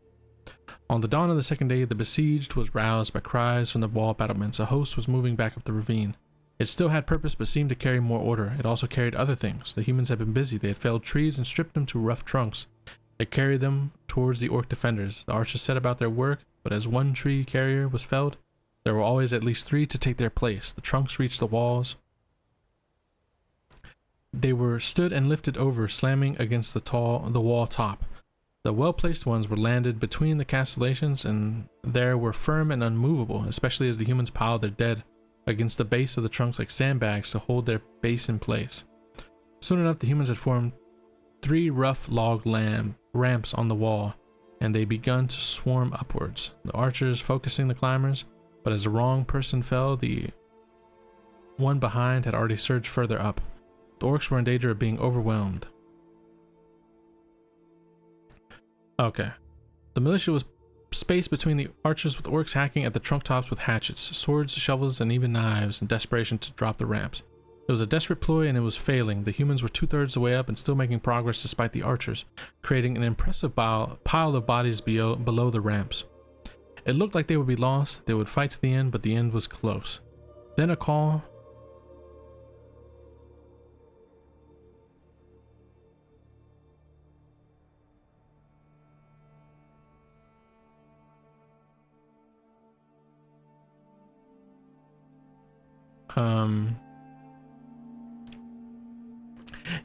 On the dawn of the second day, the besieged was roused by cries from the wall battlements. A host was moving back up the ravine. It still had purpose, but seemed to carry more order. It also carried other things. The humans had been busy. They had felled trees and stripped them to rough trunks. They carried them towards the orc defenders. The archers set about their work, but as one tree carrier was felled, there were always at least 3 to take their place. The trunks reached the walls. They were stood and lifted over, slamming against the wall top. The well-placed ones were landed between the castellations, and there were firm and unmovable, especially as the humans piled their dead against the base of the trunks like sandbags to hold their base in place. Soon enough, the humans had formed 3 rough log ramps on the wall, and they begun to swarm upwards, the archers focusing the climbers. But as the wrong person fell, the one behind had already surged further up. The orcs were in danger of being overwhelmed. Okay. The militia was spaced between the archers, with orcs hacking at the trunk tops with hatchets, swords, shovels, and even knives in desperation to drop the ramps. It was a desperate ploy, and it was failing. The humans were 2/3 the way up and still making progress despite the archers, creating an impressive pile of bodies below the ramps. It looked like they would be lost. They would fight to the end, but the end was close. Then a call.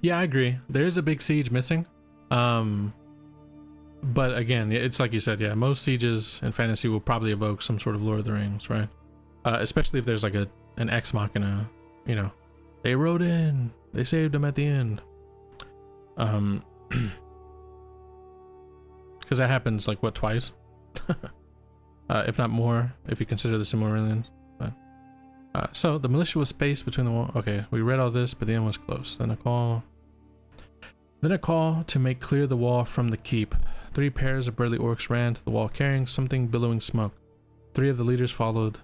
Yeah, I agree. There's a big siege missing. But again, it's like you said, yeah, most sieges in fantasy will probably evoke some sort of Lord of the Rings, right? Especially if there's like an ex machina, they rode in, they saved them at the end. Because that happens like, what, twice? If not more, if you consider the Silmarillion. So the militia was spaced between the wall. Okay, we read all this, but the end was close. Then a call to make clear the wall from the keep. 3 pairs of burly orcs ran to the wall carrying something billowing smoke. 3 of the leaders followed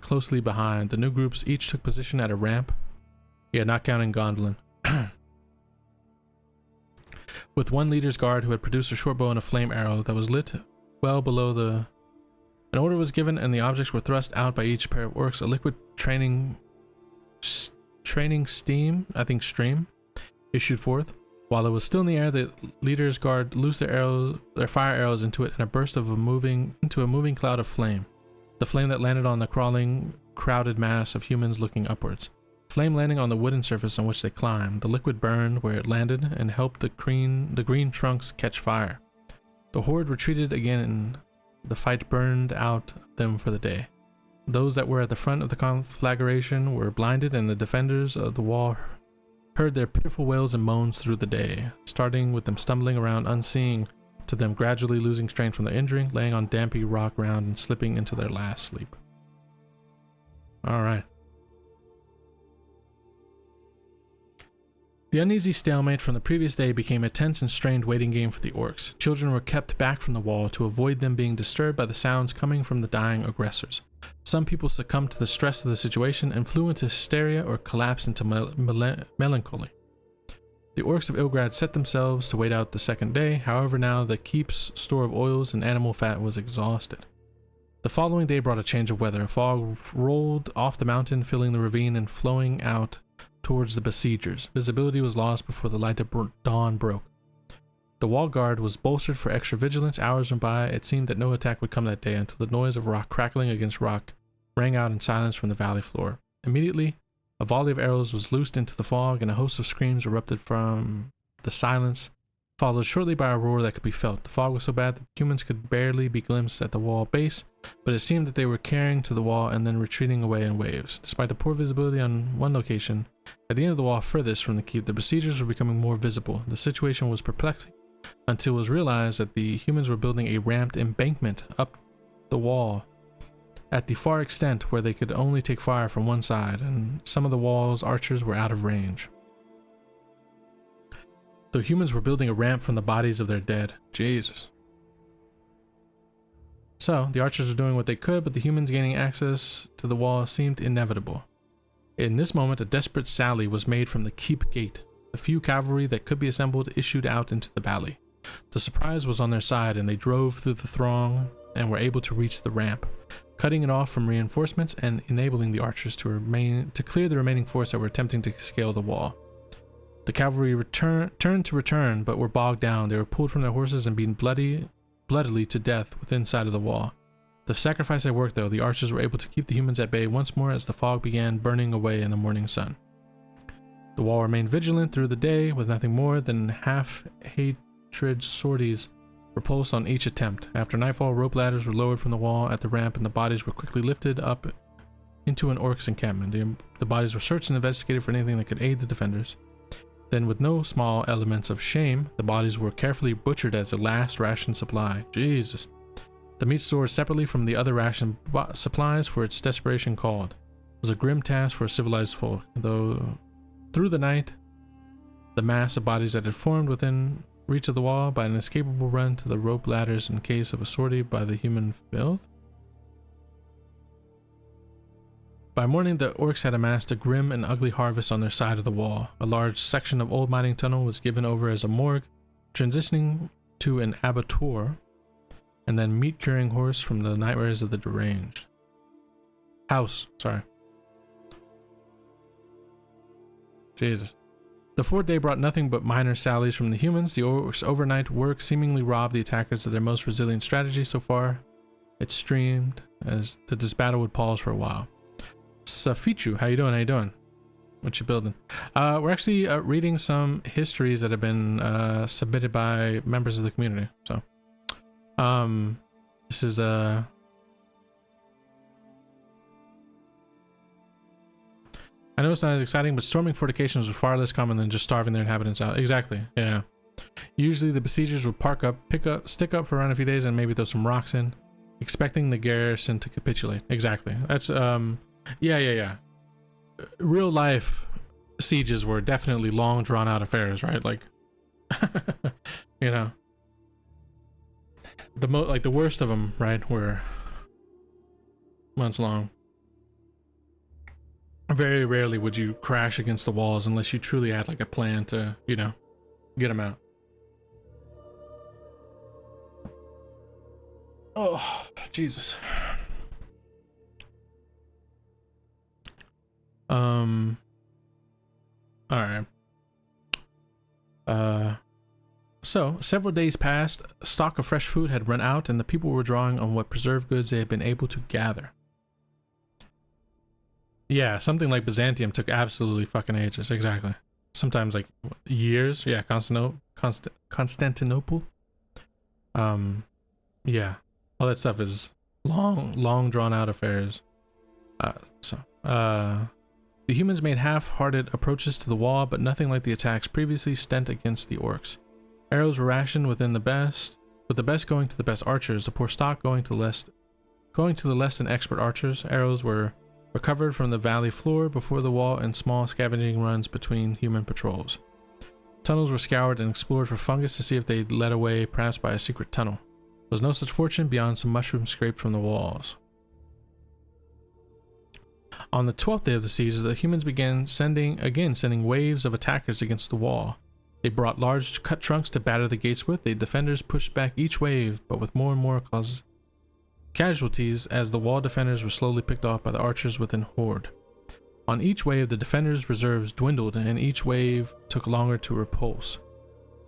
closely behind. The new groups each took position at a ramp. Yeah, not counting Gondolin. With one leader's guard who had produced a short bow and a flame arrow that was lit well below the... An order was given and the objects were thrust out by each pair of orcs. A liquid training steam, stream, issued forth. While it was still in the air, the leader's guard loosed their fire arrows into it in a burst of a moving cloud of flame. The flame that landed on the crowded mass of humans looking upwards. Flame landing on the wooden surface on which they climbed. The liquid burned where it landed and helped the green trunks catch fire. The horde retreated again and the fight burned out them for the day. Those that were at the front of the conflagration were blinded, and the defenders of the wall heard their pitiful wails and moans through the day, starting with them stumbling around unseeing, to them gradually losing strength from their injury, laying on dampy rock ground and slipping into their last sleep. Alright. The uneasy stalemate from the previous day became a tense and strained waiting game for the orcs. Children were kept back from the wall to avoid them being disturbed by the sounds coming from the dying aggressors. Some people succumbed to the stress of the situation and flew into hysteria or collapsed into melancholy. The orcs of Ilgrad set themselves to wait out the second day. However, now the keep's store of oils and animal fat was exhausted. The following day brought a change of weather. A fog rolled off the mountain, filling the ravine and flowing out towards the besiegers. Visibility was lost before the light of dawn broke. The wall guard was bolstered for extra vigilance. Hours went by. It seemed that no attack would come that day until the noise of rock crackling against rock rang out in silence from the valley floor. Immediately, a volley of arrows was loosed into the fog, and a host of screams erupted from the silence, followed shortly by a roar that could be felt. The fog was so bad that humans could barely be glimpsed at the wall base, but it seemed that they were carrying to the wall and then retreating away in waves. Despite the poor visibility on one location, at the end of the wall furthest from the keep, the besiegers were becoming more visible. The situation was perplexing until it was realized that the humans were building a ramped embankment up the wall at the far extent where they could only take fire from one side, and some of the wall's archers were out of range. The humans were building a ramp from the bodies of their dead. Jesus. So, the archers were doing what they could, but the humans gaining access to the wall seemed inevitable. In this moment, a desperate sally was made from the keep gate. The few cavalry that could be assembled issued out into the valley. The surprise was on their side, and they drove through the throng and were able to reach the ramp, cutting it off from reinforcements and enabling the archers to clear the remaining force that were attempting to scale the wall. The cavalry turned, but were bogged down. They were pulled from their horses and beaten bloodily to death within sight of the wall. The sacrifice had worked, though. The archers were able to keep the humans at bay once more as the fog began burning away in the morning sun. The wall remained vigilant through the day, with nothing more than half-hatred sorties repulsed on each attempt. After nightfall, rope ladders were lowered from the wall at the ramp, and the bodies were quickly lifted up into an orc's encampment. The bodies were searched and investigated for anything that could aid the defenders. Then, with no small elements of shame, the bodies were carefully butchered as a last ration supply. Jesus. The meat stored separately from the other ration supplies for its desperation called. It was a grim task for a civilized folk, though through the night, the mass of bodies that had formed within reach of the wall by an inescapable run to the rope ladders in case of a sortie by the human filth. By morning, the orcs had amassed a grim and ugly harvest on their side of the wall. A large section of old mining tunnel was given over as a morgue, transitioning to an abattoir, and then meat-curing horse from the nightmares of the deranged. Jesus. The fourth day brought nothing but minor sallies from the humans. The orcs' overnight work seemingly robbed the attackers of their most resilient strategy so far. It streamed as this battle would pause for a while. Safichu, how you doing? What you building? We're actually reading some histories that have been submitted by members of the community. So, this is I know it's not as exciting, but storming fortifications was far less common than just starving their inhabitants out. Exactly, yeah. Usually the besiegers would stick up for around a few days and maybe throw some rocks in, expecting the garrison to capitulate. Exactly. That's, yeah. Real life sieges were definitely long drawn out affairs, right? Like, you know, the worst of them, right, were months long. Very rarely would you crash against the walls unless you truly had like a plan to, you know, get them out. Oh, Jesus. All right. So several days passed. Stock of fresh food had run out, and the people were drawing on what preserved goods they had been able to gather. Yeah, something like Byzantium took absolutely fucking ages. Exactly. Sometimes like years. Yeah, Constantinople. Yeah, all that stuff is long drawn out affairs. The humans made half-hearted approaches to the wall, but nothing like the attacks previously sent against the orcs. Arrows were rationed with the best going to the best archers, the poor stock going to the less than expert archers. Arrows were recovered from the valley floor before the wall and small scavenging runs between human patrols. Tunnels were scoured and explored for fungus to see if they led away perhaps by a secret tunnel. There was no such fortune beyond some mushrooms scraped from the walls. On the 12th day of the siege, the humans began sending waves of attackers against the wall. They brought large cut trunks to batter the gates with. The defenders pushed back each wave, but with more and more casualties as the wall defenders were slowly picked off by the archers within horde. On each wave, the defenders' reserves dwindled, and each wave took longer to repulse.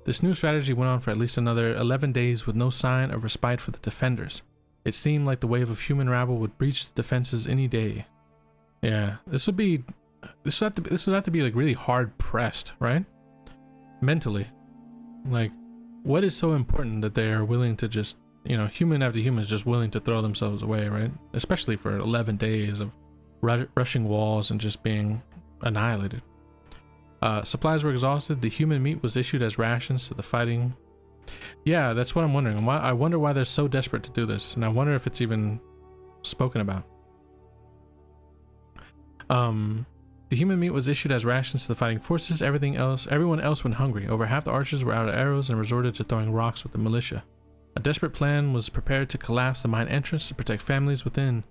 This new strategy went on for at least another 11 days with no sign of respite for the defenders. It seemed like the wave of human rabble would breach the defenses any day. Yeah, this would have to be like really hard pressed, right? Mentally. Like, what is so important that they are willing to just, human after human is just willing to throw themselves away, right? Especially for 11 days of rushing walls and just being annihilated. Supplies were exhausted. The human meat was issued as rations to the fighting. Yeah, that's what I'm wondering. I wonder why they're so desperate to do this, and I wonder if it's even spoken about. The human meat was issued as rations to the fighting forces. Everyone else went hungry. Over half the archers were out of arrows and resorted to throwing rocks with the militia. A desperate plan was prepared to collapse the mine entrance to protect families within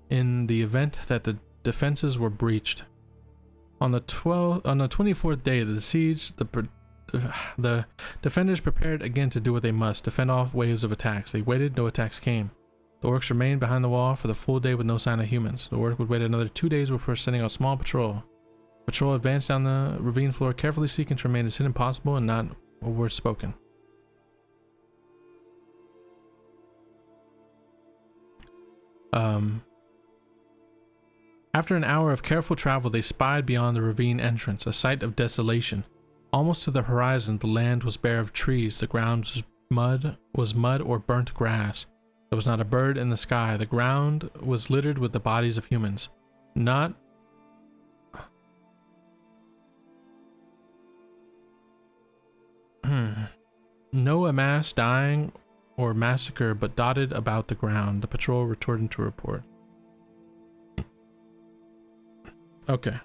in the event that the defenses were breached. On the 24th day of the siege, the defenders prepared again to do what they must, defend off waves of attacks. They waited, no attacks came. The orcs remained behind the wall for the full day with no sign of humans. The orc would wait another 2 days before sending out small patrol. Patrol advanced down the ravine floor, carefully seeking to remain as hidden as possible and not a word spoken. After an hour of careful travel, they spied beyond the ravine entrance, a sight of desolation. Almost to the horizon, the land was bare of trees. The ground was mud or burnt grass. There was not a bird in the sky. The ground was littered with the bodies of humans. No mass dying or massacre, but dotted about the ground. The patrol returned to report. Okay.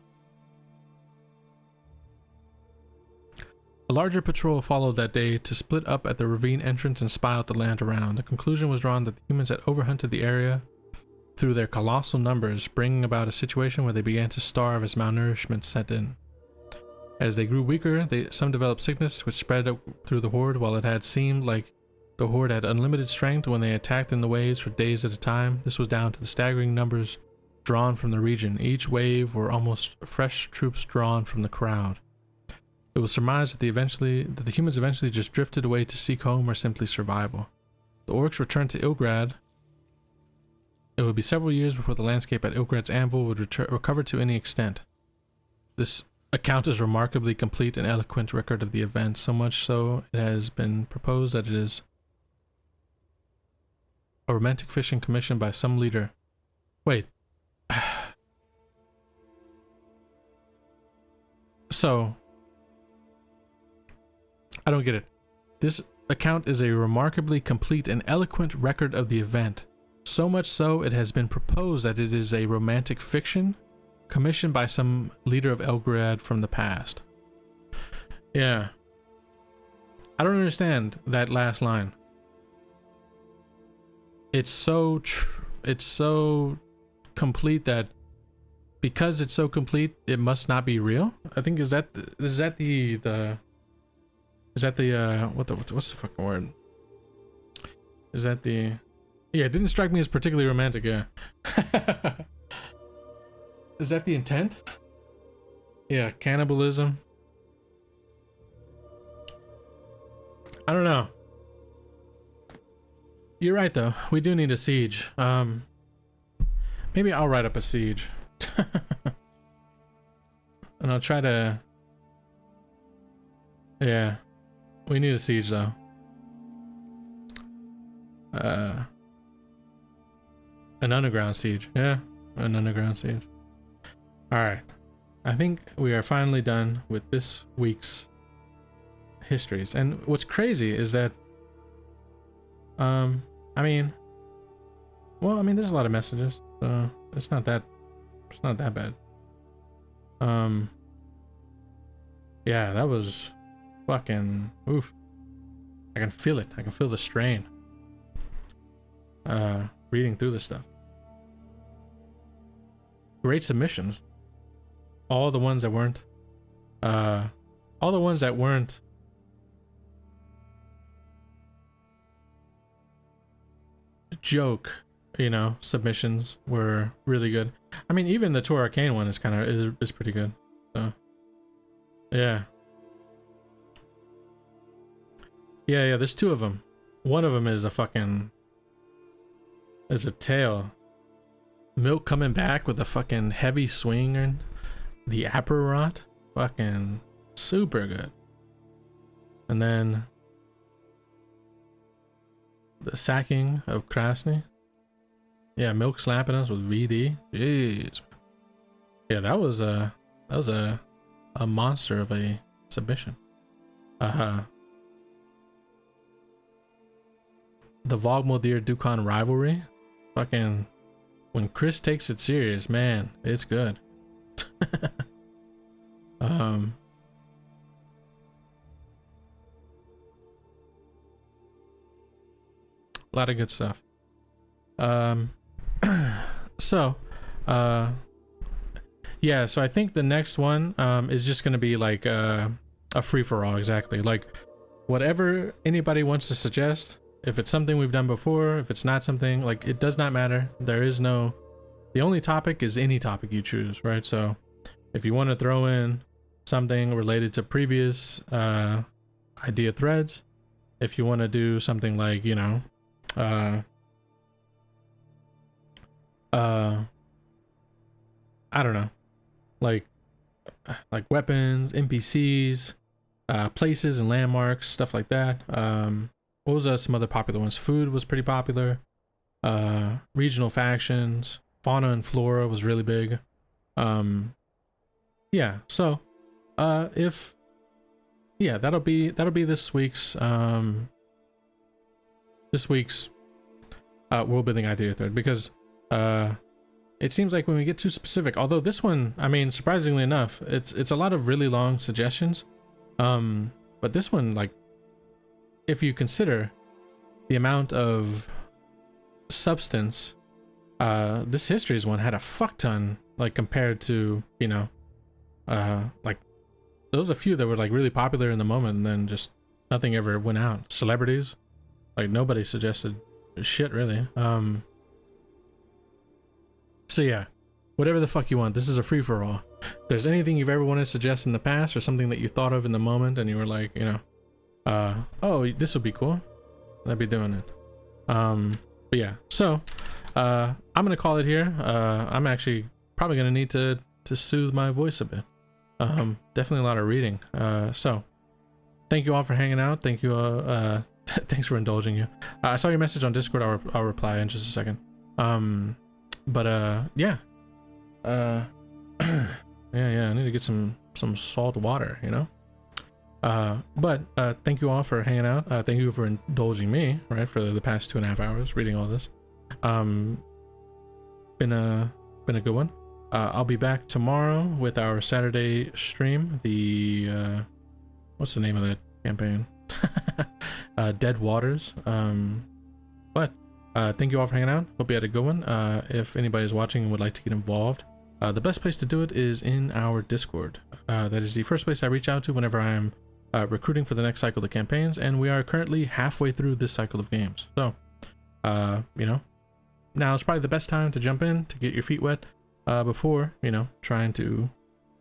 A larger patrol followed that day to split up at the ravine entrance and spy out the land around. The conclusion was drawn that the humans had overhunted the area through their colossal numbers, bringing about a situation where they began to starve as malnourishment set in. As they grew weaker, some developed sickness, which spread up through the horde. While it had seemed like the horde had unlimited strength when they attacked in the waves for days at a time, this was down to the staggering numbers drawn from the region. Each wave were almost fresh troops drawn from the crowd. It was surmised that the humans eventually just drifted away to seek home or simply survival. The orcs returned to Ilgrad. It would be several years before the landscape at Ilgrad's anvil would recover to any extent. This account is remarkably complete and eloquent record of the event, so much so it has been proposed that it is a romantic fishing commission by some leader. Wait. So, I don't get it. This account is a remarkably complete and eloquent record of the event. So much so, it has been proposed that it is a romantic fiction commissioned by some leader of Elgrad from the past. Yeah. I don't understand that last line. It's so complete that because it's so complete, it must not be real. I think what's the fucking word? Is that the... Yeah, it didn't strike me as particularly romantic, yeah. Is that the intent? Yeah, cannibalism. I don't know. You're right though, we do need a siege. Maybe I'll write up a siege. And I'll try to... Yeah. We need a siege, though. An underground siege. Yeah, an underground siege. Alright. I think we are finally done with this week's histories. And what's crazy is that... I mean... Well, I mean, there's a lot of messages, so it's not that bad. Yeah, that was fucking oof. I can feel it. I can feel the strain. Reading through this stuff. Great submissions. All the ones that weren't joke, you know, submissions were really good. I mean, even the Tour Arcane one is kind of is pretty good. So yeah. Yeah, there's two of them. One of them is a tail. Milk coming back with a fucking heavy swing and the Apparot. Fucking super good. And then the sacking of Krasny. Yeah, Milk slapping us with VD. Jeez. Yeah, that was a monster of a submission. The Vogmodir Dukan rivalry. Fucking when Chris takes it serious, man, it's good. A lot of good stuff. So yeah, so I think the next one is just gonna be like a free-for-all. Exactly, like whatever anybody wants to suggest. If it's something we've done before, if it's not something, like, it does not matter. There is no, the only topic is any topic you choose, right? So if you want to throw in something related to previous idea threads, if you want to do something like, you know, I don't know, like weapons, NPCs, places and landmarks, stuff like that. What was some other popular ones? Food was pretty popular. Regional factions, fauna and flora was really big. Yeah, so that'll be this week's world building idea thread, because it seems like when we get too specific, although this one, I mean, surprisingly enough, it's a lot of really long suggestions, but this one, like, if you consider the amount of substance, this histories one had a fuck ton, like, compared to, you know, like, there was a few that were like really popular in the moment and then just nothing ever went out. Celebrities, like, nobody suggested shit really. So yeah, whatever the fuck you want, this is a free-for-all. If there's anything you've ever wanted to suggest in the past, or something that you thought of in the moment and you were like, you know, oh, this would be cool, I'd be doing it. But yeah, so I'm gonna call it here. I'm actually probably gonna need to soothe my voice a bit. Definitely a lot of reading. So thank you all for hanging out. Thank you. Thanks for indulging you. I saw your message on Discord. I'll reply in just a second. But yeah. Yeah, I need to get some salt water, you know. But thank you all for hanging out. Thank you for indulging me, right, for the past 2.5 hours reading all this. Been a good one. I'll be back tomorrow with our Saturday stream. The what's the name of that campaign? Dead Waters. But thank you all for hanging out. Hope you had a good one. If anybody is watching and would like to get involved, the best place to do it is in our Discord. That is the first place I reach out to whenever I'm recruiting for the next cycle of campaigns, and we are currently halfway through this cycle of games. So, you know, now is probably the best time to jump in to get your feet wet before, you know, trying to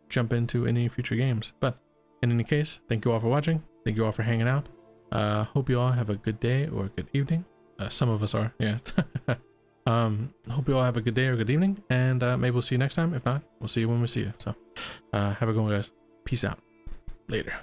jump into any future games. But in any case, thank you all for watching. Thank you all for hanging out. Hope you all have a good day or a good evening. Some of us are, yeah. Hope you all have a good day or good evening, and maybe we'll see you next time. If not, we'll see you when we see you. So have a good one, guys. Peace out. Later.